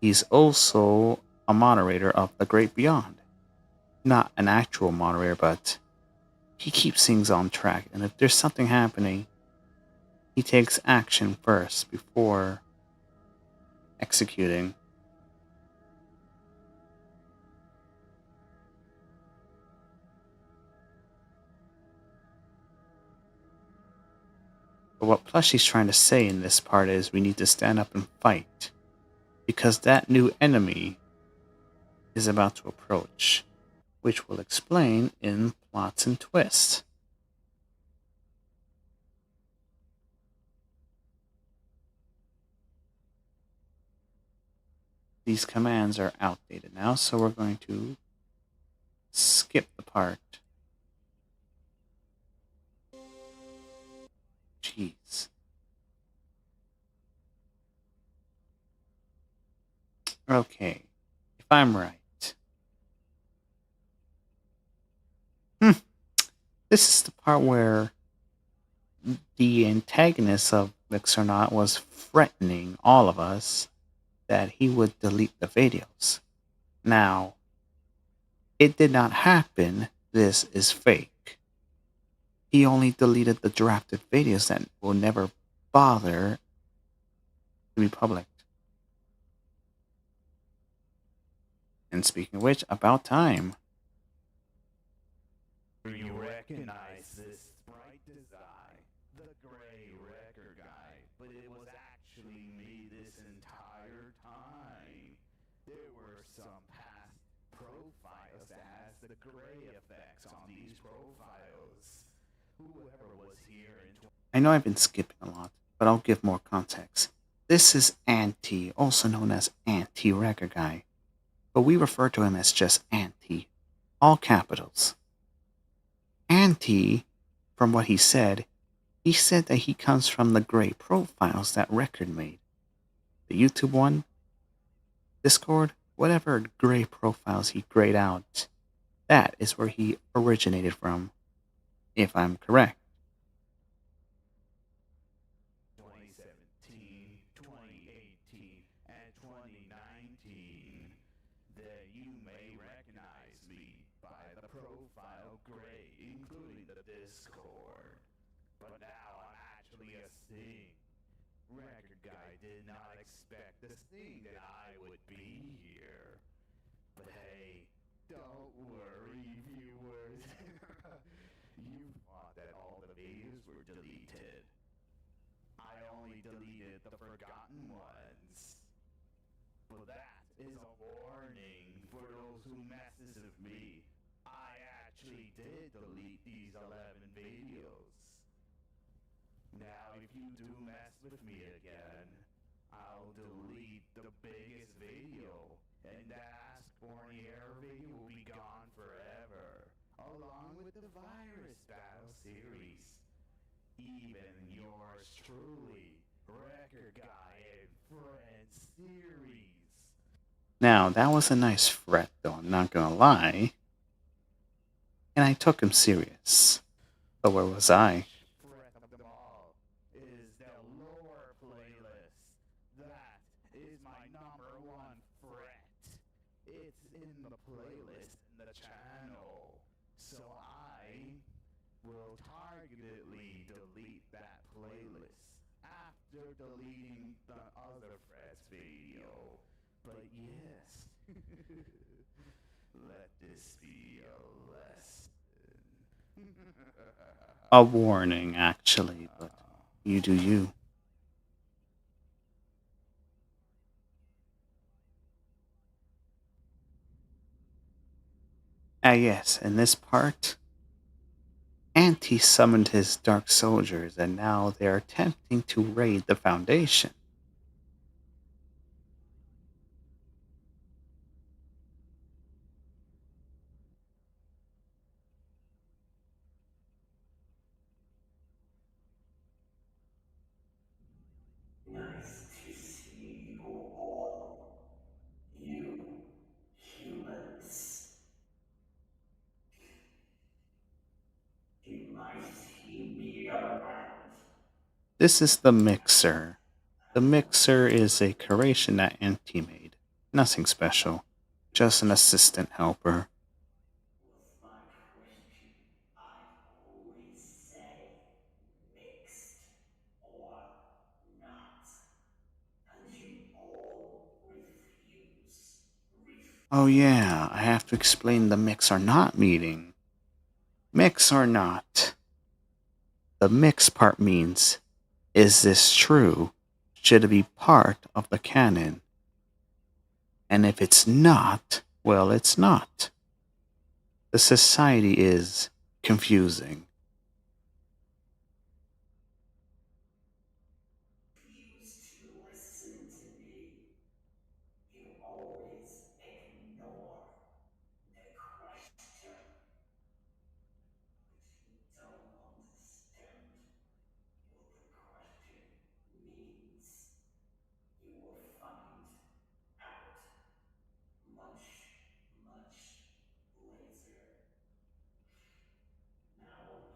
He's also a moderator of the Great Beyond. Not an actual moderator, but he keeps things on track, and if there's something happening, he takes action first before executing. But what Plushie's trying to say in this part is we need to stand up and fight, because that new enemy is about to approach, which will explain in Plots and Twists. These commands are outdated now, so we're going to skip the part. Jeez. Okay, if I'm right, This is the part where the antagonist of Mixernaut was threatening all of us that he would delete the videos. Now, it did not happen. This is fake. He only deleted the drafted videos that will never bother to be public. And speaking of which, about time. You recognize this bright design, the gray wrecker guy, but it was actually me this entire time. There were some past profiles that has the gray effects on these profiles. Whoever was here in I know I've been skipping a lot, but I'll give more context. This is Anti, also known as Anti Wrecker Guy, but we refer to him as just Anti, all capitals. Anti, from what he said that he comes from the gray profiles that Record made. The YouTube one, Discord, whatever gray profiles he grayed out, that is where he originated from, if I'm correct. 2017, 2018, and 2019, then you may recognize me by the profile gray, including the Discord. But now I'm actually a Sting. Record guy did not expect the Sting that I would be here. But hey, don't worry, viewers. You thought that all the videos were deleted. I only deleted the forgotten ones. But that is a warning for those who messes with me. I actually did delete these 11 videos. Now if you do mess with me again, I'll delete the biggest video, and that Ask Borny Air video will be gone forever, along with the Virus Battle series. Even yours truly, Record Guy and Friends series. Now, that was a nice threat, though, I'm not gonna lie. And I took him serious. But where was I? Threat of them all is the lore playlist. That is my #1 threat. It's in the playlist in the channel. So I will targetedly delete that playlist after deleting the other Fred's video. But yes, let this be a lesson. A warning, actually, but you do you. Ah, yes, in this part, Anti summoned his dark soldiers, and now they're attempting to raid the Foundation. Nice to see you all. You humans. You might see me around. This is the Mixer. The Mixer is a creation that Anti made. Nothing special, just an assistant helper. With my question, I always say mixed or not. And you all refuse. Oh, yeah, I have to explain the mix or not meeting. Mix or not. The mix part means, is this true? Should it be part of the canon? And if it's not, well, it's not. The society is confusing. Refuse to listen to me. You always ignore the question. But you don't understand what the question means. You will find out much, much later. Now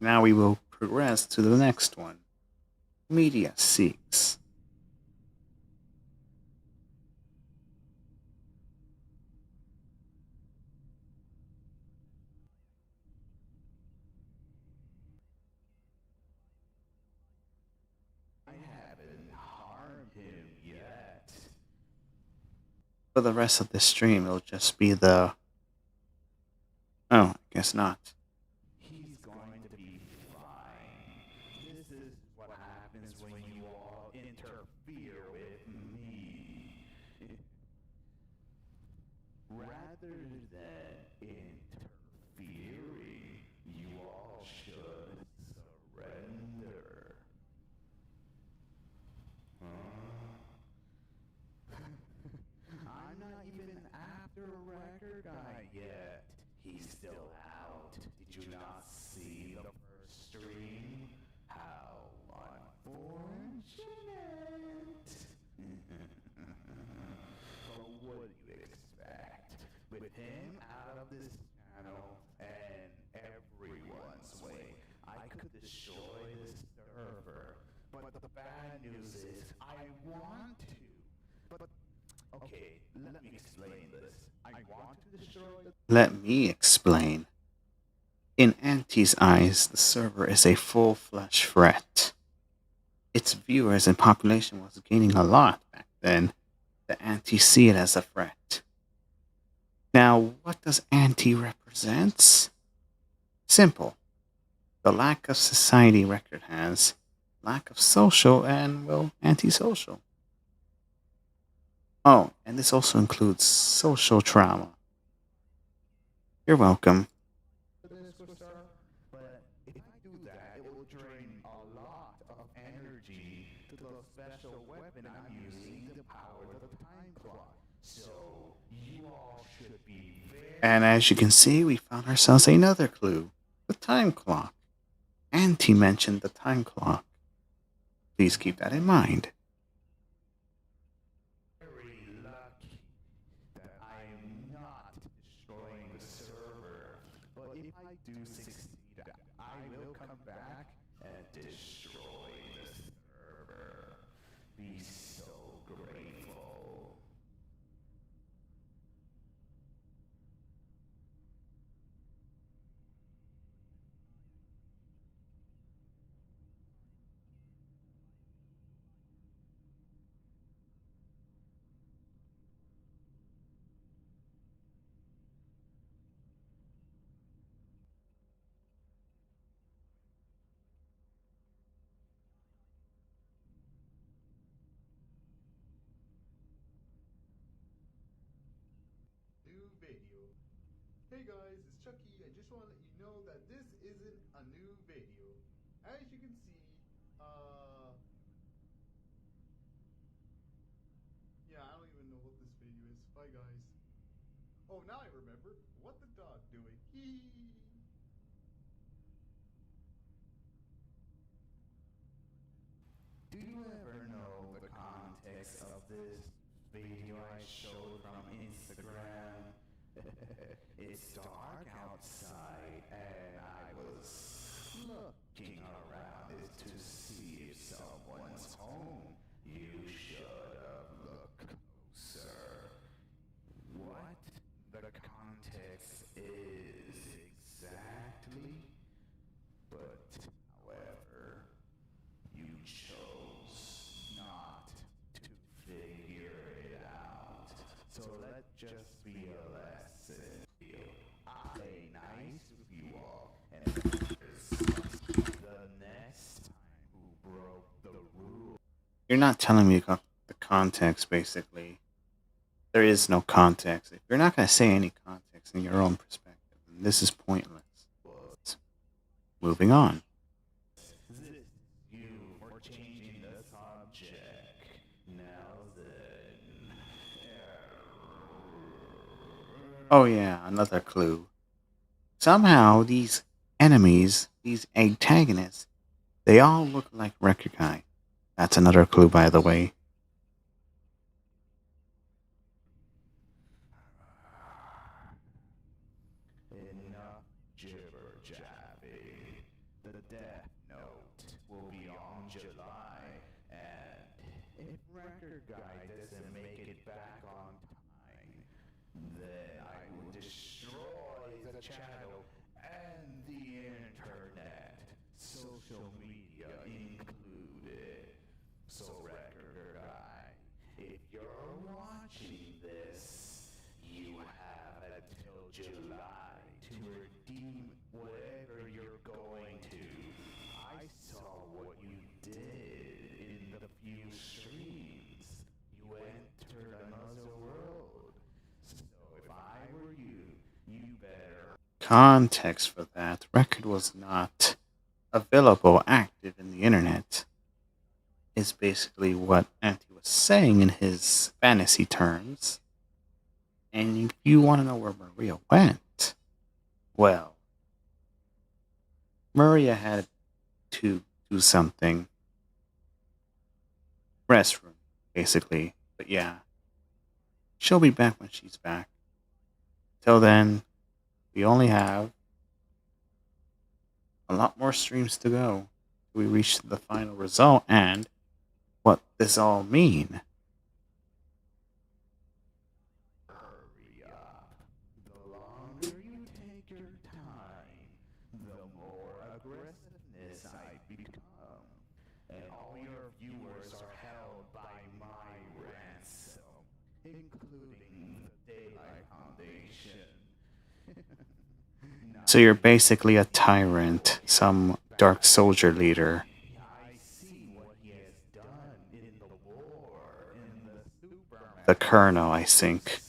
Now we will progress to the next one. Media seeks. I haven't harmed him yet. For the rest of the stream, it'll just be the. Oh, I guess not. He's going to be fine. This is what happens when you all interfere with me. Rather than interfering, you all should surrender. I'm not even after a record guy yet. He's still out. Did you not see the first stream? How unfortunate. But what do you expect? With him out of this channel and everyone's way, I could destroy this server. But the bad news is, I want to. But okay, let me explain this. I want to destroy the. Let me explain. In Auntie's eyes, the server is a full-fledged threat. Its viewers and population was gaining a lot back then. The Auntie see it as a threat. Now, what does Auntie represents? Simple. The lack of society record has, lack of social, and, well, antisocial. Oh, and this also includes social trauma. You're welcome. But if I do that, it will drain a lot of energy to the special weapon I'm using to power the time clock. So you all should be very. And as you can see, we found ourselves another clue. The time clock. Auntie mentioned the time clock. Please keep that in mind. Very lucky that I am not destroying the server. But if I do succeed, I will come back and destroy the server. Be so grateful. New video. Hey guys, it's Chucky. I just want to let you know that this isn't a new video. As you can see, yeah, I don't even know what this video is. Bye guys. Oh, now I remember. What the dog doing? Hee. Do you ever know the context of this video I showed from Instagram? It's dark outside and I was looking around to see if someone's home. You should have looked closer. What the context is exactly? But however, you chose not to figure it out. So let just be a lesson. I play nice with you all, and the next time who broke the rule. You're not telling me the context, basically. There is no context. If you're not going to say any context in your own perspective, then this is pointless. Moving on. You for changing the subject. Now then. Oh, yeah, another clue. Somehow, these enemies, these antagonists, they all look like Record Guy. That's another clue, by the way. Enough jibber jabbing. The Death Note will be on July, and if Record Guy doesn't make it back on time, then I will destroy the channel and the internet, social media included. So Record Guy, if you're watching this, you have until July to redeem whatever you're going to. I saw what you did in the few streams. You entered another world. So if I were you, you better. Context for that record was not available active in the internet, is basically what Anthony was saying in his fantasy terms. And if you want to know where Maria went, well, Maria had to do something. Restroom, basically. But yeah, she'll be back when she's back. Till then, we only have a lot more streams to go. We reach the final result and what this all mean. Hurry up. The longer you take your time, the more aggressiveness I become. And all your viewers are held by my ransom, including the Daylight Foundation. So you're basically a tyrant, some dark soldier leader. I see what he has done in the war, in the Superman. The Colonel, I think.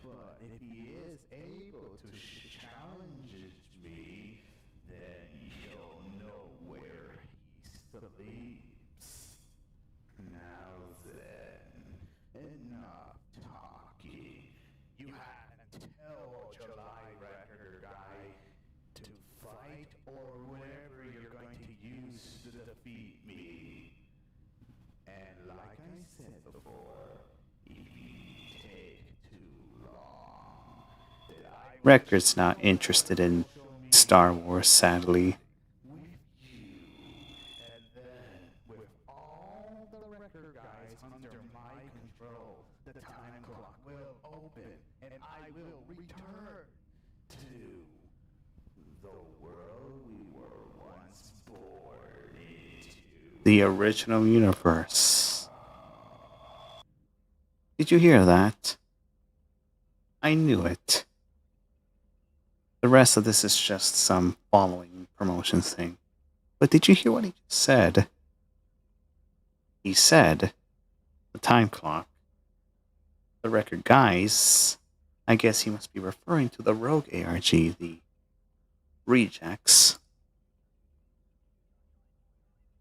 But if he is able to challenge me, then you'll know where he sleeps. Now then, enough talking. You have until July, Record Guy, to fight or whatever you're going to use to defeat me. And like I said before, if you take too long, then I will Record's not interested in Star Wars, sadly. with you. And then, with all the Record Guys under my control, the time clock will open, and I will return to the world we were once born into. The original universe. Did you hear that? I knew it. The rest of this is just some following promotions thing. But did you hear what he just said? He said the time clock. The Record Guys. I guess he must be referring to the Rogue ARG, the rejects.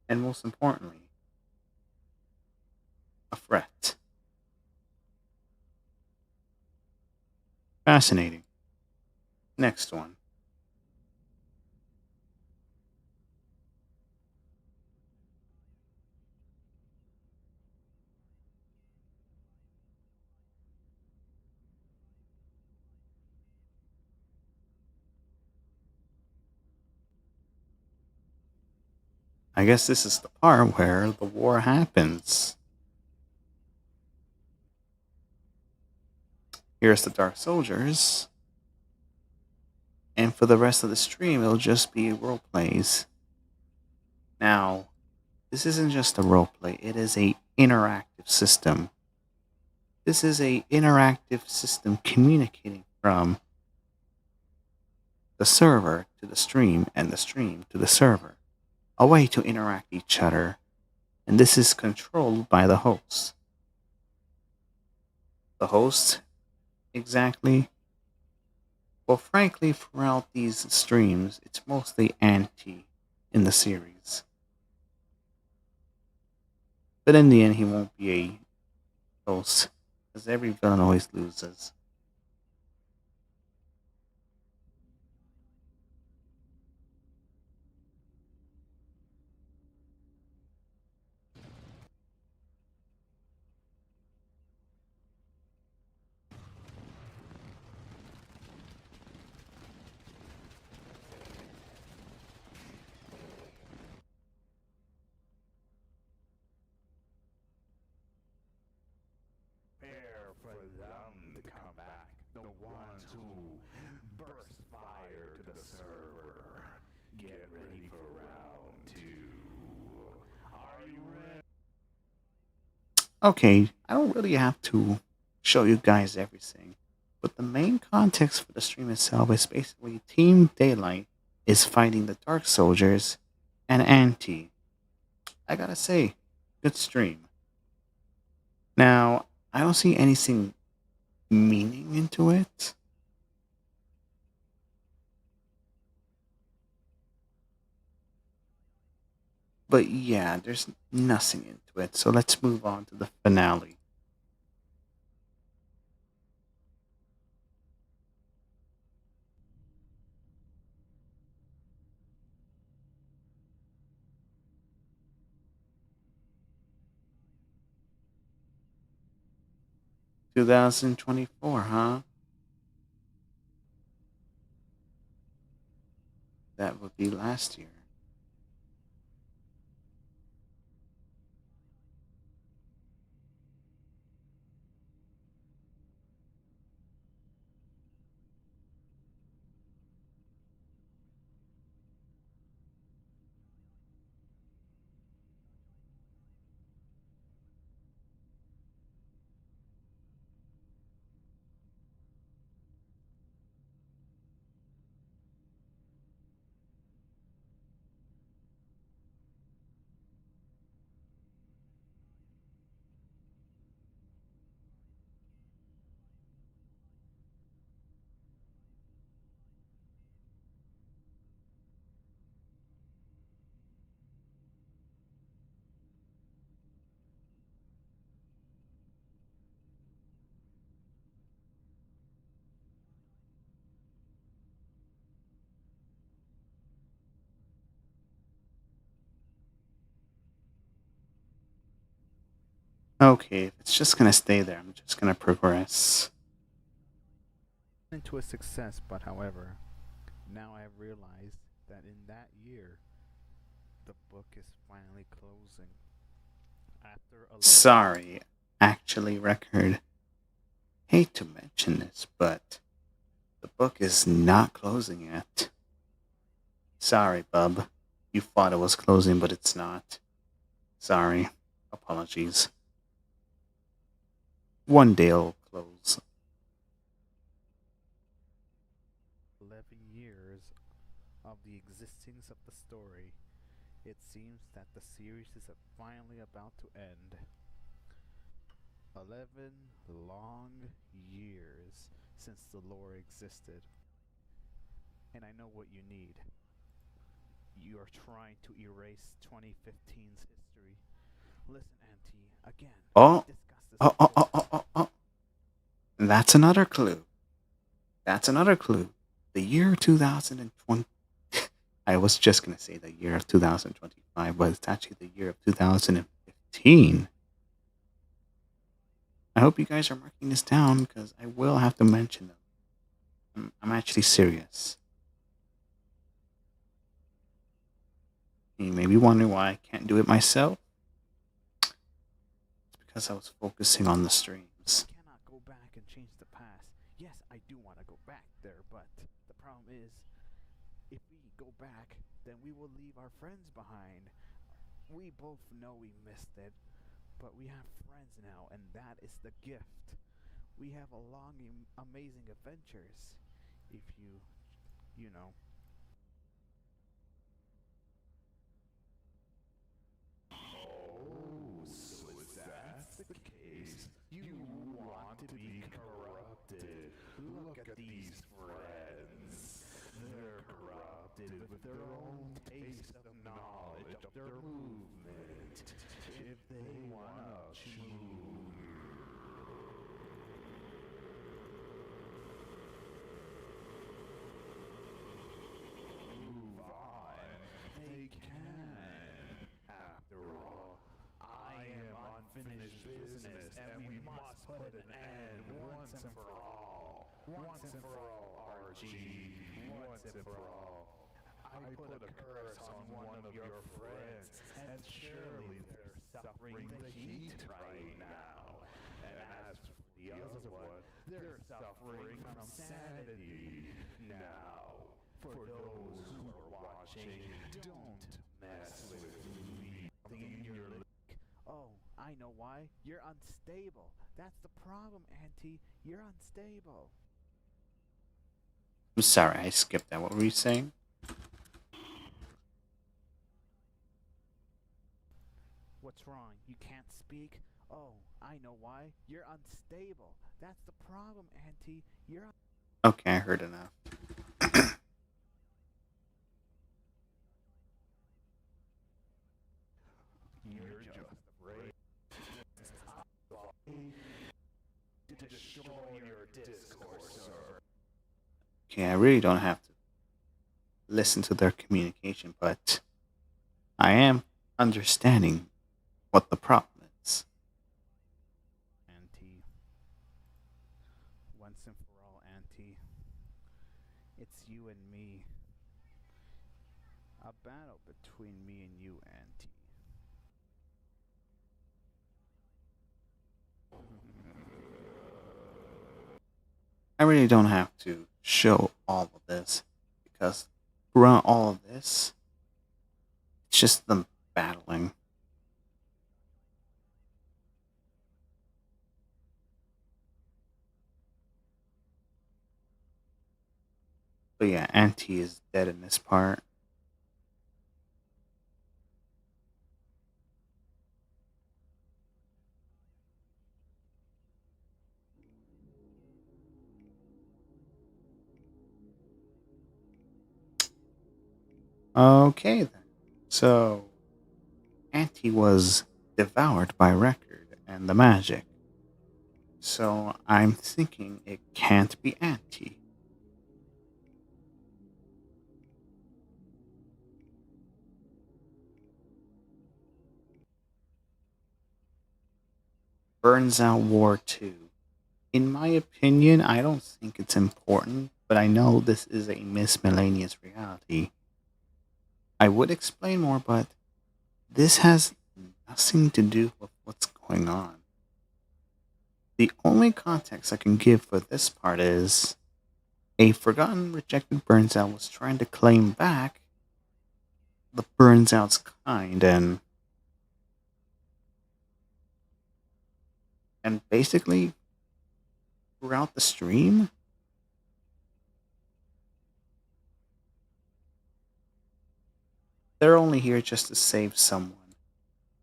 And most importantly, a threat. Fascinating. Next one. I guess this is the part where the war happens. Here's the Dark Soldiers. And for the rest of the stream, it'll just be role plays. Now, this isn't just a role play, it is a interactive system. This is a interactive system communicating from the server to the stream and the stream to the server. A way to interact each other. And this is controlled by the host. The host, exactly? Well, frankly, throughout these streams, it's mostly anti in the series. But in the end, he won't be a host, because every villain always loses. Okay, I don't really have to show you guys everything, but the main context for the stream itself is basically Team Daylight is fighting the Dark Soldiers and Anti. I gotta say, good stream. Now, I don't see anything meaning into it. But yeah, there's nothing into it. So let's move on to the finale. 2024, huh? That would be last year. Okay, if it's just gonna stay there, I'm just gonna progress. Into a success, but however, now I have realized that in that year, the book is finally closing. After 11 Sorry, actually, record. Hate to mention this, but the book is not closing yet. Sorry, bub. You thought it was closing, but it's not. Sorry. Apologies. One day it'll close. 11 years of the existence of the story, it seems that the series is finally about to end. 11 long years since the lore existed. And I know what you need. You are trying to erase 2015's history. Listen, Auntie, again. Oh, oh. That's another clue. That's another clue. The year 2020. I was just going to say the year of 2025, but it's actually the year of 2015. I hope you guys are marking this down because I will have to mention them. I'm actually serious. You may be wondering why I can't do it myself. It's because I was focusing on the streams. I cannot go back and change the past. Yes, I do want to go back there, but the problem is, if we go back, then we will leave our friends behind. We both know we missed it, but we have friends now, and that is the gift. We have a long, amazing adventures. If you know. Oh, so if that's the case, you want to be corrupted. Look at these friends. They're corrupted with their own taste of knowledge of their movement. If they wanna move on, they can. After all, I am unfinished business, and we must put an end once and for all. Once and for all, Archie. Once and for all. I put a curse on one of your friends, and surely they're suffering the heat right now. And as for the other one, they're suffering from sanity. Now, for those who are watching, don't mess with me in your Oh, I know why. You're unstable. That's the problem, Auntie. You're unstable. I'm sorry, I skipped that. What were you saying? What's wrong? You can't speak? Oh, I know why. You're unstable. That's the problem, Auntie. Okay, I heard enough. You're just afraid to destroy your discourse, sir. Okay, I really don't have to listen to their communication, but I am understanding what the problem is. Auntie. Once and for all, Auntie. It's you and me. A battle between me and you, Auntie. I really don't have to show all of this because throughout all of this, it's just them battling. But yeah, Auntie is dead in this part. Okay then. So Auntie was devoured by Record and the magic. So I'm thinking it can't be Auntie. Burns Out War 2. In my opinion, I don't think it's important, but I know this is a miscellaneous reality. I would explain more, but this has nothing to do with what's going on. The only context I can give for this part is a forgotten, rejected Burns Out was trying to claim back the Burns Out's kind, and basically throughout the stream, they're only here just to save someone.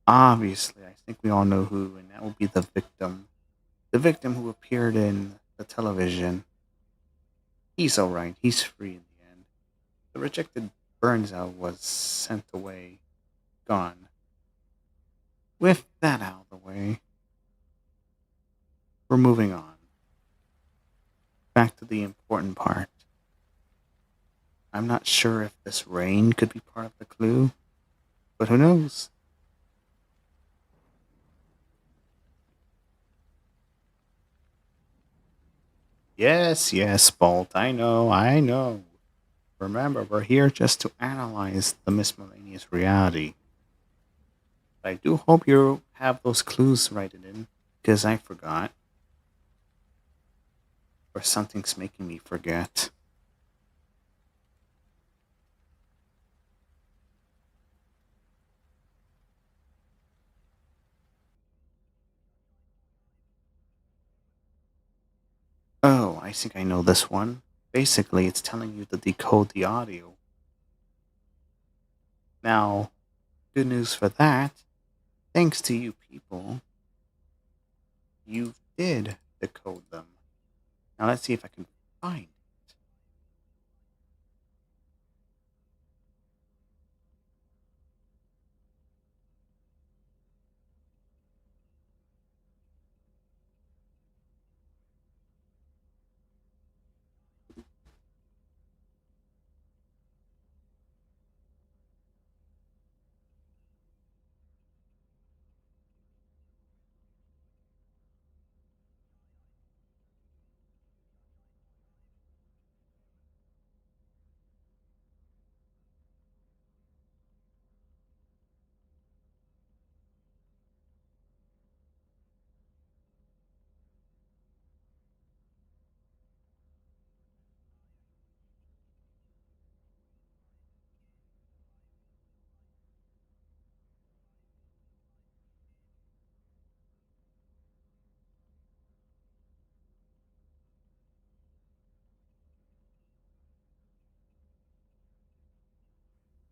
Obviously, I think we all know who, and that will be the victim. The victim who appeared in the television. He's alright, he's free in the end. The rejected Burns Out was sent away, gone. With that out of the way, we're moving on. Back to the important part. I'm not sure if this rain could be part of the clue, but who knows? Yes, yes, Bolt, I know, I know. Remember, we're here just to analyze the miscellaneous reality. I do hope you have those clues right in, because I forgot. Or something's making me forget. Oh, I think I know this one. Basically, it's telling you to decode the audio. Now, good news for that. Thanks to you people, you did decode them. Now let's see if I can find.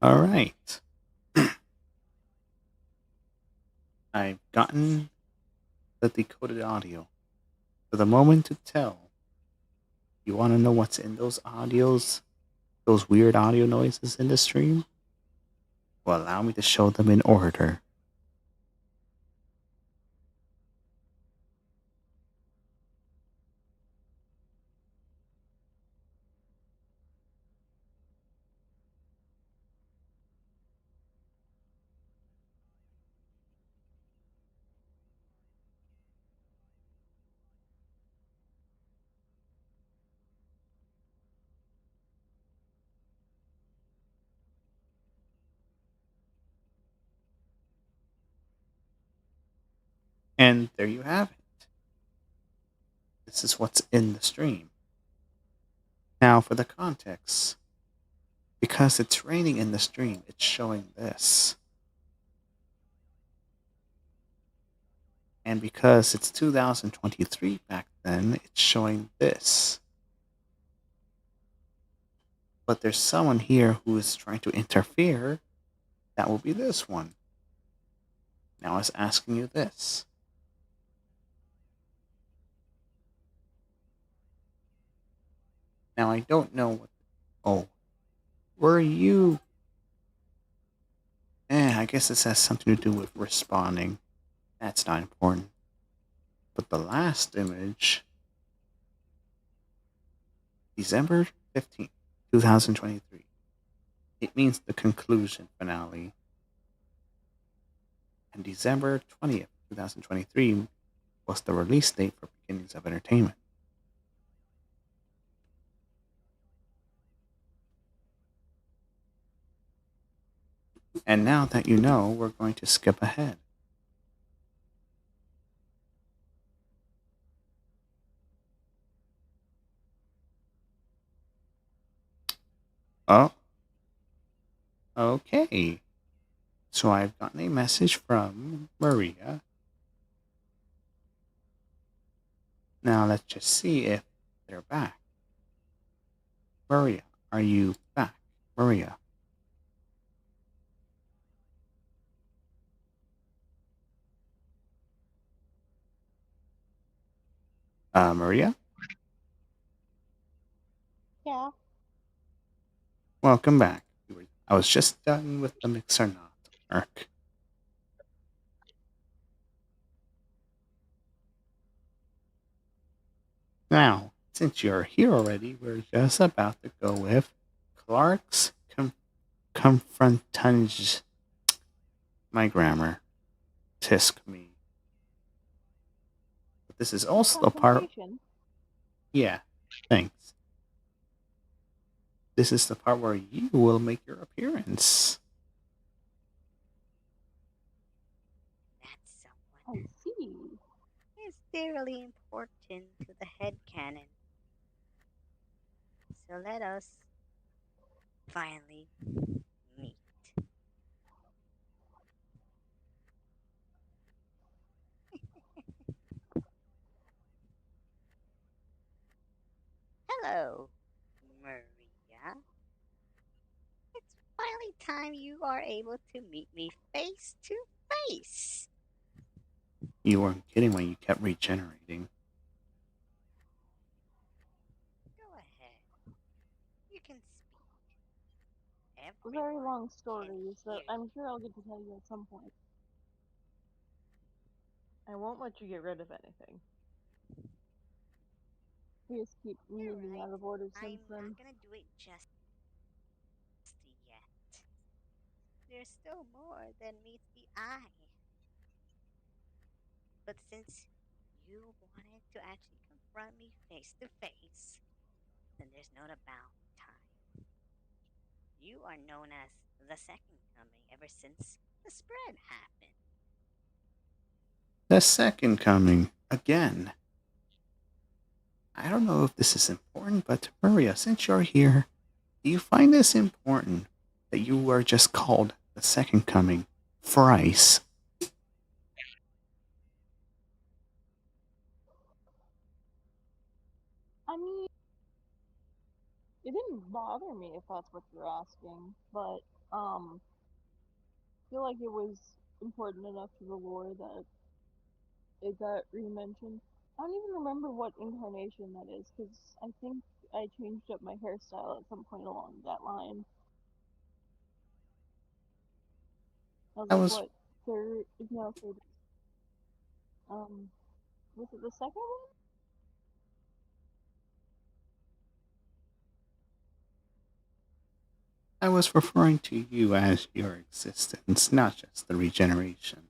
All right. I've gotten the decoded audio. For the moment to tell, you want to know what's in those audios, those weird audio noises in the stream? Well, allow me to show them in order. And there you have it. This is what's in the stream. Now, for the context, because it's raining in the stream, it's showing this. And because it's 2023 back then, it's showing this. But there's someone here who is trying to interfere. That will be this one. Now, I was asking you this. Now, I don't know what. Oh, were you? I guess this has something to do with responding. That's not important. But the last image, December 15th, 2023. It means the conclusion finale. And December 20th, 2023 was the release date for Beginnings of Entertainment. And now that you know, we're going to skip ahead. Oh, okay. So I've gotten a message from Maria. Now let's just see if they're back. Maria, are you back? Maria. Maria? Yeah. Welcome back. I was just done with the mixer not arc. Now, since you're here already, we're just about to go with Clark's confrontage. My grammar. Tisk me. But this is also the part. Yeah, thanks. This is the part where you will make your appearance. I see. Is really important to the head canon. So let us finally meet. Hello, Maria. It's finally time you are able to meet me face to face. You weren't kidding when you kept regenerating. Go ahead. You can speak. Very long stories that I'm sure I'll get to tell you at some point. I won't let you get rid of anything. We just keep moving out of order since then. I'm not gonna do it just yet. There's still more than meets the eye. But since you wanted to actually confront me face to face, then there's no about time. You are known as the second coming ever since the spread happened. The second coming, again. I don't know if this is important, but Maria, since you're here, do you find this important that you were just called the second coming thrice? I mean, it didn't bother me if that's what you're asking, but I feel like it was important enough to the lore that it got re-mentioned. I don't even remember what incarnation that is because I think I changed up my hairstyle at some point along that line. I was I like, was what, third? No, third. Um, was it the second one? I was referring to you as your existence, not just the regeneration.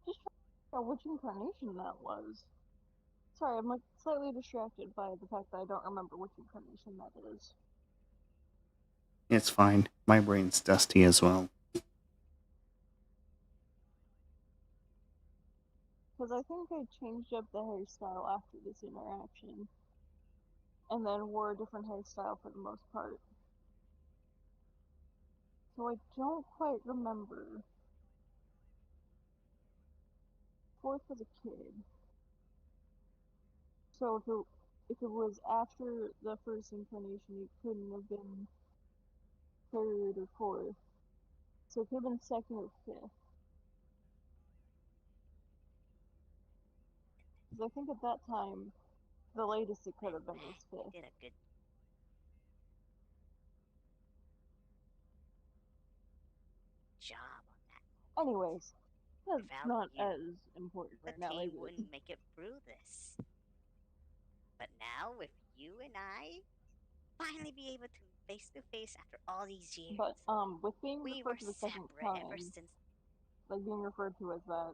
Just trying to figure out which incarnation that was. Sorry, I'm like slightly distracted by the fact that I don't remember which incarnation that is. It's fine. My brain's dusty as well. Because I think I changed up the hairstyle after this interaction. And then wore a different hairstyle for the most part. So I don't quite remember. Fourth was a kid. So if it was after the first incarnation, it couldn't have been third or fourth. So it could have been second or fifth. Because I think at that time, the latest it could have been was fifth. Did a good job on that. Anyways, that's Without not you, as important the right now, team is it? wouldn't make it through this. But now, with you and I, finally be able to face to face after all these years. But with being We were referred to the second separate ever time, since. like being referred to as that,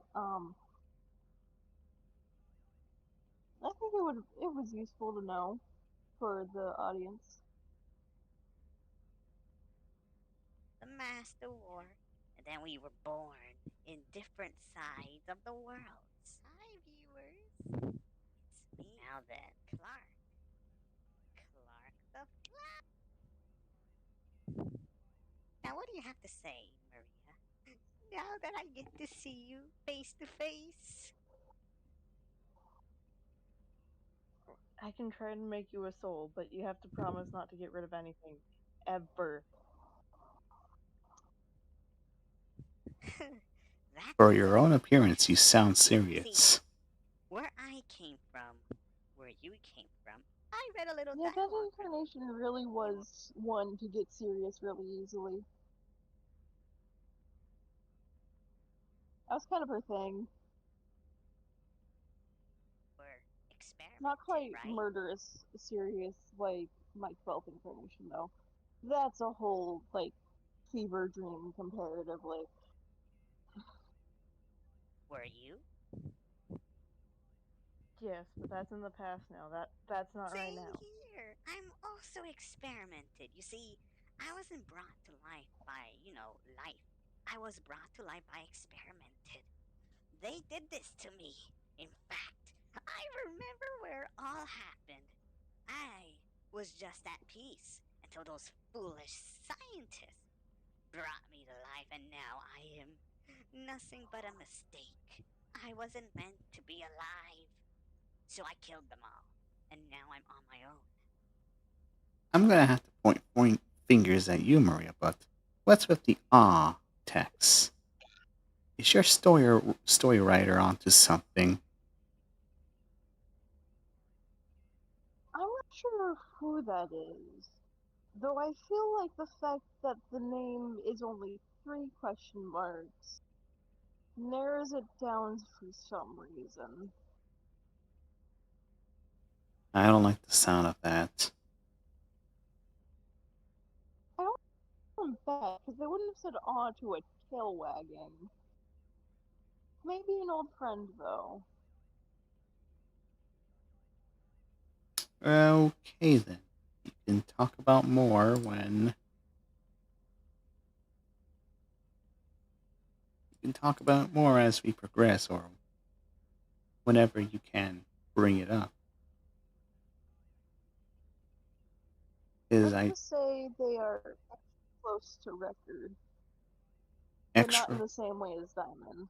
I think it was useful to know for the audience. The Master War, and then we were born in different sides of the world. Hi, viewers. It's me. Now then, Clark. Clark the Flash. Now, what do you have to say, Maria? Now that I get to see you face to face. I can try and make you a soul, but you have to promise not to get rid of anything. Ever. For your own appearance, question. you sound See, serious. where I came from, where you came from, I read a little Yeah, that dialogue. incarnation really was one to get serious really easily. That was kind of her thing. Not quite right? murderous serious like my 12th incarnation though. That's a whole like fever dream comparatively. Were you? Yes, but that's in the past now. That's not right Same now. here. I'm also experimented. You see, I wasn't brought to life by, life. I was brought to life by experimented. They did this to me. In fact, I remember where it all happened. I was just at peace until those foolish scientists brought me to life, and now I am nothing but a mistake. I wasn't meant to be alive. So I killed them all, and now I'm on my own. I'm gonna have to point fingers at you, Maria, but what's with the text? Is your story writer onto something? I'm not sure who that is. Though I feel like the fact that the name is only 3 question marks narrows it down for some reason. I don't like the sound of that. I don't feel bad because they wouldn't have said aw to a tail wagging. Maybe an old friend though. Okay then. You can talk about more when you can talk about more as we progress or whenever you can bring it up. Because Let's I just say they are close to record, but not in extra the same way as Diamond. 。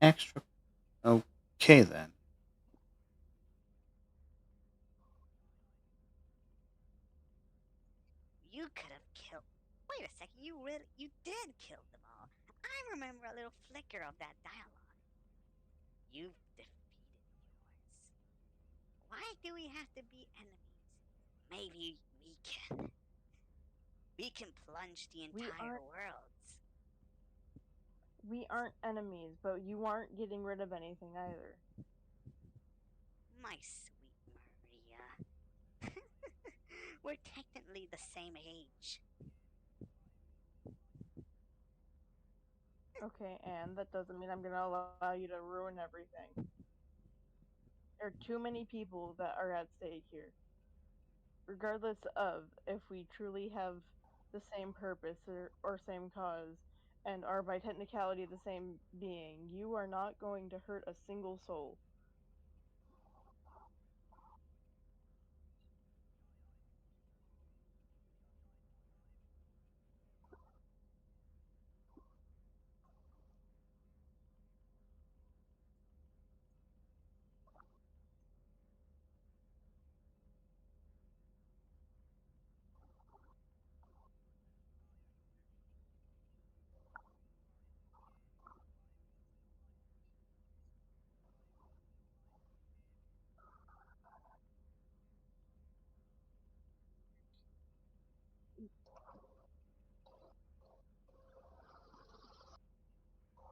extra. Okay then. You could have killed. Wait a second, you did kill them all. I remember a little flicker of that dialogue. You've defeated yours. Why do we have to be enemies? Maybe we can plunge the We entire aren't worlds. we aren't enemies, but you aren't getting rid of anything either. My sweet Maria. We're technically the same age. Okay, and that doesn't mean I'm gonna allow you to ruin everything. There are too many people that are at stake here. Regardless of if we truly have the same purpose or same cause, and are by technicality the same being, you are not going to hurt a single soul.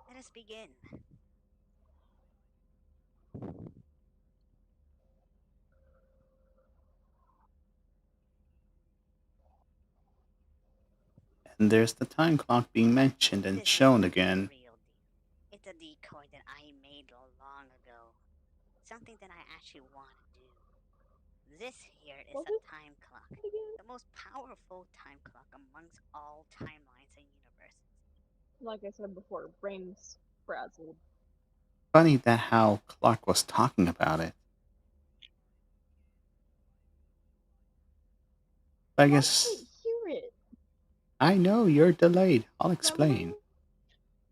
Let us begin. And there's the time clock being mentioned and This isn't shown the again. real deal. It's a decoy that I made long ago. Something that I actually want to do. This here is What a was time clock. it again? The most powerful time clock amongst all timelines and universes. Like I said before, brains frazzled. Funny that how Clark was talking about it. I But I guess can't hear it. I know you're delayed. I'll Remember? explain.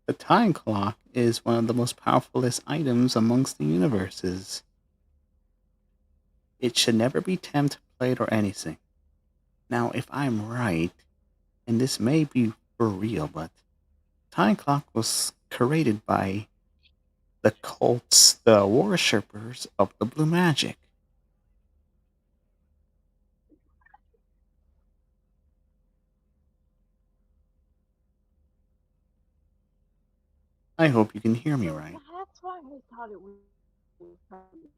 The time clock is one of the most powerfulest items amongst the universes. It should never be tamped, played, or anything. Now, if I'm right, and this may be for real, but time clock was created by the cults, the worshippers of the blue magic. I hope you can hear me So right. that's why I thought it was funny.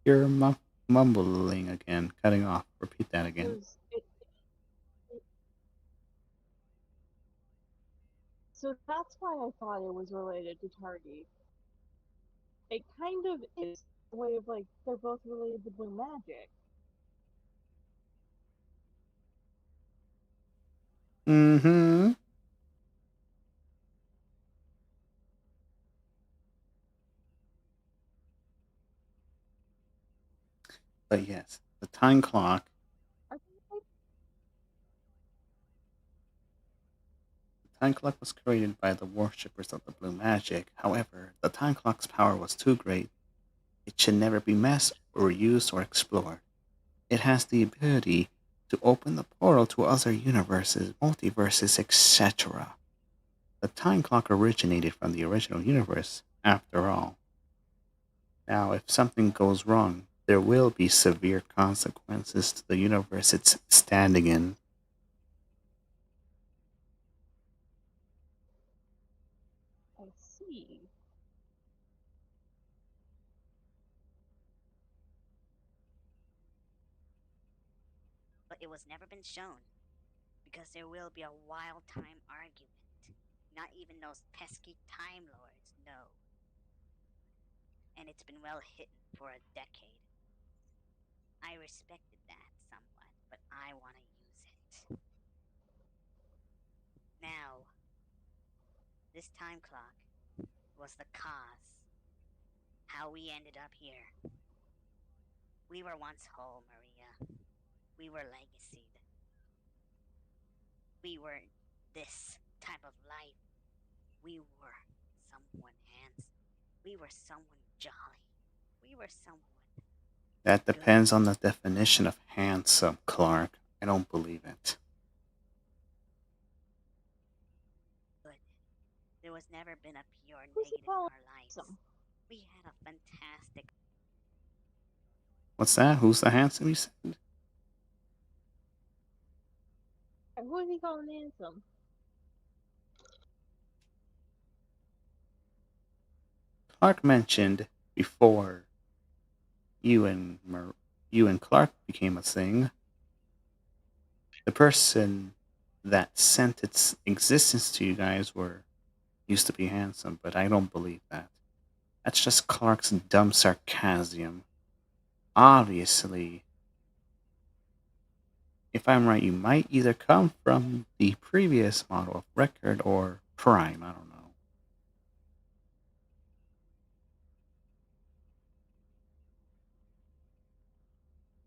You're mumbling again, cutting off. Repeat that again. Because it, so that's why I thought it was related to Tardy. It kind of is a way of like they're both related to blue magic. Mm-hmm. But yes, the time clock. I think I, The time clock was created by the worshippers of the blue magic. However, the time clock's power was too great. It should never be messed or used or explored. It has the ability to open the portal to other universes, multiverses, etc. The time clock originated from the original universe, after all. Now, if something goes wrong, there will be severe consequences to the universe it's standing in. I see. But it was never been shown because there will be a wild time argument. Not even those pesky Time Lords know. And it's been well hidden for a decade. I respected that somewhat, but I want to use it. Now, this time clock was the cause. How we ended up here. We were once whole, Maria. We were legacied. We were this type of life. We were. someone handsome. We were someone jolly. We were someone That depends on the definition of handsome, Clark. I don't believe it. good. There was never been a pure Who's he negative in calling our lives. handsome? We had a fantastic. What's that? Who's the handsome, you said? Who is he calling handsome? Clark mentioned before you and Clark became a thing, the person that sent its existence to you guys were used to be handsome, but I don't believe that. That's just Clark's dumb sarcasm. Obviously, if I'm right, you might either come from the previous model of record or Prime. I don't know.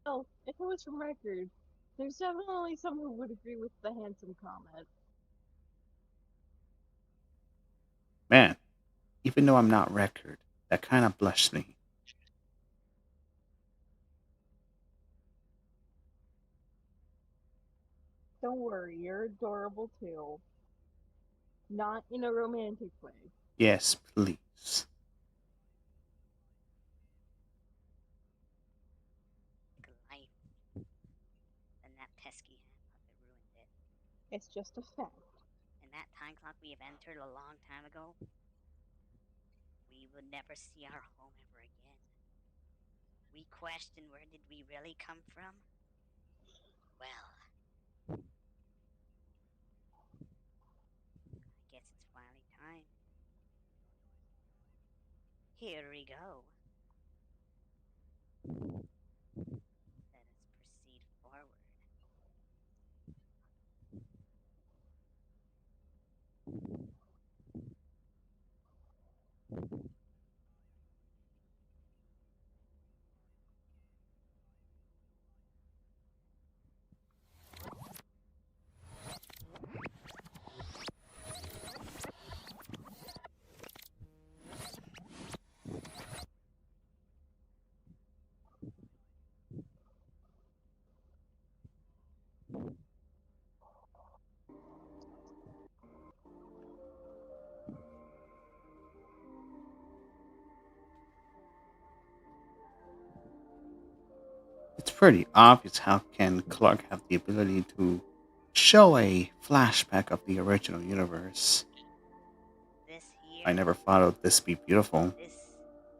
Oh, if it was from record, there's definitely someone who would agree with the handsome comment. Man, even though I'm not record, that kind of blushed me. Don't worry, you're adorable too. Not in a romantic way. Yes, please. Life, and that pesky handpuppet ruined it. It's just a fact. And that time clock we have entered a long time ago, we would never see our home ever again. We question where did we really come from? Well, I guess it's finally time. Here we go. Let us proceed forward. It's pretty obvious how can Clark have the ability to show a flashback of the original universe. This here, I never thought of this be beautiful. this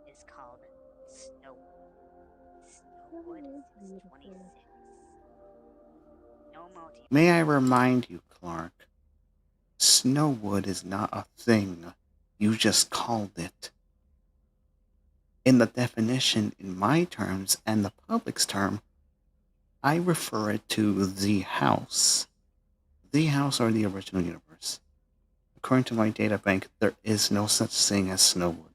is called Snowwood. Snowwood is 26. No multi. May I remind you, Clark, Snowwood is not a thing. You just called it. In the definition, in my terms and the public's term, I refer it to the house. The house or the original universe. According to my data bank, there is no such thing as Snowwood.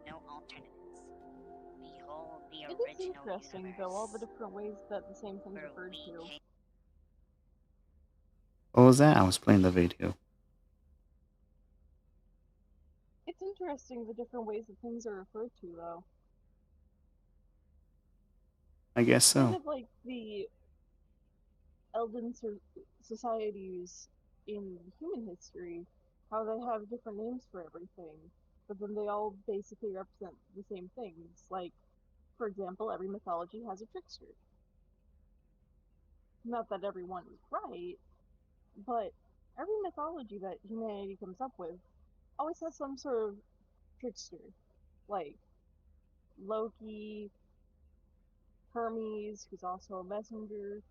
No alternatives. Behold the It is original interesting, universe. though, all the different ways that the same thing's Where referred we to. came. What was that? I was playing the video. It's interesting the different ways that things are referred to, though. I guess Kind so. of like the Elden societies in human history, how they have different names for everything, but then they all basically represent the same things. Like, for example, every mythology has a trickster. Not that everyone is right, but every mythology that humanity comes up with always has some sort of trickster. Like Loki, Hermes, who's also a messenger.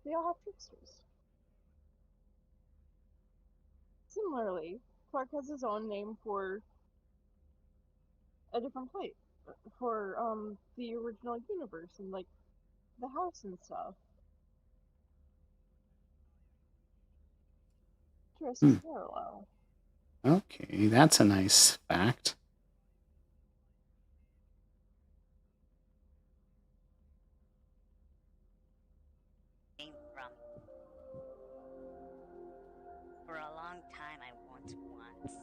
They all have tricksters. Similarly, Clark has his own name for a different place, for the original universe and like the house and stuff. Hmm. Interesting parallel. Okay, that's a nice fact. Came from. long time I want once.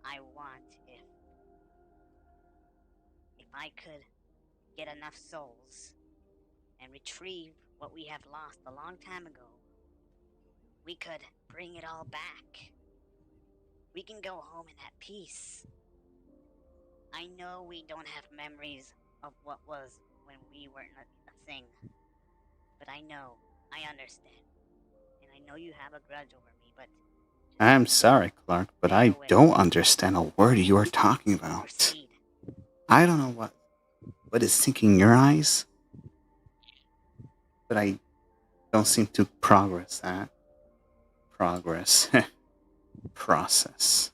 I want if I could get enough souls and retrieve what we have lost a long time ago, we could bring it all back. We can go home in that peace. I know we don't have memories of what was when we weren't a thing, but I know, I understand, and I know you have a grudge over me, but I'm sorry, Clark, but I don't understand a word you are talking about. proceed. I don't know what is sinking in your eyes, but I don't seem to progress that. Progress. Process.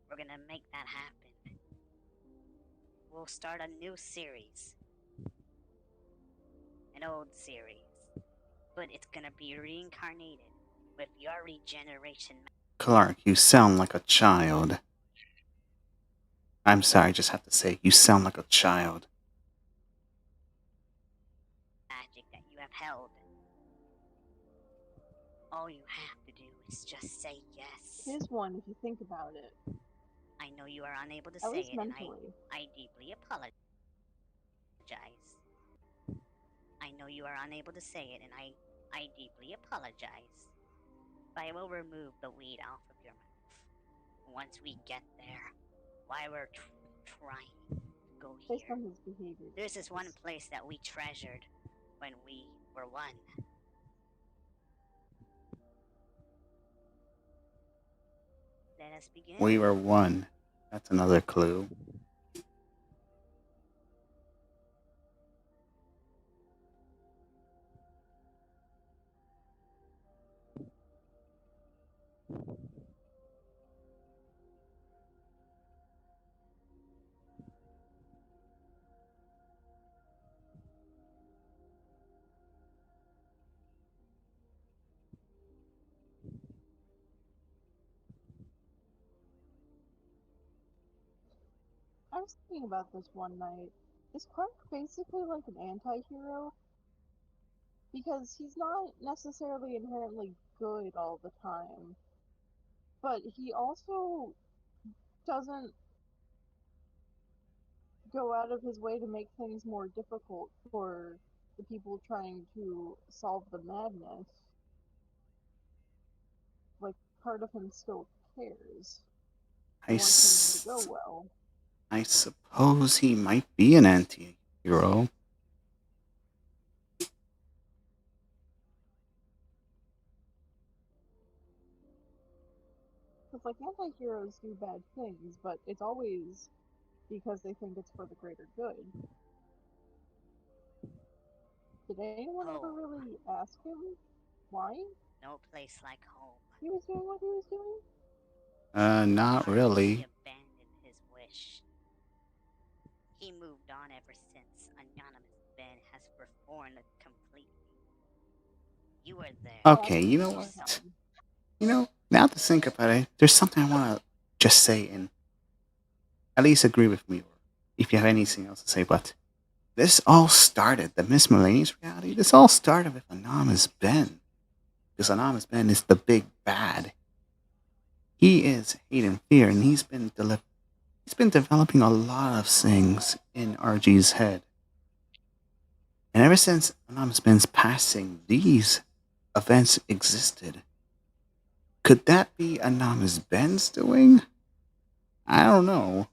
We're gonna make that happen. We'll start a new series. An old series. But it's gonna be reincarnated with your regeneration Clark, you sound like a child. I'm sorry, I just have to say, you sound like a child. magic that you have held. All you have to do is just say yes. It is one if you think about it. I know you are unable to At say least it, mentally. and I deeply apologize. I know you are unable to say it, and I deeply apologize. But I will remove the weed off of your mouth once we get there. While we're trying to go here. Based on his behavior. This is one place that we treasured when we were one. Let us begin. We were one. That's another clue. I was thinking about this one night. Is Clark basically like an anti-hero? Because he's not necessarily inherently good all the time. But he also doesn't go out of his way to make things more difficult for the people trying to solve the madness. Like, part of him still cares. He wants things to go well. I suppose he might be an anti-hero. Because, like, anti-heroes do bad things, but it's always because they think it's for the greater good. Did anyone ever really ask him why? No place like home. He was doing what he was doing? Not really. He abandoned his wish. He moved on ever since Anonymous Ben has reformed completely. You were there. Okay, you know what? You know, now to think about it, there's something I want to just say and at least agree with me, or if you have anything else to say, but this all started, the Miscellaneous reality, this all started with Anonymous Ben. Because Anonymous Ben is the big bad. He is hate and fear, and he's been developing a lot of things in RG's head. And ever since Anonymous Ben's passing, these events existed. Could that be Anonymous Ben's doing? I don't know.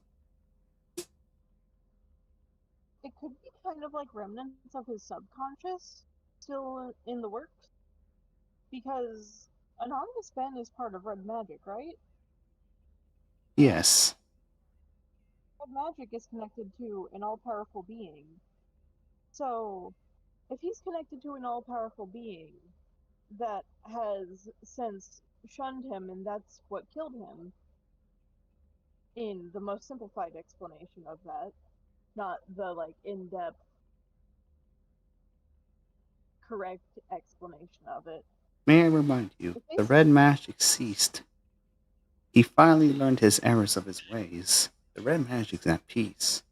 It could be kind of like remnants of his subconscious still in the works. Because Anonymous Ben is part of Red Magic, right? Yes. Red Magic is connected to an all-powerful being. So, if he's connected to an all-powerful being that has since shunned him and that's what killed him, in the most simplified explanation of that, not the like in-depth correct explanation of it. May I remind you, If they the s- red magic ceased. He finally learned his errors of his ways. The red magic's at peace.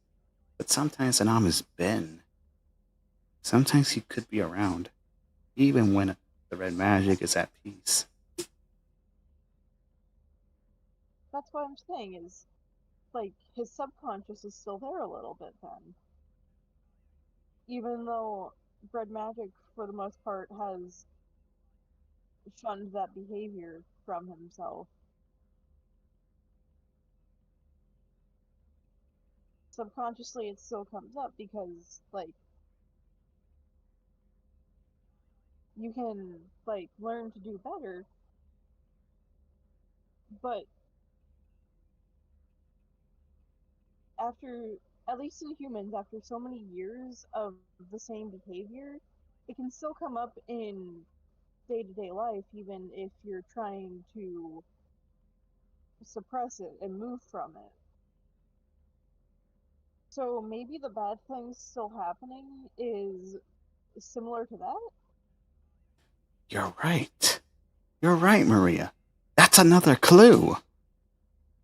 But sometimes Anam is Ben. Sometimes he could be around, even when the red magic is at peace. that's what I'm saying is like his subconscious is still there a little bit then. Even though Red Magic for the most part has shunned that behavior from himself. Subconsciously it still comes up because like you can like learn to do better, but after at least in humans after so many years of the same behavior, it can still come up in day-to-day life even if you're trying to suppress it and move from it. So maybe the bad things still happening is similar to that? You're right. You're right, Maria. That's another clue.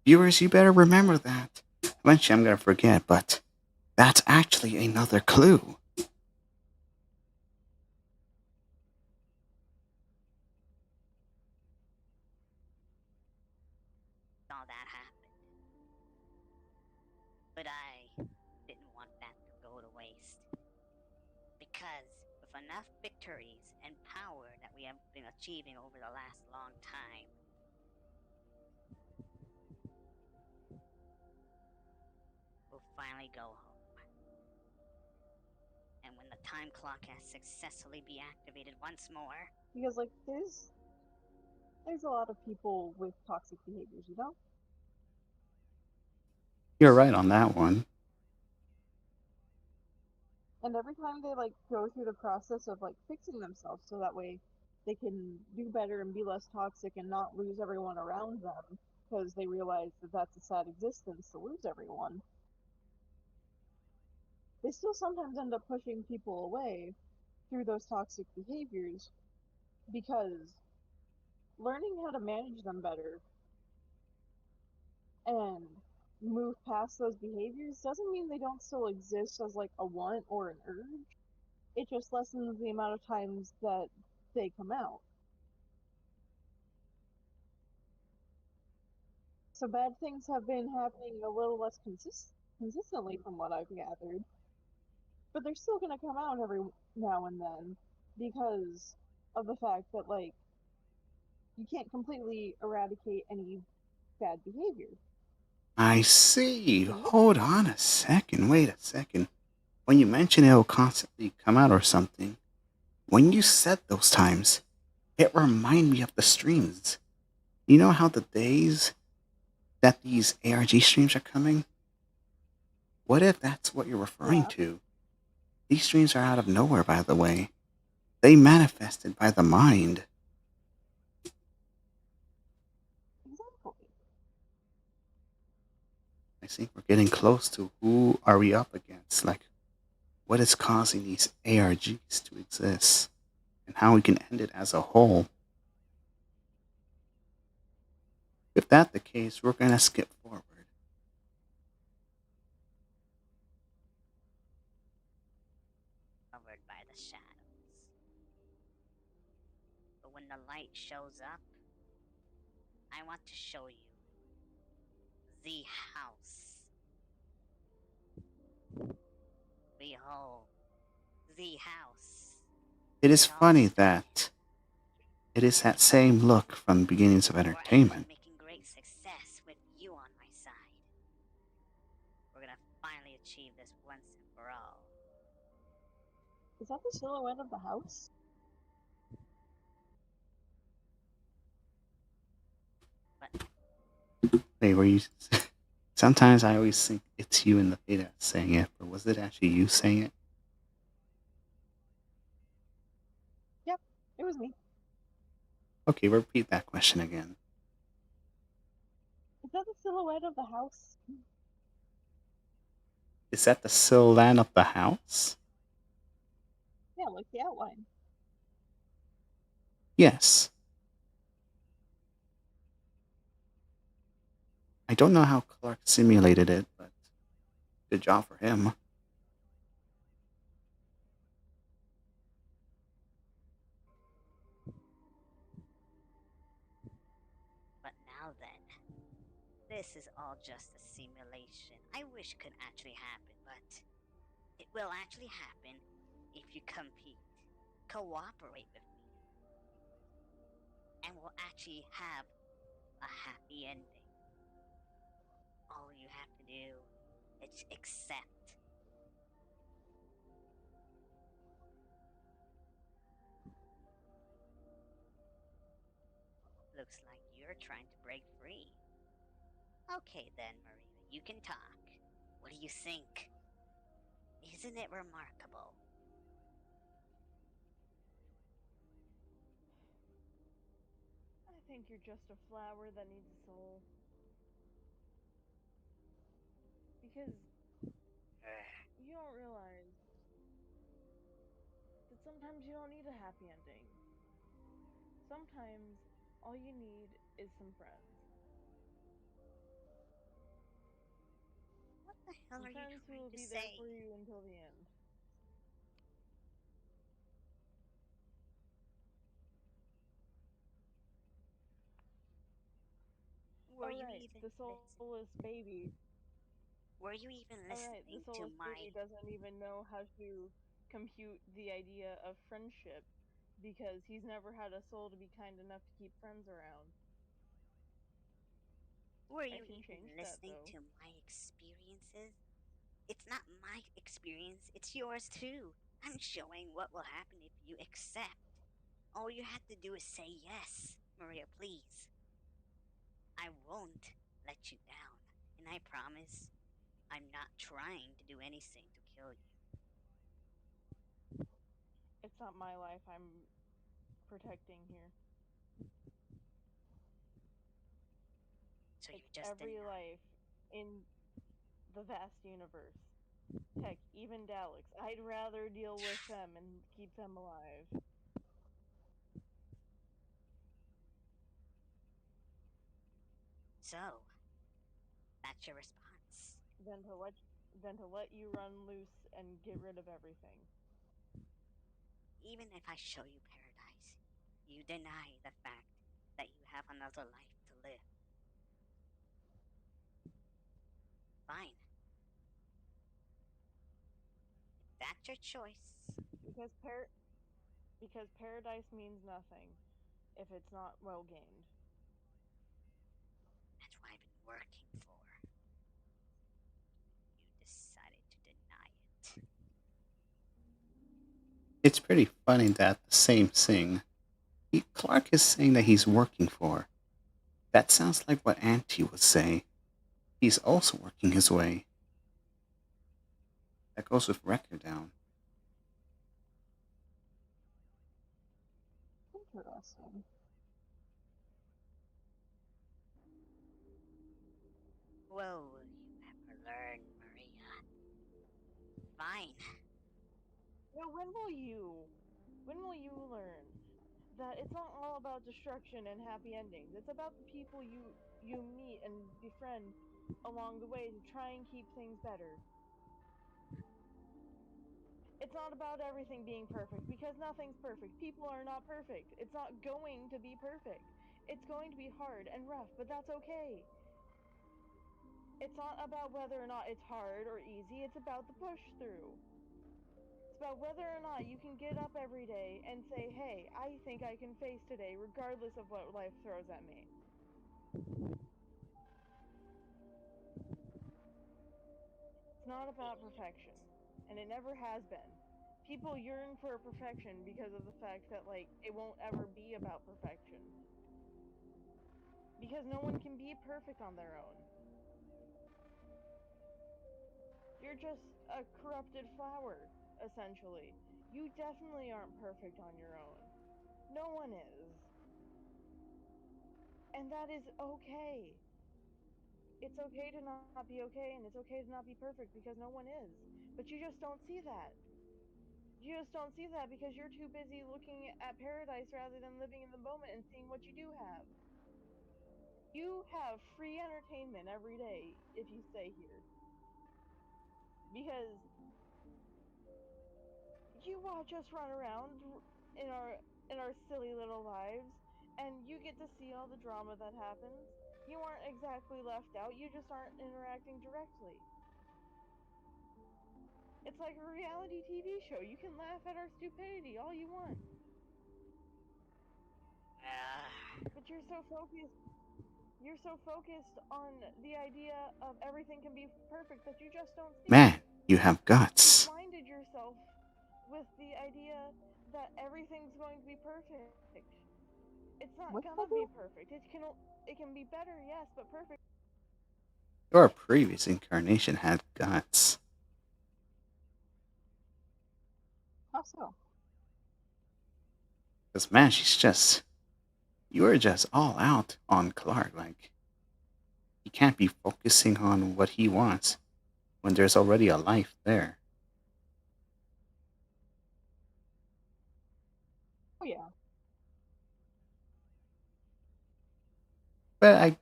Viewers, you better remember that. Eventually, I'm going to forget, but that's actually another clue. All that happened. But I didn't want that to go to waste. Because with enough victories and power that we have been achieving over the last long time, we'll finally go home. And when the time clock has successfully been activated once more, Because like there's a lot of people with toxic behaviors, you know? You're right on that one. And every time they like go through the process of like fixing themselves so that way they can do better and be less toxic and not lose everyone around them because they realize that that's a sad existence to lose everyone. They still sometimes end up pushing people away through those toxic behaviors because learning how to manage them better and move past those behaviors doesn't mean they don't still exist as like a want or an urge. It just lessens the amount of times that they come out. So bad things have been happening a little less consistently from what I've gathered, but they're still going to come out every now and then because of the fact that like you can't completely eradicate any bad behavior. I see. Can you? Hold on a second. Wait a second. When you mention it'll constantly come out or something, when you said those times, it reminded me of the streams. You know how the days that these ARG streams are coming? What if that's what you're referring Yeah, to? These streams are out of nowhere, by the way. They manifested by the mind. exactly. I think we're getting close to who are we up against? Like, what is causing these ARGs to exist? And how we can end it as a whole. If that's the case, we're going to skip forward. covered by the shadows. But when the light shows up, I want to show you the house. Behold, the house. It is It all funny started that it is that same look from the beginnings of where I've been entertainment. making great success with you on my side. We're gonna finally achieve this once and for all. Is that the silhouette of the house? But Hey, were you? Sometimes I always think it's you in the video saying it, but was it actually you saying it? Yep, it was me. Okay, repeat that question again. Is that the silhouette of the house? Is that the silhouette of the house? Yeah, like the outline. Yes. I don't know how Clark simulated it, but good job for him. But now then, this is all just a simulation. I wish could actually happen, but it will actually happen if you compete, cooperate with me, and we'll actually have a happy ending. All you have to do is accept. Looks like you're trying to break free. Okay then, Maria, you can talk. What do you think? Isn't it remarkable? I think you're just a flower that needs a soul. Because you don't realize that sometimes you don't need a happy ending. Sometimes all you need is some friends. What the hell Some are you friends who trying will to be there say? for you until the end. Were you Alright, even the listening? soulless baby. Were you even Alright, the listening to soulless my? baby doesn't even know how to compute the idea of friendship because he's never had a soul to be kind enough to keep friends around. Were I you can even change that listening though. to my experiences? It's not my experience, it's yours too. I'm showing what will happen if you accept. All you have to do is say yes. Maria, please. I won't let you down. And I promise I'm not trying to do anything to kill you. It's not my life I'm protecting here. So you It's just every deny. life in the vast universe. Heck, even Daleks. I'd rather deal with them and keep them alive So, that's your response. than to let you run loose and get rid of everything. Even if I show you paradise, you deny the fact that you have another life to live. Fine. If that's your choice, Because paradise means nothing if it's not well gained. that's what I've been working for. You decided to deny it. It's pretty funny that the same thing Clark is saying that he's working for. That sounds like what Auntie would say. He's also working his way. That goes with Record Down. Interesting. Well, will you ever learn, Maria? Fine. Now, when will you learn that it's not all about destruction and happy endings? It's about the people you meet and befriend along the way to try and keep things better. It's not about everything being perfect because nothing's perfect. People are not perfect. It's not going to be perfect. It's going to be hard and rough, but that's okay. It's not about whether or not it's hard or easy, it's about the push through. It's about whether or not you can get up every day and say, hey, I think I can face today regardless of what life throws at me. It's not about perfection, and it never has been. People yearn for perfection because of the fact that, like, it won't ever be about perfection. Because no one can be perfect on their own. You're just a corrupted flower, essentially. You definitely aren't perfect on your own. No one is. And that is okay. it's okay to not be okay and it's okay to not be perfect because no one is. But you just don't see that. You just don't see that because you're too busy looking at paradise rather than living in the moment and seeing what you do have. You have free entertainment every day if you stay here. Because you watch us run around in our silly little lives and you get to see all the drama that happens. You aren't exactly left out, you just aren't interacting directly. It's like a reality TV show. You can laugh at our stupidity all you want. But you're so focused on the idea of everything can be perfect that you just don't see Man, it. you have You've guts. blinded yourself with the idea that everything's going to be perfect. It's not What did gonna I be do? perfect. It can be better, yes, but perfect. Your previous incarnation had guts. How so? Because, man, you were just all out on Clark. Like, he can't be focusing on what he wants when there's already a life there. Oh yeah. But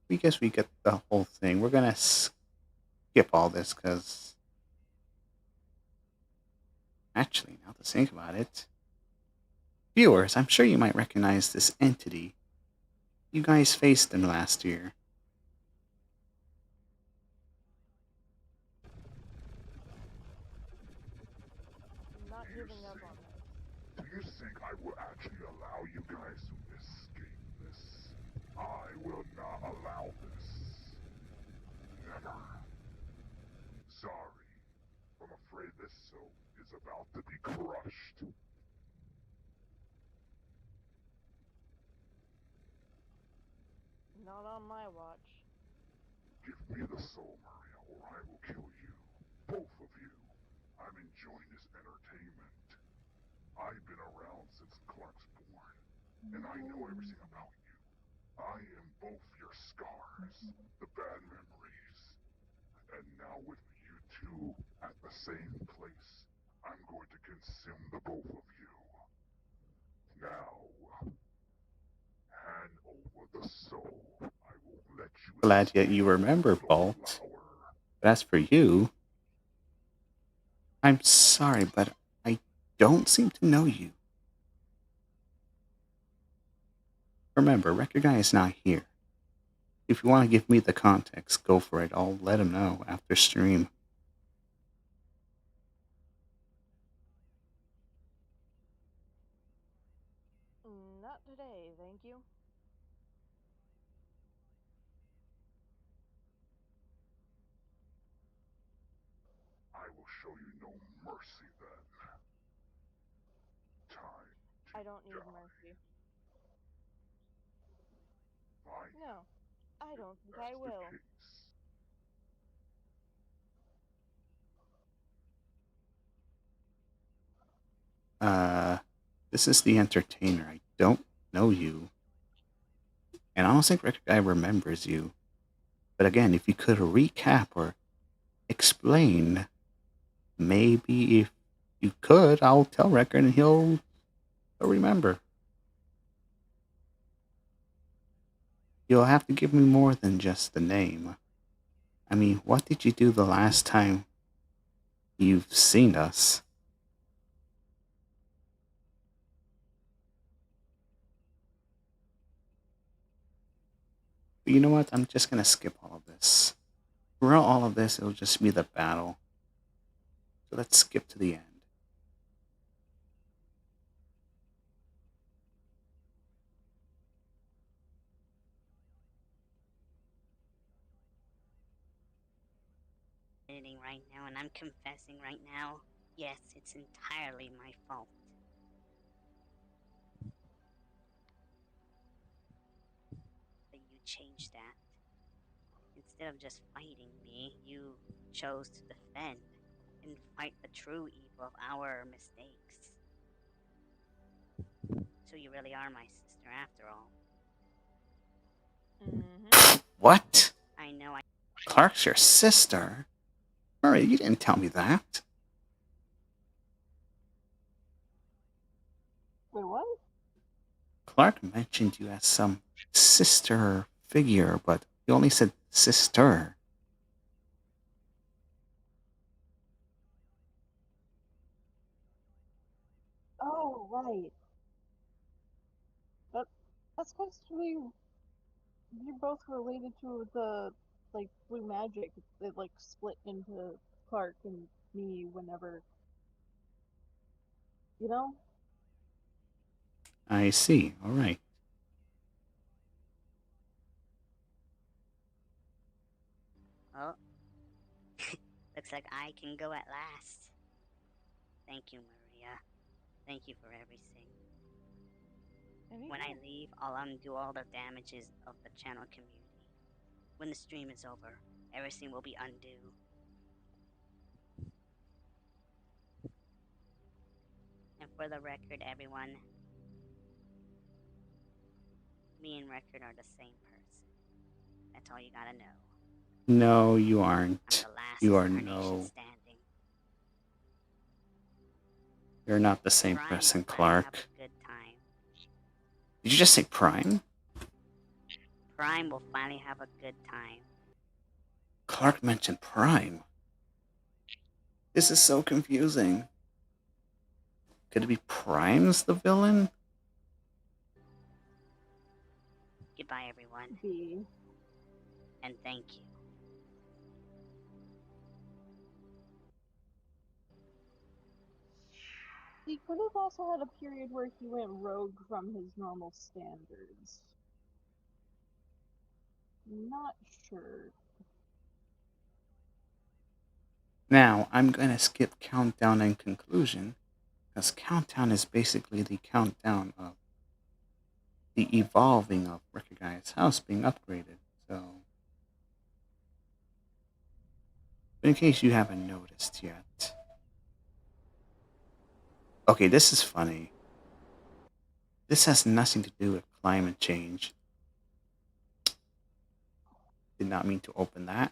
we guess we get the whole thing. We're gonna skip all this because, actually, now to think about it, viewers, I'm sure you might recognize this entity. You guys faced him last year. Not Do you giving up think, on this. do you think I will actually allow you guys to escape this? I will not allow this. Never. Sorry. I'm afraid this soul is about to be crushed. Not on my watch. Give me the soul, Maria, or I will kill you. Both of you. I'm enjoying this entertainment. I've been around since Clark's born, and I know everything about you. I am both your scars, the bad memories, and now with you two at the same place, I'm going to consume the both of you. Now, hand over the soul. I won't let you Glad that escape, you remember, little Bolt. flower. But as for you, I'm sorry, but I don't seem to know you. Remember, Record Guy is not here. If you want to give me the context, go for it. I'll let him know after stream. Not today, thank you. I will show you no mercy then. Time I don't to need die. mercy. Fine, No, I if don't think I that's the will. case. Uh, this is the entertainer. I don't know you. And I don't think Record Guy remembers you. But again, if you could recap or explain, maybe if you could, I'll tell Record and he'll remember. You'll have to give me more than just the name. I mean, what did you do the last time you've seen us? But you know what? I'm just gonna skip all of this. Throughout all of this, it'll just be the battle. So let's skip to the end. Editing right now, and I'm confessing right now. Yes, it's entirely my fault. But you changed that. Instead of just fighting me, you chose to defend and fight the true evil of our mistakes. So you really are my sister after all. Mm-hmm. What? I know I Clark's your sister? Murray, you didn't tell me that. Wait, what? Clark mentioned you as some sister figure, but he only said sister. Oh, right. That that's supposed to be you're both related to the like blue magic that like split into Clark and me whenever you know? I see. All right. Oh, looks like I can go at last. Thank you, Maria. Thank you for everything. When I leave, I'll undo all the damages of the channel community. When the stream is over, everything will be undue. And for the record, everyone, me and Record are the same person. That's all you gotta know. No, you I'm aren't. the last You are incarnation no. standing. You're not the same Prime person, will finally have Clark. a good time. Did you just say Prime? Prime will finally have a good time. Clark mentioned Prime. This is so confusing. Could it be Prime's the villain? Goodbye, everyone. B. And thank you. He could have also had a period where he went rogue from his normal standards. Not sure. Now, I'm going to skip countdown and conclusion, because countdown is basically the countdown of the evolving of Record Guy's house being upgraded. So, in case you haven't noticed yet. Okay, this is funny. This has nothing to do with climate change. Did not mean to open that.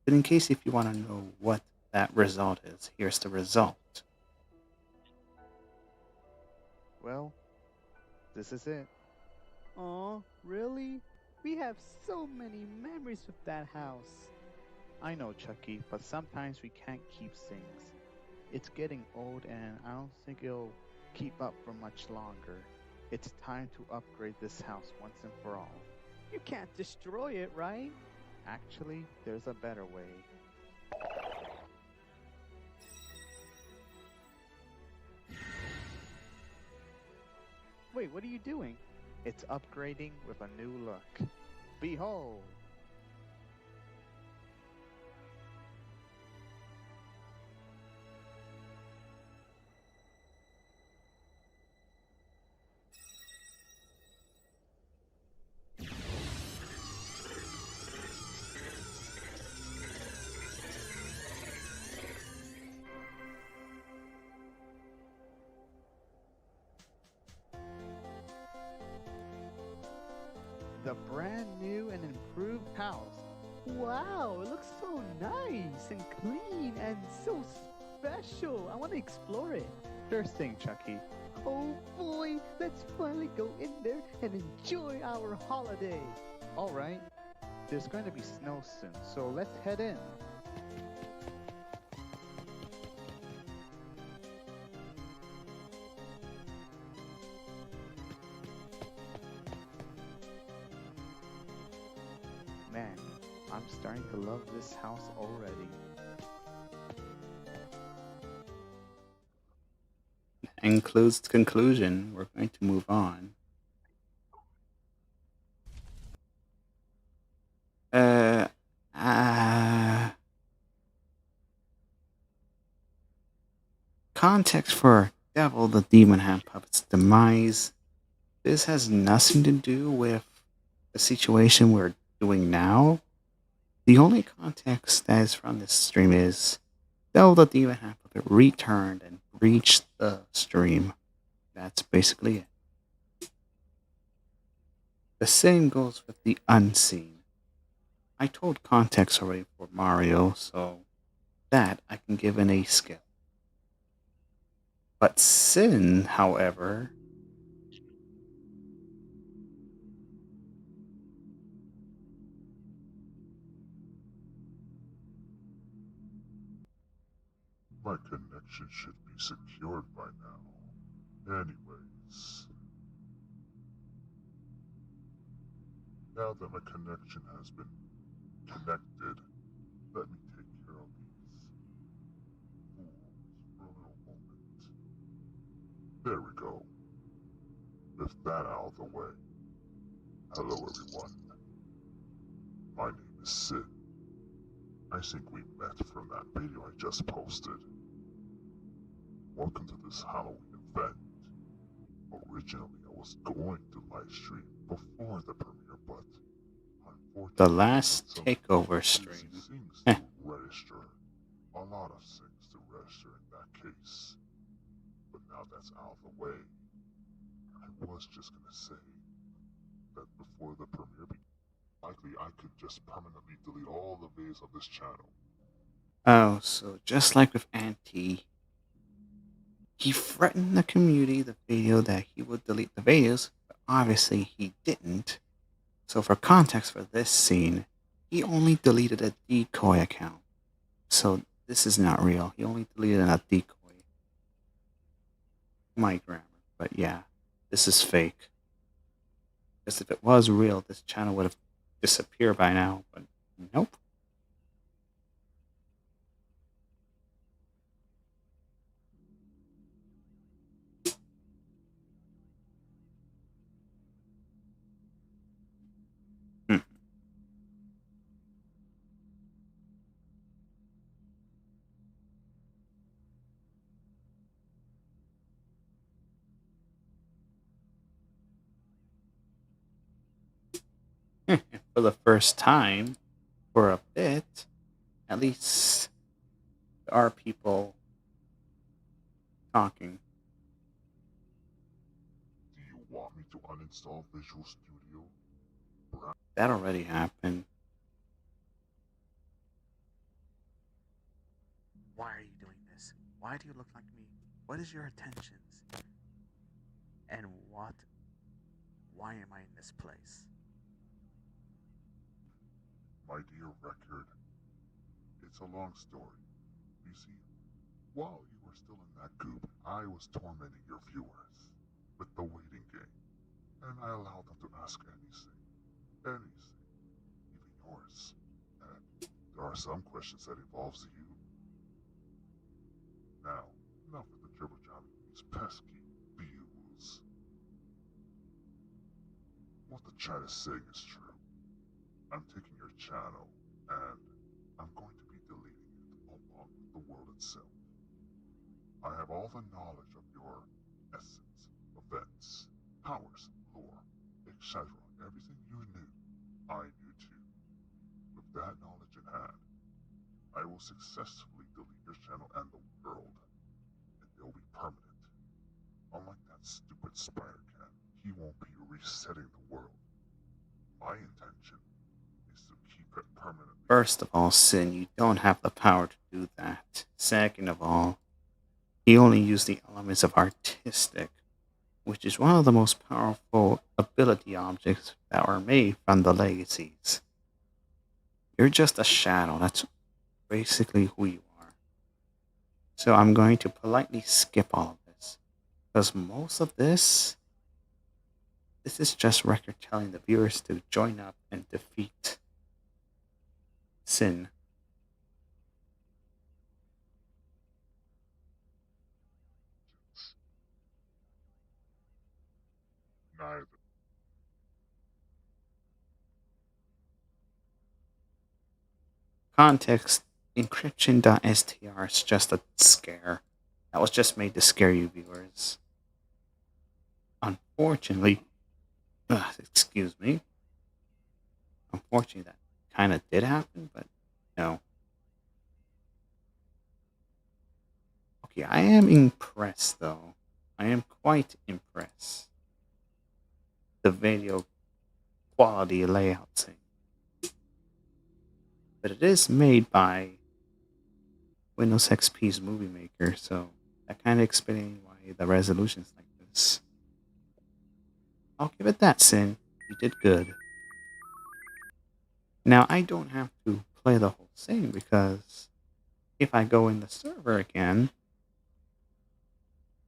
But in case if you want to know what that result is, here's the result. Well, this is it. Aw, really? We have so many memories with that house. I know, Chucky, but sometimes we can't keep things. It's getting old and I don't think it'll keep up for much longer. It's time to upgrade this house once and for all. You can't destroy it, right? Actually, there's a better way. Wait, what are you doing? It's upgrading with a new look. Behold! The brand new and improved house. Wow, it looks so nice and clean and so special. I want to explore it. Sure thing, Chucky. Oh boy, let's finally go in there and enjoy our holiday. Alright, there's going to be snow soon, so let's head in. Man, I'm starting to love this house already. Includes the conclusion. We're going to move on. Context for Devil the Demon Hand Puppet's demise. This has nothing to do with the situation we're doing now. The only context that is from this stream is Devil the Demon Hand Puppet returned and reach the stream. That's basically it. The same goes with the unseen. I told context already for Mario, so that I can give an A skill. But sin, however, My connection should be secured by now. Anyways, now that my connection has been connected, let me take care of these fools for a little moment. There we go. With that out of the way. Hello everyone. My name is Sid. I think we met from that video I just posted. Welcome to this Halloween event. Originally, I was going to live stream before the premiere, but unfortunately, the last some takeover crazy stream. things to register. A lot of things to register in that case. But now that's out of the way, I was just gonna say that before the premiere likely I could just permanently delete all the videos of this channel. Oh, so just like with Auntie, he threatened the community, the video, that he would delete the videos, but obviously he didn't. So for context for this scene, he only deleted a decoy account. So this is not real. He only deleted a decoy. My grammar. But yeah, this is fake. Because if it was real, this channel would have disappeared by now. But nope. Hmm. For the first time, for a bit, at least there are people talking. Do you want me to uninstall Visual Studio? That already happened. Why are you doing this? Why do you look like me? What is your intentions? And why am I in this place? My dear record, it's a long story. You see, while you were still in that goop, I was tormenting your viewers with the waiting game, and I allowed them to ask anything, even yours. And there are some questions that involves you. Now, enough with the jibber jabber, these pesky views. What the chat is saying is true. I'm taking your channel, and I'm going to be deleting it along with the world itself. I have all the knowledge of your essence, events, powers, lore, etc. Everything you knew, I knew too. With that knowledge in hand, I will successfully delete your channel and the world, and they'll be permanent. Unlike that stupid Spider-Cat, he won't be resetting the world. My intention is to keep it permanently. First of all, Sin, you don't have the power to do that. Second of all, he only used the elements of artistic, which is one of the most powerful ability objects that were made from the legacies. You're just a shadow. That's basically who you are. So I'm going to politely skip all of this. Because most of this is just record telling the viewers to join up and defeat Sin. Neither. Context, encryption.str is just a scare. That was just made to scare you viewers. Unfortunately, excuse me. Unfortunately, that kind of did happen, but no. Okay, I am impressed though. I am quite impressed. The video quality layout thing. But it is made by Windows XP's Movie Maker, so that kind of explains why the resolution's like this. I'll give it that, Sin. You did good. Now, I don't have to play the whole thing because if I go in the server again,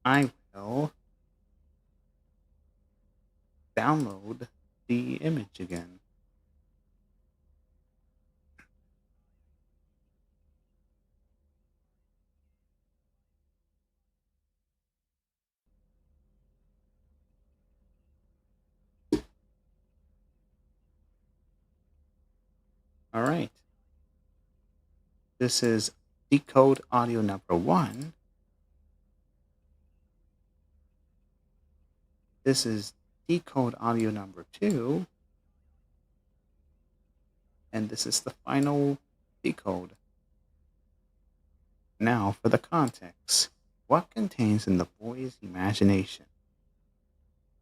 I will download the image again. All right. This is decode audio number 1. This is decode audio number 2. And this is the final decode. Now for the context. What contains in the boy's imagination?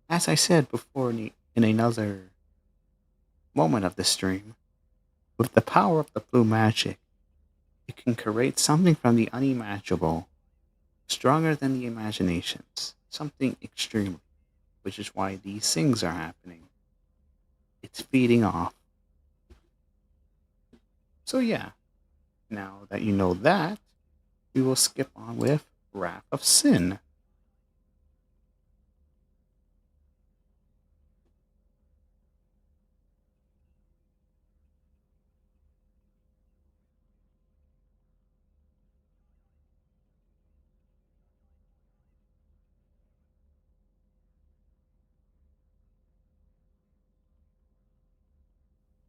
As I said before in another moment of the stream, with the power of the blue magic, it can create something from the unimaginable, stronger than the imaginations, something extremely, which is why these things are happening. It's feeding off. So yeah, now that you know that, we will skip on with Wrath of Sin.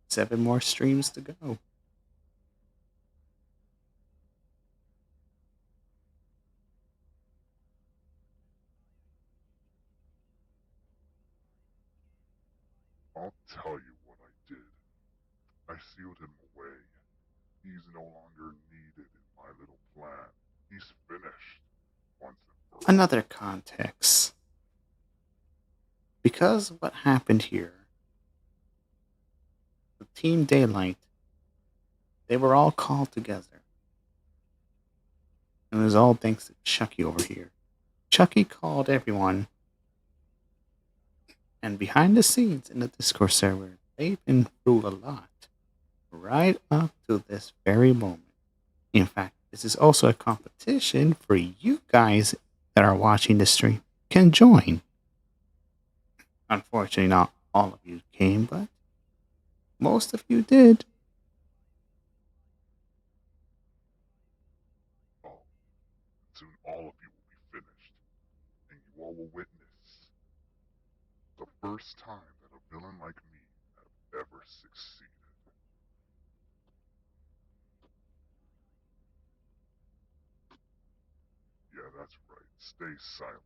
Seven more streams to go. I'll tell you what I did. I sealed him away. He's no longer needed in my little plan. He's finished. Once and for all. Another context. Because of what happened here, the Team Daylight, they were all called together. And it was all thanks to Chucky over here. Chucky called everyone. And behind the scenes in the Discord server, they've been through a lot. Right up to this very moment. In fact, this is also a competition for you guys that are watching the stream can join. Unfortunately, not all of you came, but most of you did. Oh, soon all of you will be finished, and you all will witness the first time that a villain like me have ever succeeded. Yeah, that's right. Stay silent.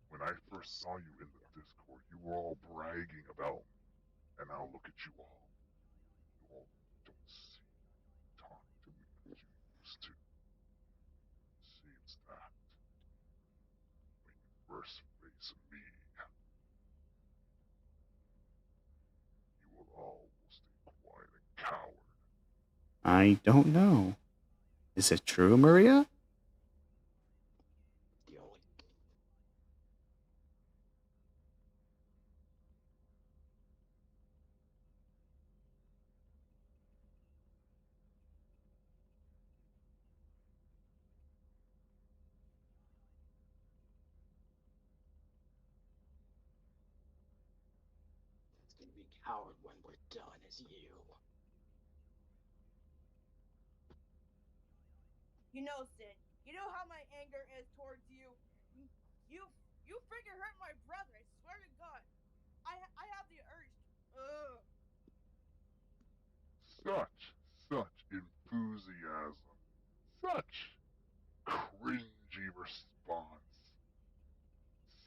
When I first saw you in the Discord, you were all bragging about me. And now look at you all. You all don't see talking to me as you used to. Seems that when you first face me, you will all stay quiet and coward. I don't know. Is it true, Maria? Gonna be a coward when we're done as you. You know, Sid. You know how my anger is towards you. You, you freaking hurt my brother. I swear to God. I have the urge. Ugh. Such enthusiasm. Such cringy response.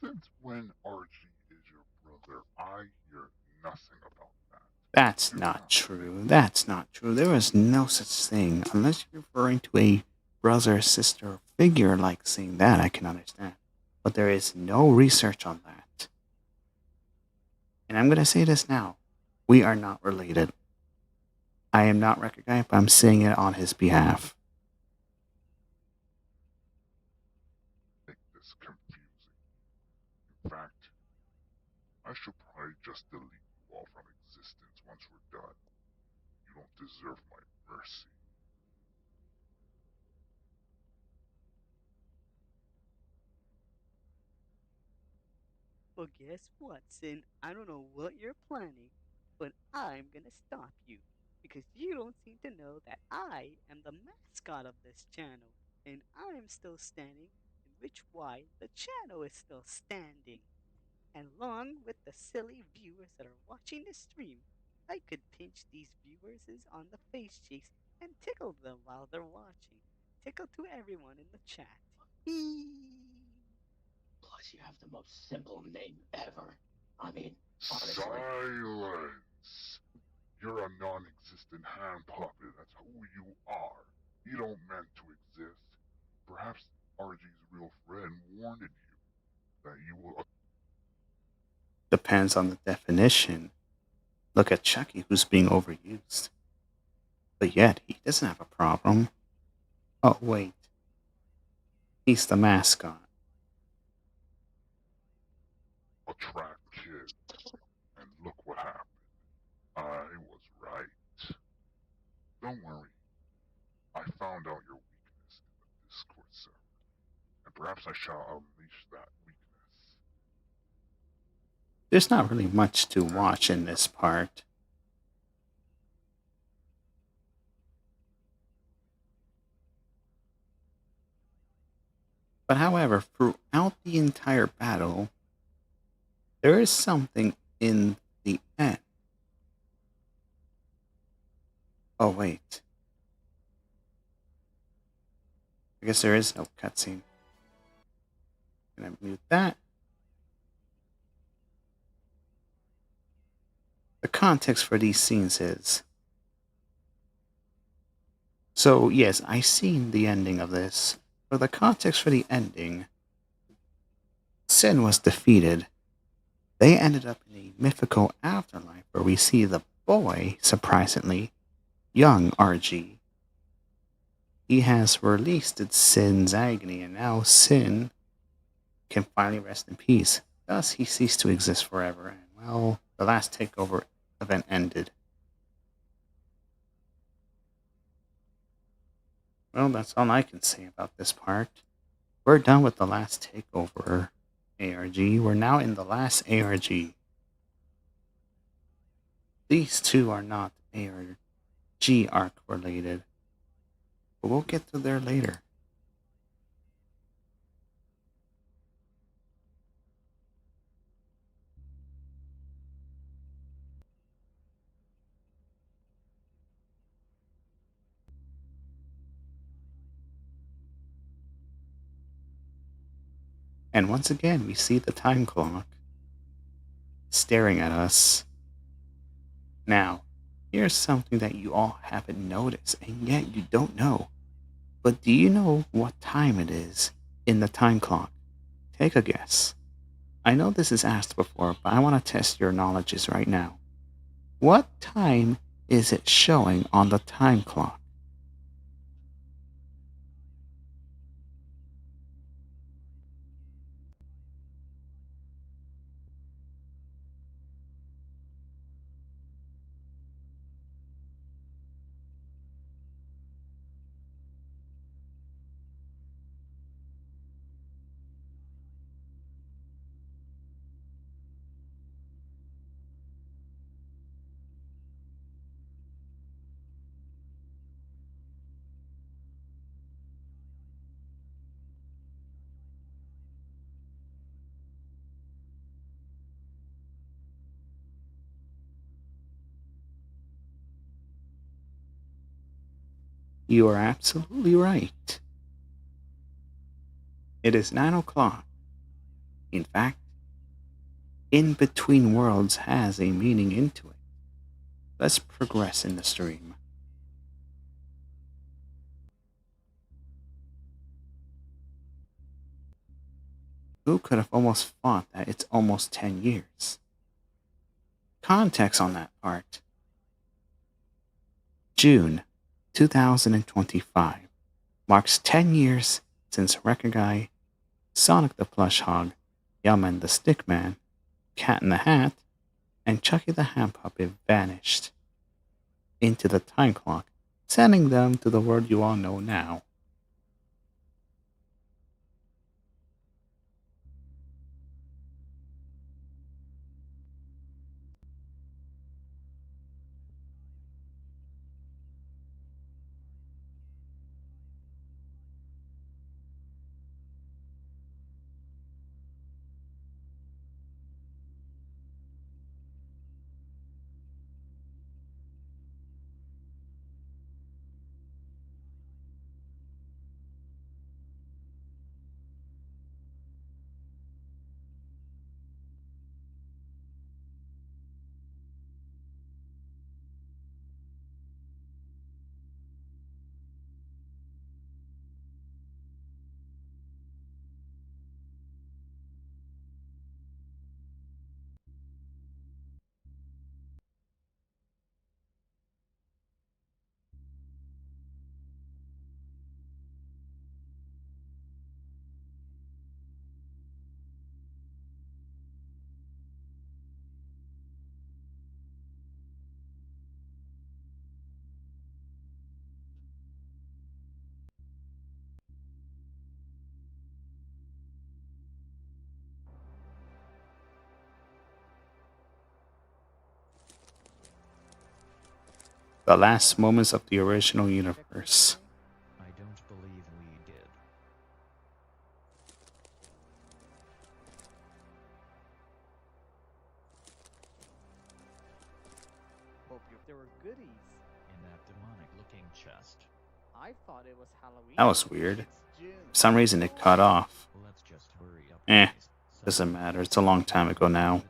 Since when RG is your brother, I hear nothing about that. That's not true. That's not true. There is no such thing unless you're referring to a brother or sister figure like seeing that, I can understand. But there is no research on that. And I'm going to say this now. We are not related. I am not record guy, but I'm saying it on his behalf. Make this confusing. In fact, I should probably just delete you all from existence once we're done. You don't deserve my mercy. Well, guess what, Sin? I don't know what you're planning, but I'm gonna stop you. Because you don't seem to know that I am the mascot of this channel, and I'm still standing, in which why the channel is still standing. And along with the silly viewers that are watching the stream, I could pinch these viewers on the face cheeks and tickle them while they're watching. Tickle to everyone in the chat. Plus, you have the most simple name ever. I mean, honestly. Silence! You're a non-existent hand puppet. That's who you are. You don't meant to exist. Perhaps RG's real friend warned you that you will. Depends on the definition. Look at Chucky, who's being overused. But yet, he doesn't have a problem. Oh, wait. He's the mascot. A trap kid. And look what happened. I was right. Don't worry. I found out your weakness in the Discord server. And perhaps I shall unleash that weakness. There's not really much to watch in this part. But however, throughout the entire battle, there is something in the end. Oh, wait. I guess there is no cutscene. Gonna mute that. The context for these scenes is. So, yes, I seen the ending of this. For the context for the ending, Sin was defeated. They ended up in a mythical afterlife where we see the boy, surprisingly, young RG. He has released Sin's agony, and now Sin can finally rest in peace. Thus, he ceased to exist forever, and well, the last takeover event ended. Well, that's all I can say about this part. We're done with the last takeover ARG. We're now in the last ARG. These two are not ARG arc related, but we'll get to there later. And once again, we see the time clock staring at us. Now, here's something that you all haven't noticed, and yet you don't know. But do you know what time it is in the time clock? Take a guess. I know this is asked before, but I want to test your knowledges right now. What time is it showing on the time clock? You are absolutely right. It is 9 o'clock. In fact, In Between Worlds has a meaning into it. Let's progress in the stream. Who could have almost thought that it's almost 10 years? Context on that part. June 2025 marks 10 years since Record Guy, Sonic the Plush Hog, Yellman the Stickman, Cat in the Hat, and Chucky the Hand Puppet vanished into the time clock, sending them to the world you all know now. The last moments of the original universe. I don't believe we did. Hope there were goodies. In that demonic-looking chest. I thought it was Halloween. That was weird. It's June. For some reason it cut off. Let's just hurry up. Doesn't matter. It's a long time ago now.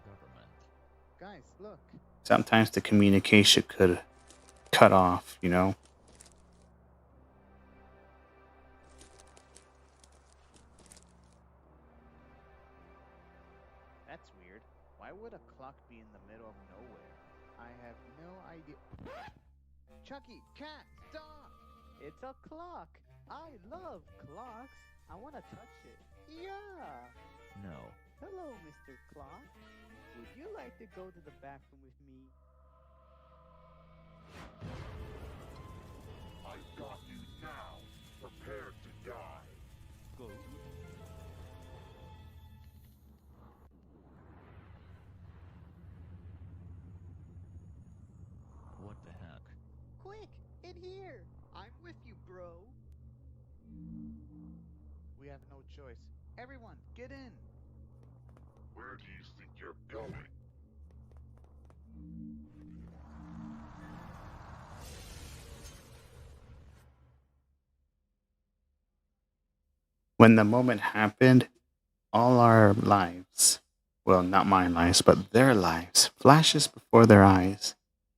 Guys, look. Sometimes the communication could cut off, you know? That's weird. Why would a clock be in the middle of nowhere? I have no idea. Chucky, cat, stop! It's a clock. I love clocks. I want to touch it. Yeah. No. Hello, Mr. Clock. Would you like to go to the bathroom with me? I got you now. Prepare to die. Go. What the heck? Quick, in here. I'm with you, bro. We have no choice. Everyone, get in! Where do you think you're going? When the moment happened, all our lives, well, not my lives, but their lives, flashes before their eyes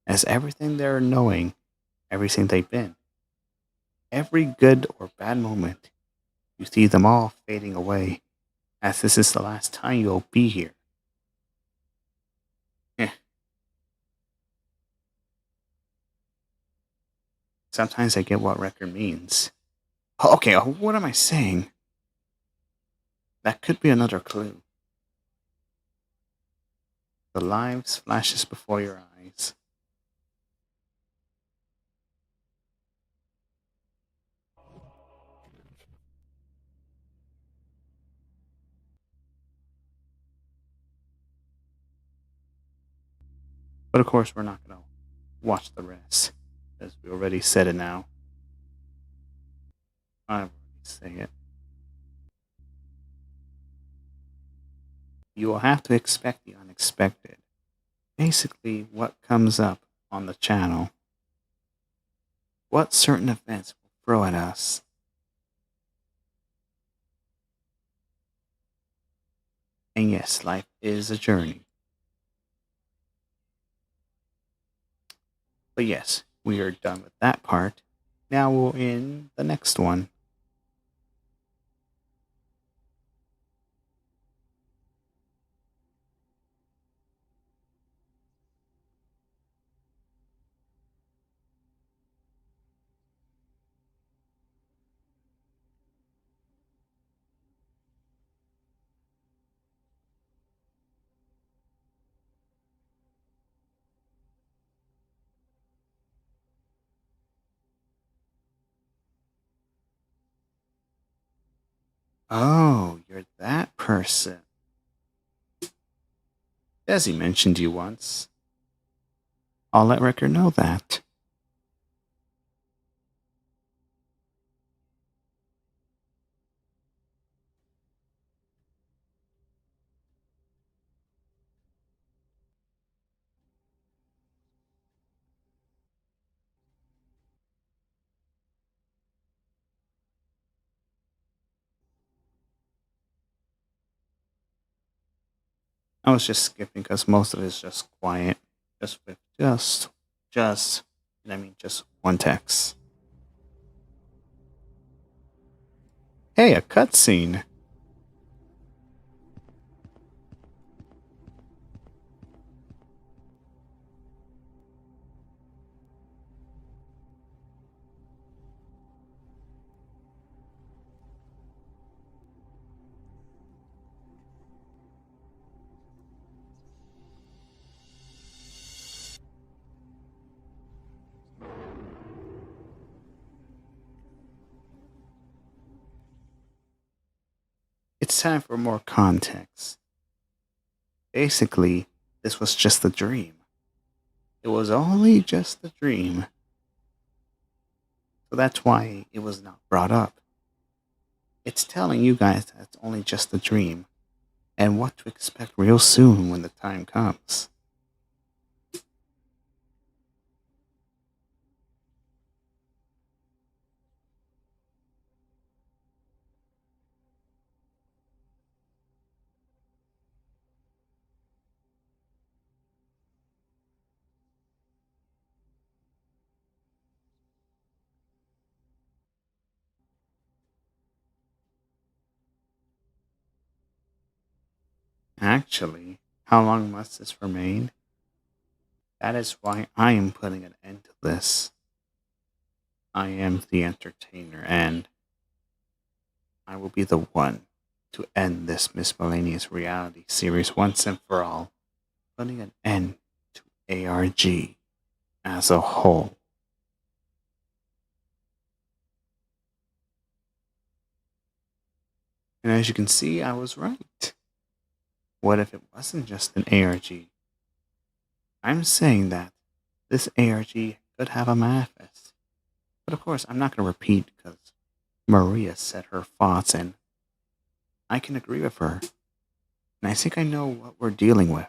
as everything they're knowing, everything they've been. Every good or bad moment, you see them all fading away, as this is the last time you'll be here. Sometimes I get what record means. Okay, what am I saying? That could be another clue. The lives flashes before your eyes. But of course, we're not going to watch the rest, as we already said it now. I've already said it. You will have to expect the unexpected. Basically, what comes up on the channel. What certain events will throw at us. And yes, life is a journey. But yes, we are done with that part. Now we'll end the next one. Oh, you're that person. Desi mentioned you once. I'll let Ricker know that. I was just skipping because most of it is just quiet. Just with just, I mean, just one text. Hey, a cutscene. It's time for more context. Basically, this was just a dream. It was only just a dream. So that's why it was not brought up. It's telling you guys that it's only just a dream and what to expect real soon when the time comes. Actually, how long must this remain? That is why I am putting an end to this. I am the entertainer, and I will be the one to end this miscellaneous reality series once and for all, putting an end to ARG as a whole. And as you can see, I was right. What if it wasn't just an ARG? I'm saying that this ARG could have a manifest. But of course, I'm not going to repeat because Maria said her thoughts and I can agree with her. And I think I know what we're dealing with.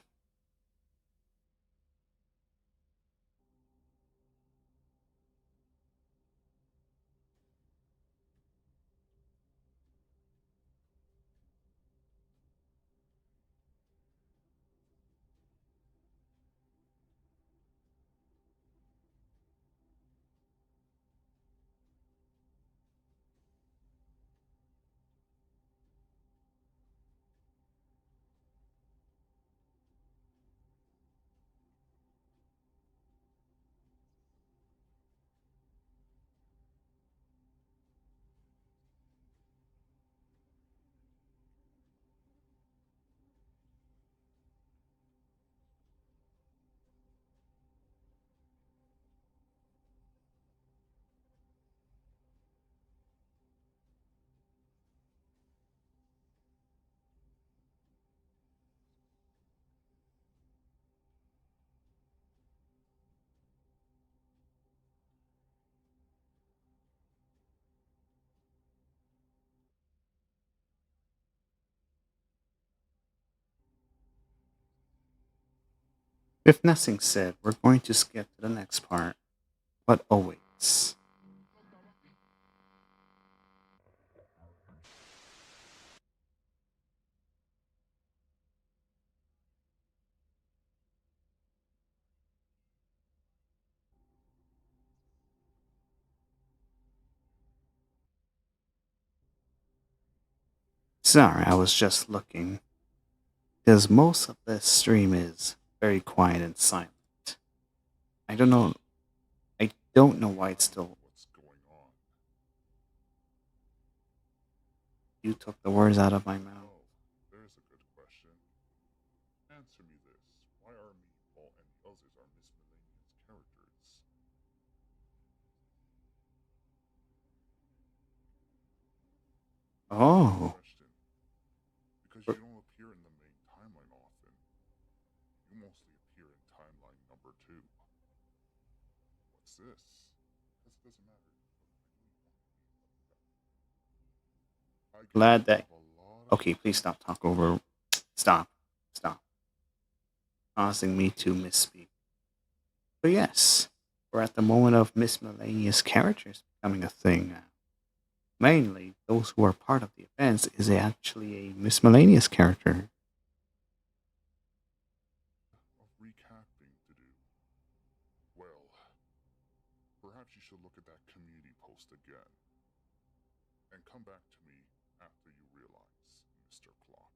If nothing said, we're going to skip to the next part. What awaits? Sorry, I was just looking. Because most of this stream is very quiet and silent. I don't know. I don't know why it's still. What's going on? You took the words out of my mouth. Oh, there's a good question. Answer me this. Why are me, Paul, and the others are miscellaneous characters? Oh. Question glad that. Okay, please stop talk over. Stop. Stop. Causing me to misspeak. But yes, we're at the moment of miscellaneous characters becoming a thing now. Mainly, those who are part of the events is actually a miscellaneous character. Of recapping to do. Well, perhaps you should look at that community post again. And come back to me after you realize, Mr. Clock.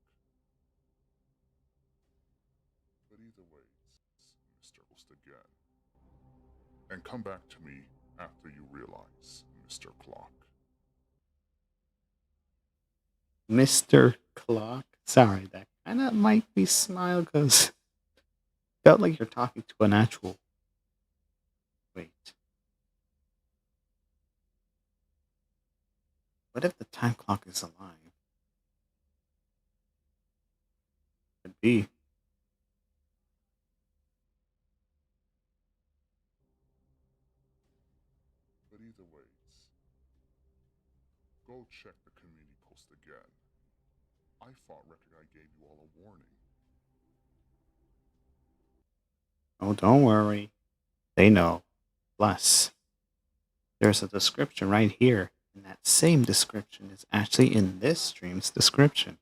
But either way, Mr. Post again. And come back to me after you realize, Mr. Clock. Mr. Clock. Sorry, that kind of might be smile because felt like you're talking to an actual. Wait. What if the time clock is alive? Could be. But either way, go check the community post again. I thought Record I gave you all a warning. Oh, don't worry. They know. Plus, there's a description right here, and that same description is actually in this stream's description.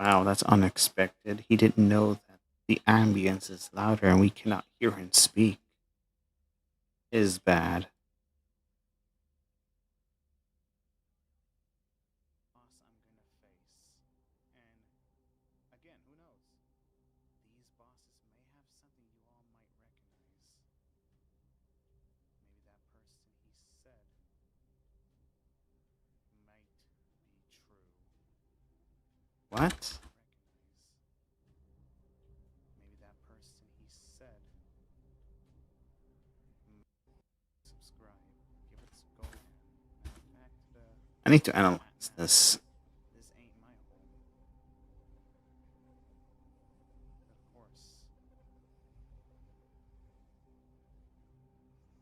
Wow, that's unexpected. He didn't know that the ambience is louder and we cannot hear him speak. Is bad. Again, who knows? These bosses may have something you all might recognize. Maybe that person he said might be true. What? Maybe that person he said. Subscribe. Give it go. Back to the. I need to analyze this. This ain't my home. Of course.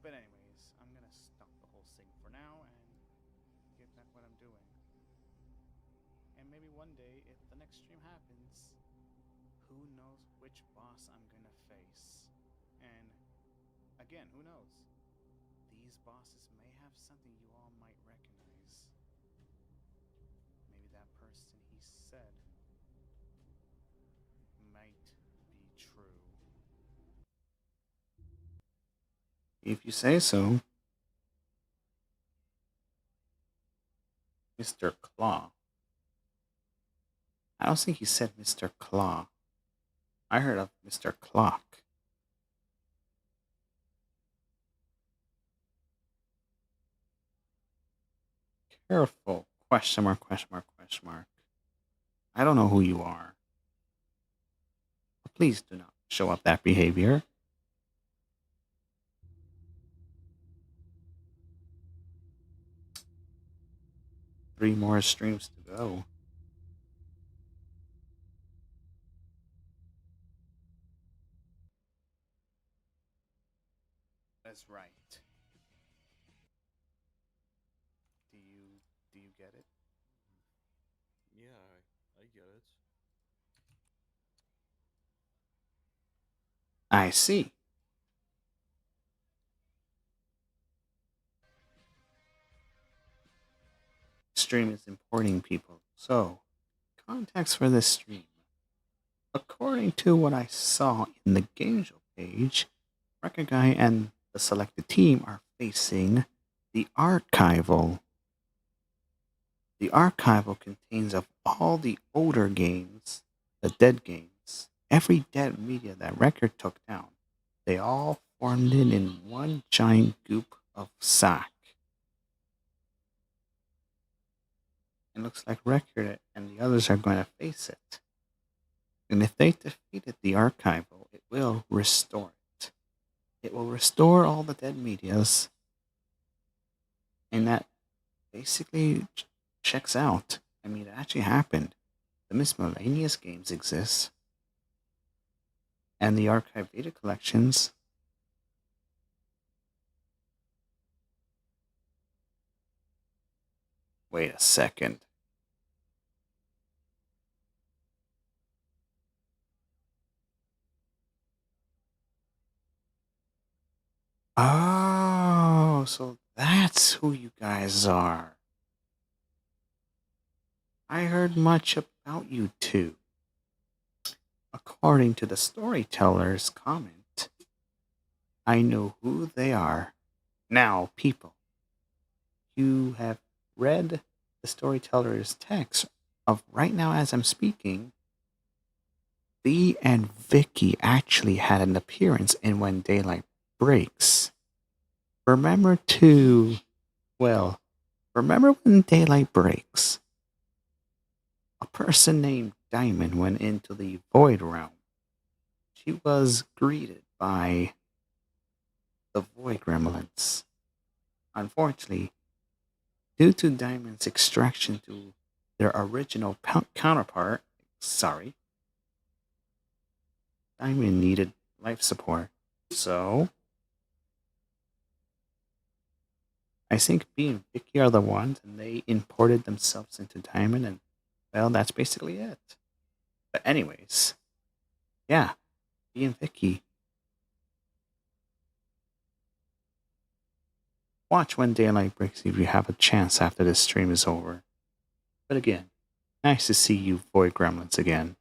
But anyways, I'm gonna stop the whole thing for now and get back what I'm doing. And maybe one day, if the next stream happens, who knows which boss I'm gonna face. And again, who knows? These bosses may have something you all might recognize. Maybe that person he said might be true. If you say so. Mr. Claw. I don't think he said Mr. Claw. I heard of Mr. Clock. Careful. Question mark, question mark, question mark. I don't know who you are. Please do not show up that behavior. Three more streams to go. That's right. Do you get it? Yeah, I get it. I see. Stream is importing people. So, context for this stream. According to what I saw in the game show page, Record Guy and the selected team are facing the archival. The archival contains of all the older games, the dead games, every dead media that Record took down. They all formed in one giant goop of sack. It looks like Record and the others are going to face it. And if they defeated the archival, it will restore it. it will restore all the dead medias, and that basically checks out. I mean, it actually happened. The Miscellaneous games exist, and the archive data collections. Wait a second. Oh, so that's who you guys are. I heard much about you two. According to the storyteller's comment, I know who they are. Now, people, you have read the storyteller's text of right now as I'm speaking. Lee and Vicky actually had an appearance in When Daylight Breaks. Remember to, well, remember when daylight breaks? A person named Diamond went into the Void Realm. She was greeted by the Void Gremlins. Unfortunately, due to Diamond's extraction to their original counterpart, sorry, Diamond needed life support. So, I think B and Vicky are the ones, and they imported themselves into Diamond, and well, that's basically it. But anyways, yeah, B and Vicky. Watch When Daylight Breaks if you have a chance after this stream is over. But again, nice to see you Void Gremlins again.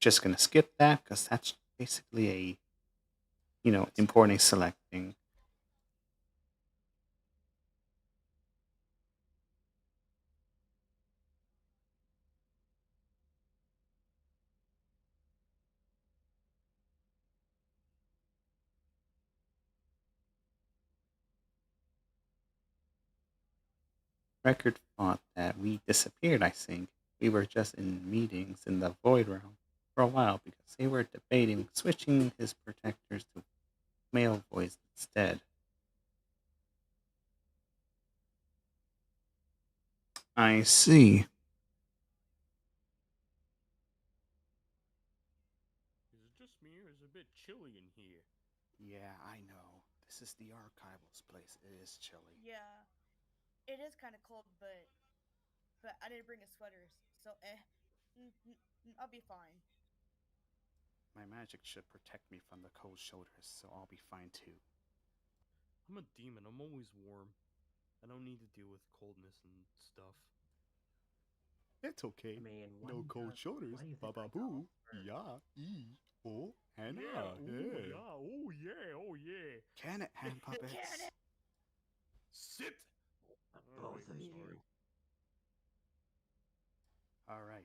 Just gonna skip that because that's basically a, important selecting. Record thought that we disappeared, I think. We were just in meetings in the Void Realm for a while because they were debating switching his protectors to male voice instead. I see. Is it just me or is it a bit chilly in here? Yeah, I know. This is the archival's place. It is chilly. Yeah, it is kind of cold, but I didn't bring a sweater, so I'll be fine. My magic should protect me from the cold shoulders, so I'll be fine too. I'm a demon. I'm always warm. I don't need to deal with coldness and stuff. It's okay. No cold shoulders. Baba boo. Ya, e, oh, Hannah. Yeah, ooh, yeah, oh yeah, oh yeah. Can it, hand puppets? Sit! Both of you. All right.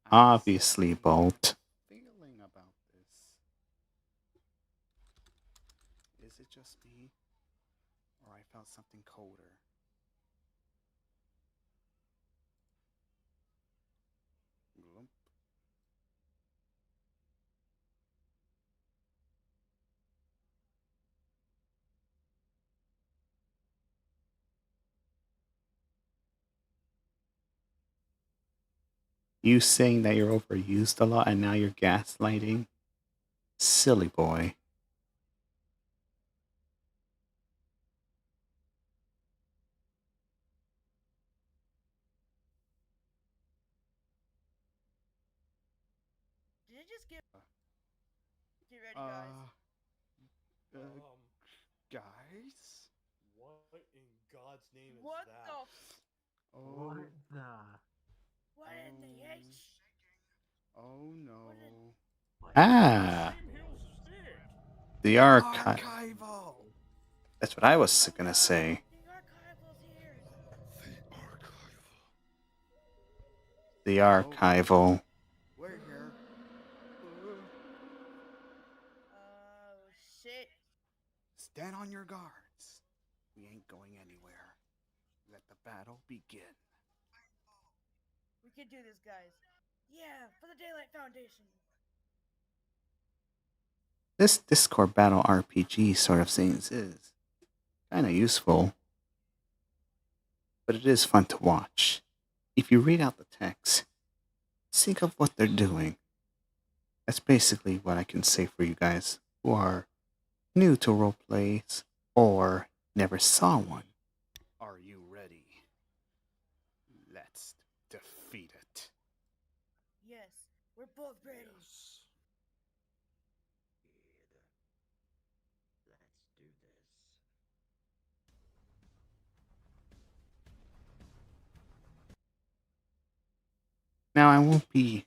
Obviously, Bolt. Feeling about this. Is it just me? Or I felt something colder? Glump. You saying that you're overused a lot and now you're gaslighting? Silly boy. Did it just get ready, guys? Guys? What in God's name is What that? the? Oh. What the? What in the H? Oh no. What Ah, the same hills as it? the archive. Archival. That's what I was gonna say. The archival's here. The archival. We're here. Oh shit. Stand on your guards. We ain't going anywhere. Let the battle begin. We can do this, guys. Yeah, for the Daylight Foundation. This Discord battle RPG sort of things is kind of useful, but it is fun to watch. If you read out the text, think of what they're doing. That's basically what I can say for you guys who are new to roleplays or never saw one. Are you ready? Let's defeat it. Yes, we're both ready. Yes. Let's do this. Now, I won't be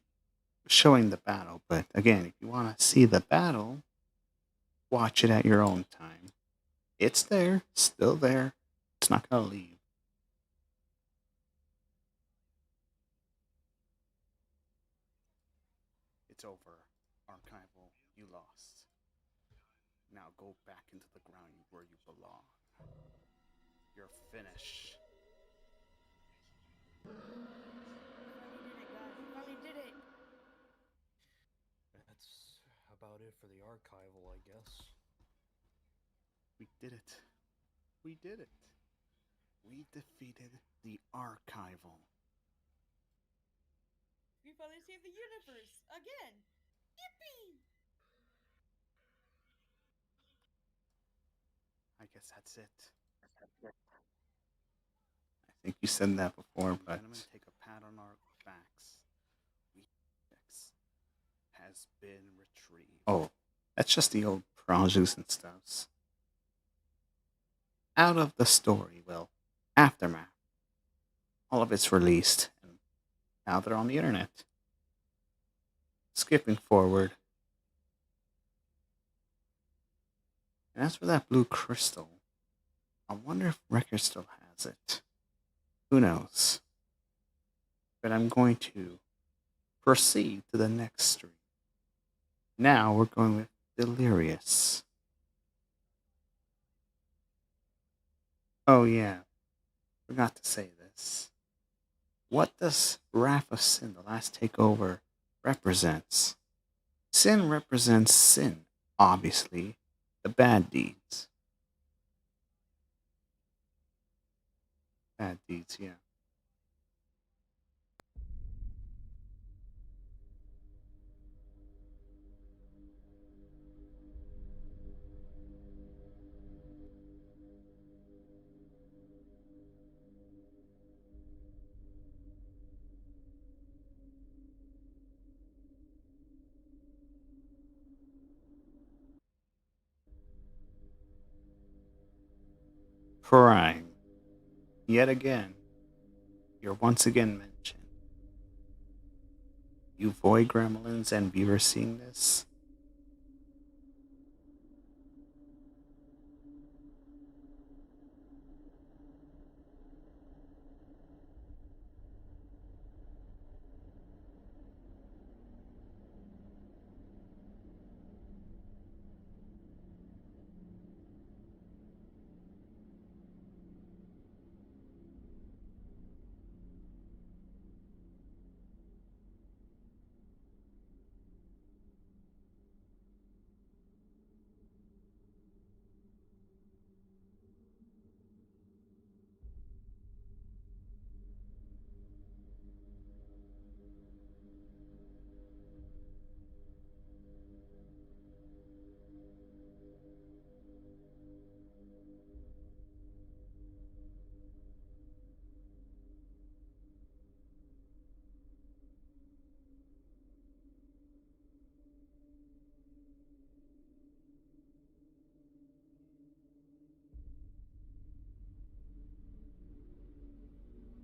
showing the battle, but again, if you want to see the battle, watch it at your own time. It's there, still there. It's not going to leave. It's over. Archival, you lost. Now go back into the ground where you belong. You're finished. We finally did it, guys. We finally did it. That's about it for the archival, I guess. We did it. We did it. We defeated the archival. We finally saved the universe again. Yippee! I guess that's it. I think you said that before, but gentlemen, take a pat on our backs. Has been retrieved. Oh, that's just the old projects and stuffs. Out of the story, well, aftermath. All of it's released, and now they're on the internet. Skipping forward. And as for that blue crystal, I wonder if Record still has it. Who knows? But I'm going to proceed to the next stream. Now we're going with Delirious. Oh, yeah. Forgot to say this. What does Wrath of Sin, the last takeover, represents? Sin represents sin, obviously, the bad deeds. Bad deeds, yeah. Prime. Yet again, you're once again mentioned. You void gremlins and viewers seeing this,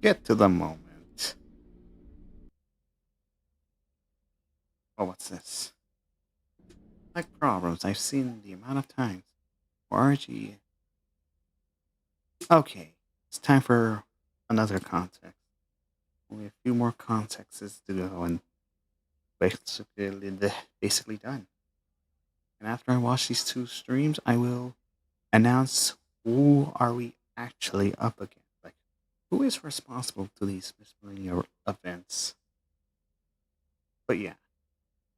get to the moment. Oh, what's this? Like problems, I've seen the amount of times where RG. Okay, it's time for another context. Only a few more contexts to go, and basically done. And after I watch these two streams, I will announce who are we actually up against. Like, who is responsible to these miscellaneous events? But yeah,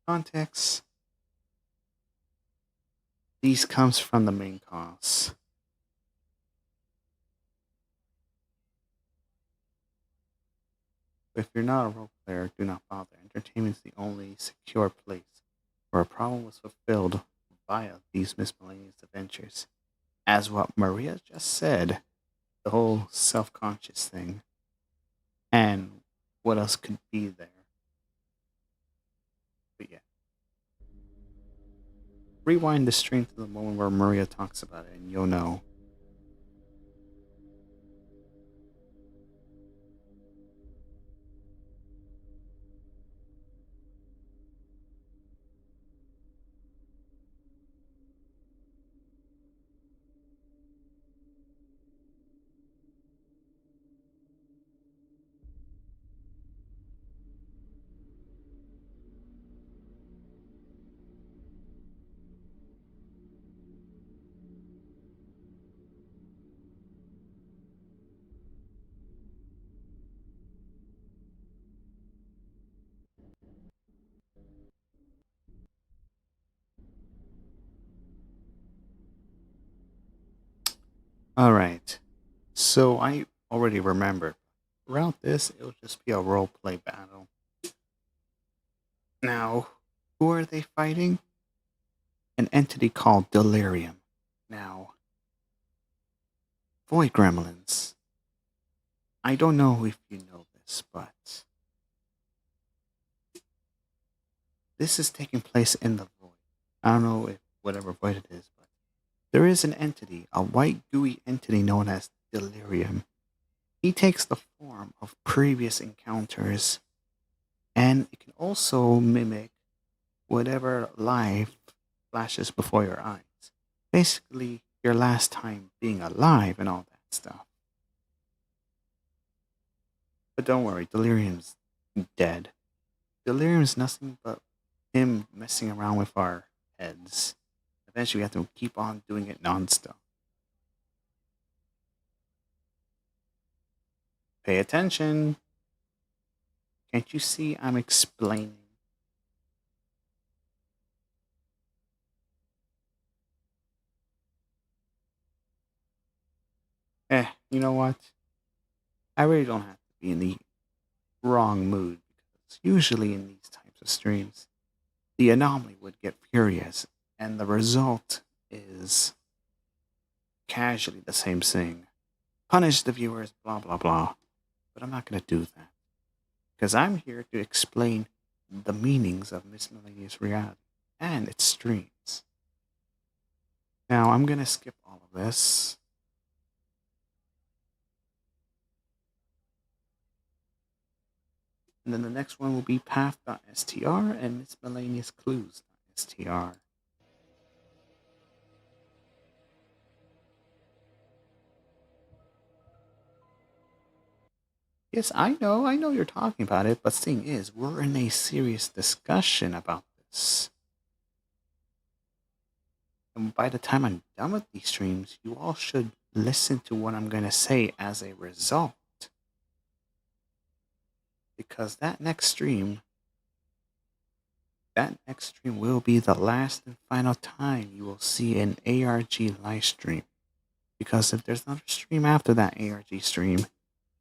context. These comes from the main cause. If you're not a role player, do not bother. Entertainment is the only secure place where a problem was fulfilled via these miscellaneous adventures. As what Maria just said, the whole self conscious thing. And what else could be there? But yeah. Rewind the stream to the moment where Maria talks about it, and you'll know. All right. So I already remember. Throughout this, it'll just be a role play battle. Now, who are they fighting? An entity called Delirium. Now, Void Gremlins. I don't know if you know this, but this is taking place in the void. I don't know if whatever void it is, but there is an entity, a white gooey entity known as Delirium. He takes the form of previous encounters, and it can also mimic whatever life flashes before your eyes. Basically, your last time being alive and all that stuff. But don't worry, Delirium's dead. Delirium's nothing but him messing around with our heads. Eventually, we have to keep on doing it nonstop. Pay attention. Can't you see I'm explaining? You know what? I really don't have to be in the wrong mood because usually in these types of streams, the anomaly would get furious, and the result is casually the same thing. Punish the viewers, blah, blah, blah. But I'm not going to do that because I'm here to explain the meanings of miscellaneous reality and its streams. Now, I'm going to skip all of this. And then the next one will be path.str and miscellaneous clues.str. Yes, I know you're talking about it, but the thing is, we're in a serious discussion about this. And by the time I'm done with these streams, you all should listen to what I'm going to say as a result. Because that next stream will be the last and final time you will see an ARG live stream. Because if there's another stream after that ARG stream,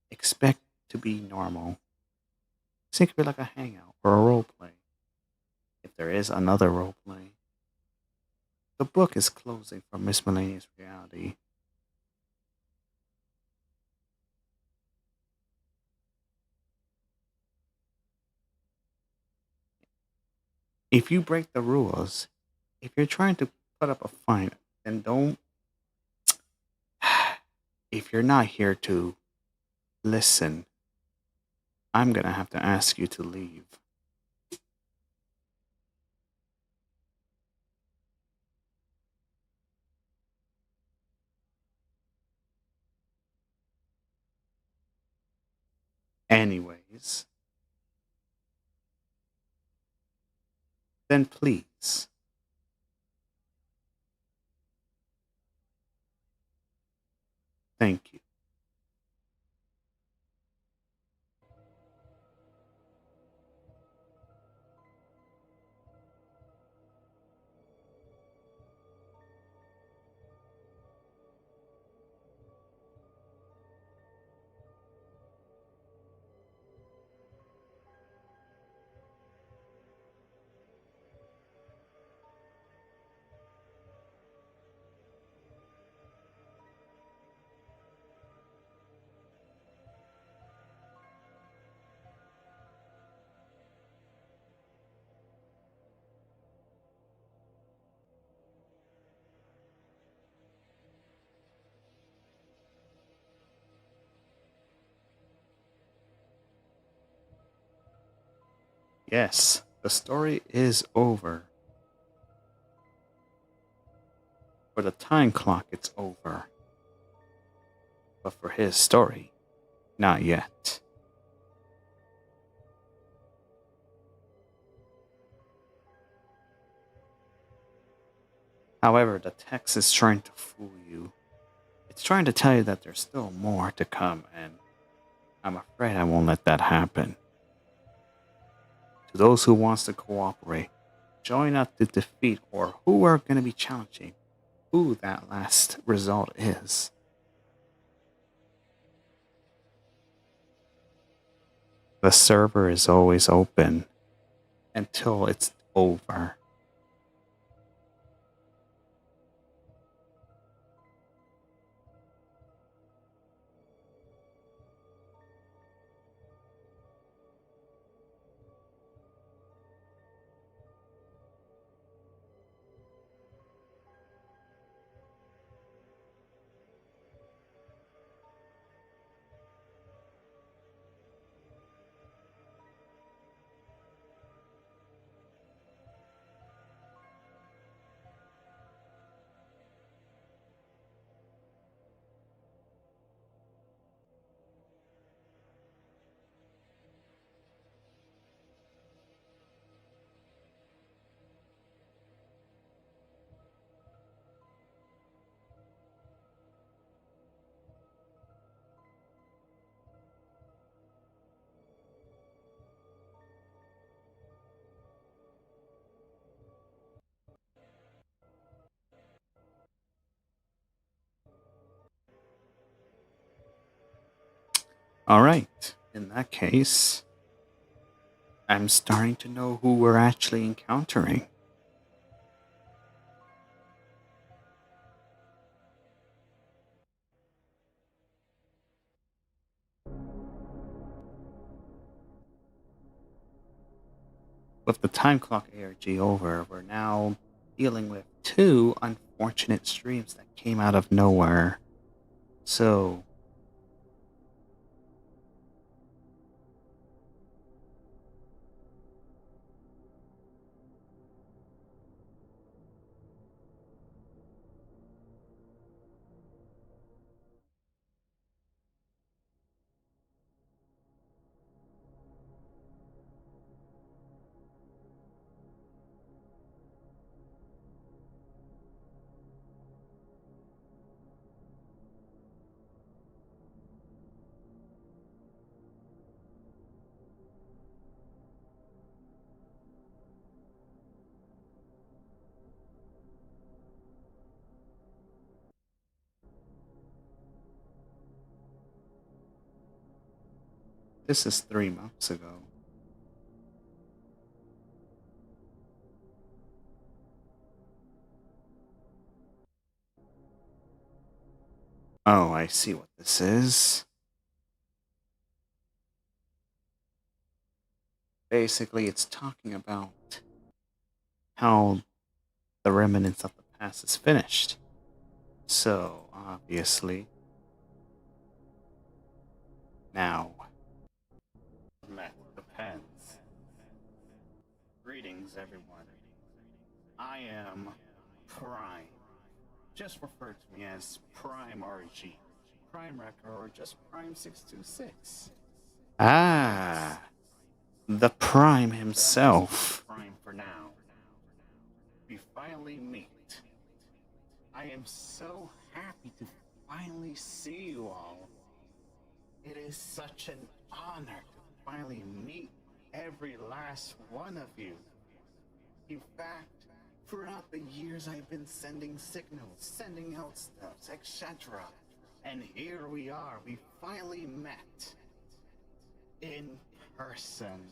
expect to be normal. Think of it like a hangout or a role play. If there is another role play, the book is closing for Miscellaneous Reality. If you break the rules, if you're trying to put up a fight, then don't. If you're not here to Listen, I'm gonna have to ask you to leave. Anyways, then please. Thank you. Yes, the story is over. For the time clock, it's over. But for his story, not yet. However, the text is trying to fool you. It's trying to tell you that there's still more to come, and I'm afraid I won't let that happen. To those who wants to cooperate, join up to defeat or who are going to be challenging who that last result is. The server is always open until it's over. All right, in that case, I'm starting to know who we're actually encountering. With the time clock ARG over, we're now dealing with two unfortunate streams that came out of nowhere. So, this is 3 months ago. Oh, I see what this is. Basically, it's talking about how the remnants of the past is finished. So, obviously, Now, met depends. Greetings, everyone. I am Prime. Just refer to me as Prime RG, Prime Wrecker, or just Prime 626. Ah, the Prime himself. Prime for now. We finally meet. I am so happy to finally see you all. It is such an honor to finally meet every last one of you. In fact, throughout the years I've been sending signals, sending out stuff, etc. And here we are, we finally met. In person.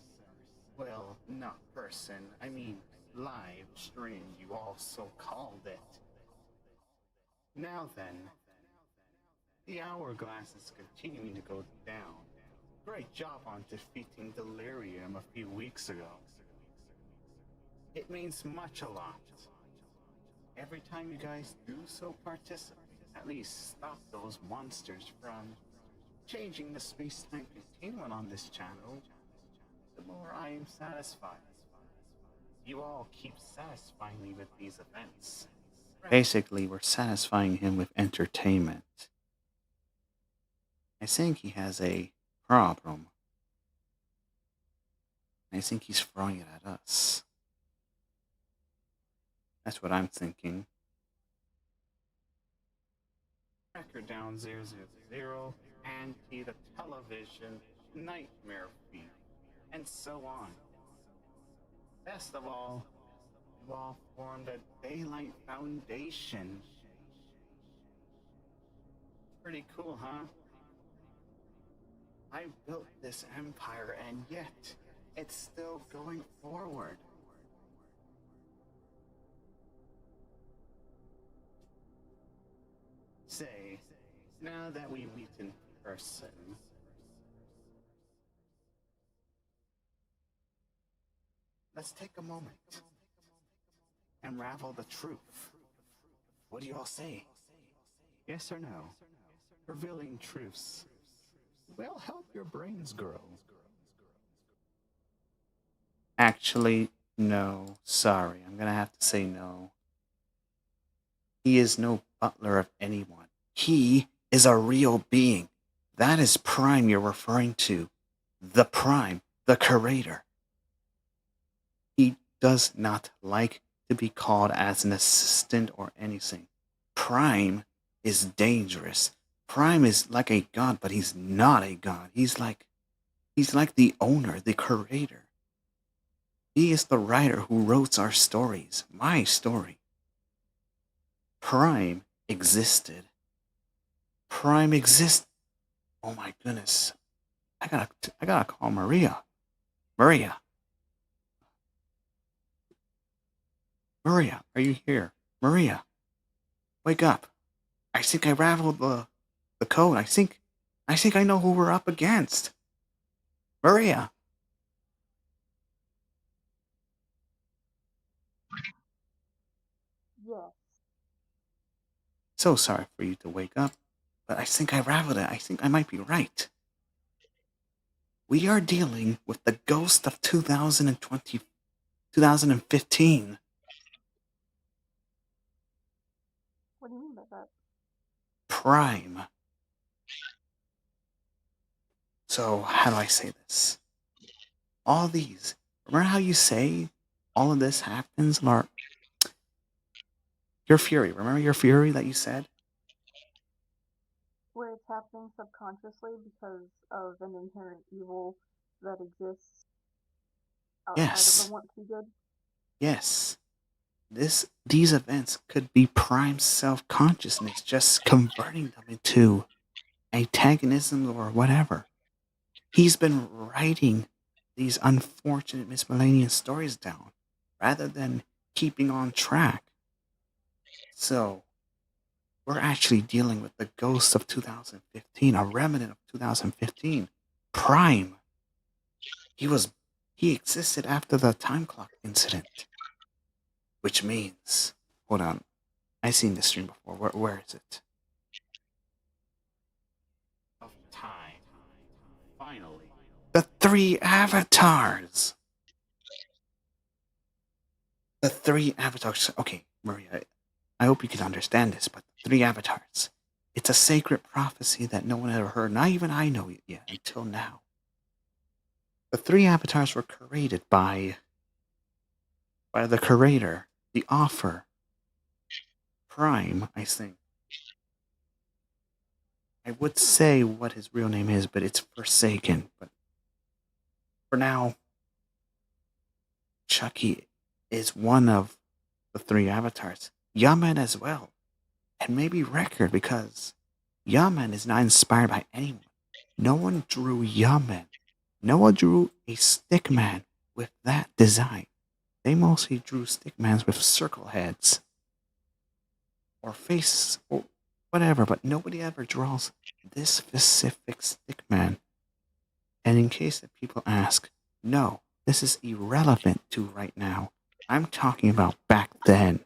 Well, not person, I mean live stream, you also called it. Now then, the hourglass is continuing to go down. Great job on defeating Delirium a few weeks ago. It means much a lot. Every time you guys do so participate, at least stop those monsters from changing the space-time continuum on this channel, the more I am satisfied. You all keep satisfying me with these events. Basically, we're satisfying him with entertainment. I think he has a problem. I think he's throwing it at us. That's what I'm thinking. Record down 000, anti the television, nightmare feed, and so on. Best of all, you all formed a Daylight Foundation. Pretty cool, huh? I built this empire, and yet it's still going forward. Say, now that we meet in person, let's take a moment and unravel the truth. What do you all say? Yes or no? Revealing truths will help your brains grow. Actually, no. Sorry, I'm gonna have to say no. He is no butler of anyone. He is a real being. That is Prime you're referring to. The Prime, the curator. He does not like to be called as an assistant or anything. Prime is dangerous. Prime is like a god, but he's not a god. He's like the owner, the curator. He is the writer who wrote our stories, my story. Prime existed. Prime exists. Oh my goodness. I gotta call Maria. Maria. Maria, are you here? Maria. Wake up. I think I raveled the code. I think I know who we're up against. Maria. Yes. So sorry for you to wake up, but I think I raveled it. I think I might be right. We are dealing with the ghost of 2015. What do you mean by that? Prime. So, how do I say this? All these. Remember how you say all of this happens? Or your fury. Remember your fury that you said? Where it's happening subconsciously because of an inherent evil that exists outside of the Yes. want to be good. Yes. These events could be Prime self-consciousness, just converting them into antagonism or whatever. He's been writing these unfortunate miscellaneous stories down rather than keeping on track. So, we're actually dealing with the ghost of 2015, a remnant of 2015. Prime. He existed after the time clock incident. Which means, hold on, I've seen this stream before. Where is it? Of time. The three avatars. The three avatars. Okay, Maria, I hope you can understand this, but the three avatars. It's a sacred prophecy that no one ever heard. Not even I know it yet until now. The three avatars were created by the creator, the author, Prime, I think. I would say what his real name is, but it's Forsaken. But for now, Chucky is one of the three avatars. Yaman as well. And maybe Record, because Yaman is not inspired by anyone. No one drew Yaman. No one drew a stickman with that design. They mostly drew stickmans with circle heads or faces or whatever, but nobody ever draws this specific stickman. And in case that people ask, no, this is irrelevant to right now. I'm talking about back then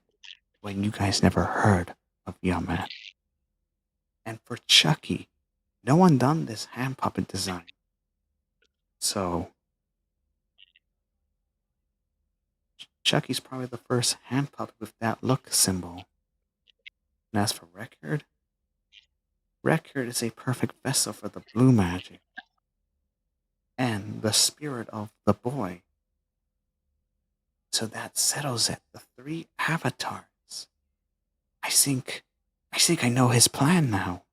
when you guys never heard of Yaman. And for Chucky, no one done this hand puppet design. So Chucky's probably the first hand puppet with that look symbol. And as for Record, Record is a perfect vessel for the blue magic and the spirit of the boy. So that settles it. The three avatars. I think I know his plan now.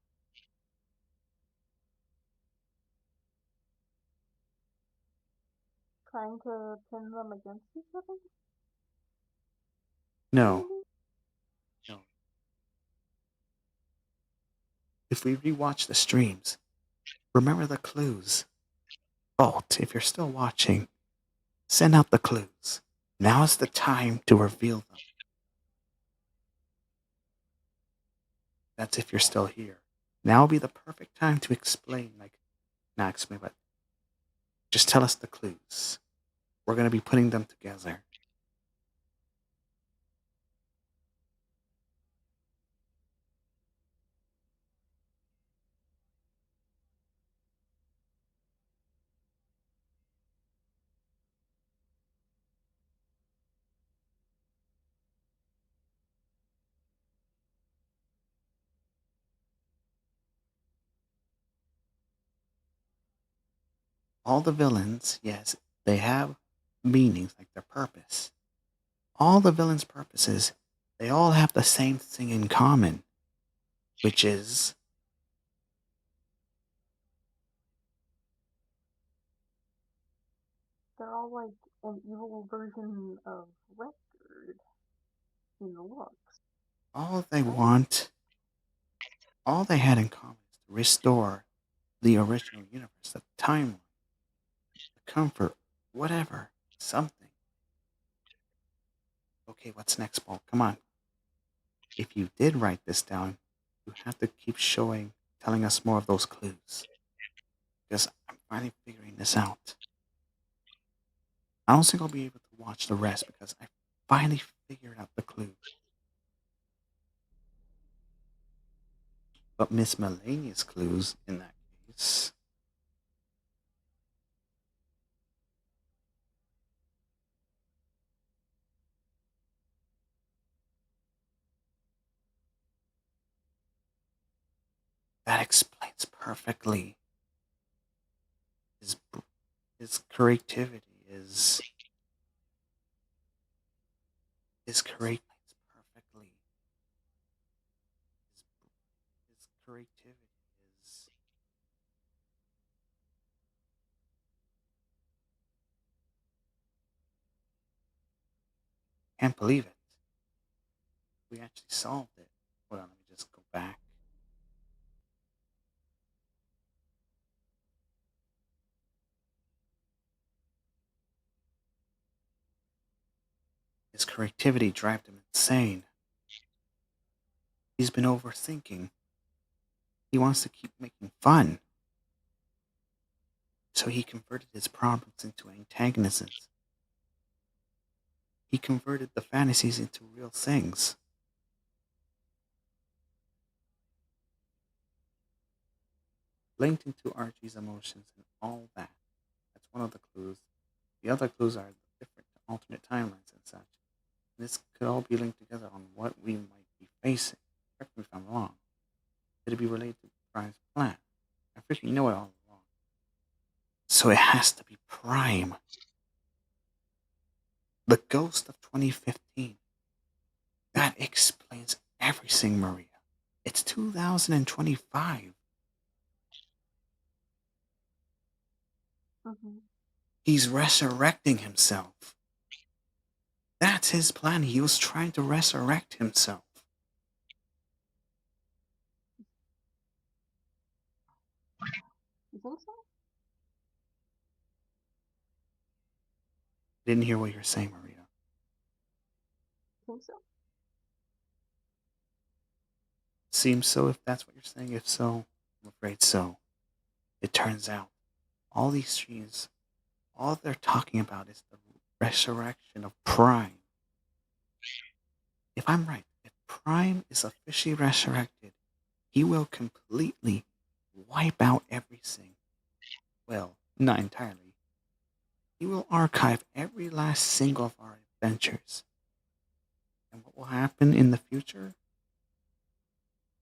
Trying to pin them against each other? No. No. If we rewatch the streams, remember the clues. Bolt, if you're still watching, send out the clues. Now is the time to reveal them. That's if you're still here. Now will be the perfect time to explain, not explain, but just tell us the clues. We're going to be putting them together. All the villains, yes, they have meanings, like their purpose. All the villains' purposes, they all have the same thing in common, which is They're all like an evil version of Record in the looks. all they want, all they had in common is to restore the original universe, the timeline, the comfort, whatever, something. Okay, what's next, Paul? Come on. If you did write this down, you have to keep telling us more of those clues. Because I'm finally figuring this out. I don't think I'll be able to watch the rest because I finally figured out the clue. But Miscellaneous clues in that case. That explains perfectly his creativity, his creativity perfectly. His creativity is can't believe it. We actually solved it. Hold on, let me just go back. His creativity drives him insane. He's been overthinking. He wants to keep making fun. So he converted his problems into antagonisms. He converted the fantasies into real things. linked into Archie's emotions and all that. That's one of the clues. The other clues are different alternate timelines and such. This could all be linked together on what we might be facing. Correct me if I'm wrong. Could it be related to Prime's plan? I freaking know it all along. So it has to be Prime. The ghost of 2015. That explains everything, Maria. It's 2025. Mm-hmm. He's resurrecting himself. That's his plan. He was trying to resurrect himself. You think so? Didn't hear what you're saying, Maria. You think so? Seems so if that's what you're saying. If so, I'm afraid so. It turns out all these dreams, all they're talking about is the resurrection of Prime. If I'm right, if Prime is officially resurrected, he will completely wipe out everything. Well, not entirely. He will archive every last single of our adventures. And what will happen in the future?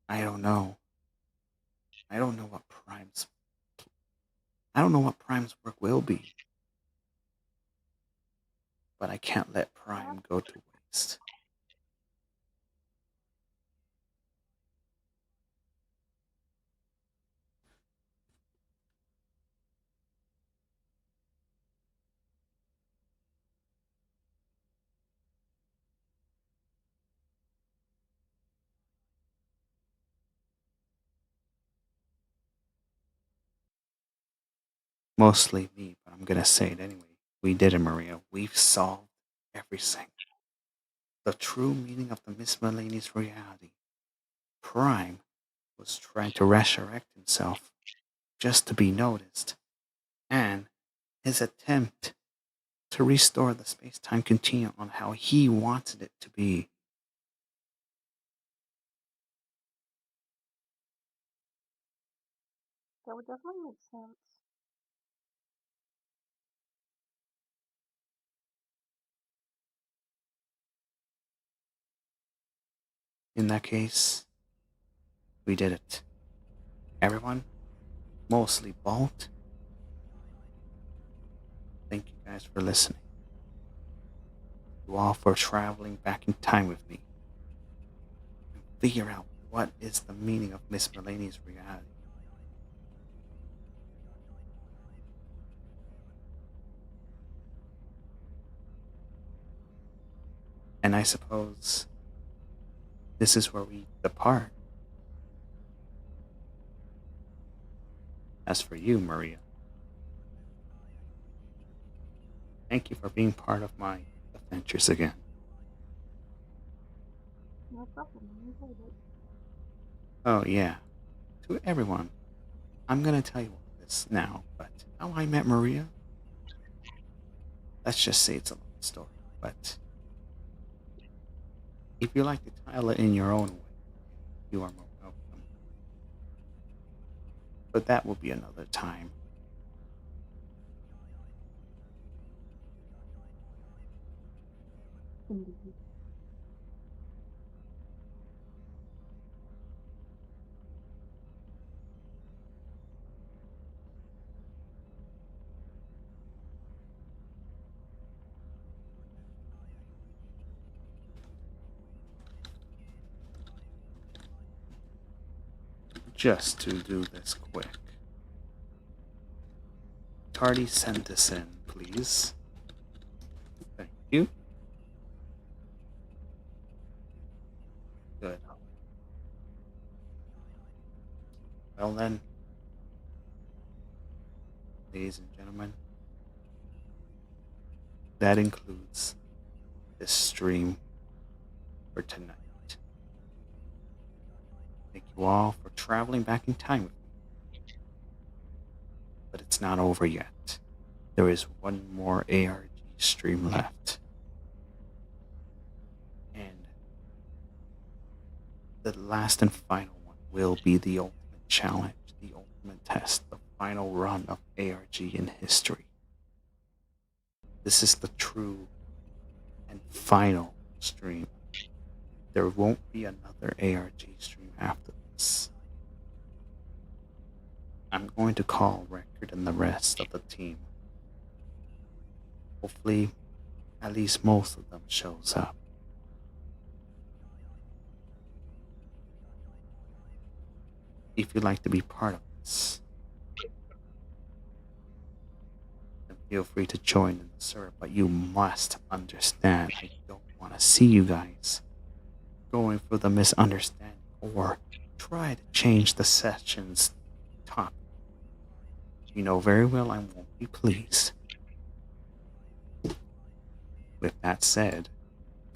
I don't know. I don't know what Prime's work will be. But I can't let Prime go to waste. Mostly me, but I'm gonna say it anyway. We did it, Maria. We've solved everything. The true meaning of the miscellaneous reality. Prime was trying to resurrect himself just to be noticed, and his attempt to restore the space time continuum on how he wanted it to be. That would definitely make sense. In that case, we did it. Everyone, mostly Bolt, thank you guys for listening. You all for traveling back in time with me. And figure out what is the meaning of miscellaneous reality. And I suppose this is where we depart. As for you, Maria, thank you for being part of my adventures again. No problem. I enjoyed it. Oh, yeah. To everyone, I'm gonna tell you all this now, but how I met Maria, let's just say it's a long story. But if you like to tell it in your own way, you are more welcome. But that will be another time. Indeed. Just to do this quick. Tardy, send this in, please. Thank you. Good. Well then, ladies and gentlemen, that includes this stream for tonight. Thank you all for traveling back in time with me. But it's not over yet. There is one more ARG stream left. And the last and final one will be the ultimate challenge, the ultimate ultimate test, the final run of ARG in history. This is the true and final stream. There won't be another ARG stream after this. I'm going to call Record and the rest of the team. Hopefully, at least most of them shows up. If you'd like to be part of this, then feel free to join in the server, but you must understand I don't want to see you guys going for the misunderstanding or try to change the session's topic. You know very well I won't be pleased. With that said,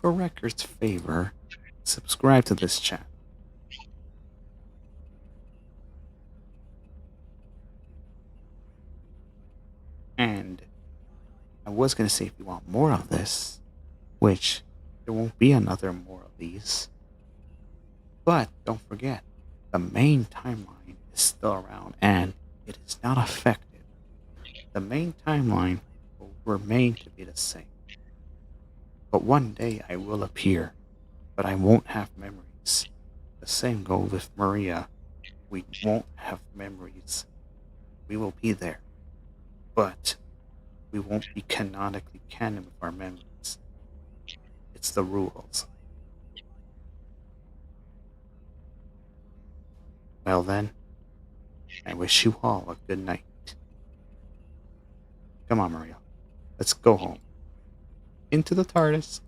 for Record's favor, subscribe to this channel. And I was going to say if you want more of this, which there won't be another more of these, but don't forget, the main timeline is still around and it is not affected. The main timeline will remain to be the same. But one day I will appear, but I won't have memories. The same goes with Maria. We won't have memories. We will be there, but we won't be canonically canon with our memories. It's the rules. Well then, I wish you all a good night. Come on, Maria. Let's go home. Into the TARDIS.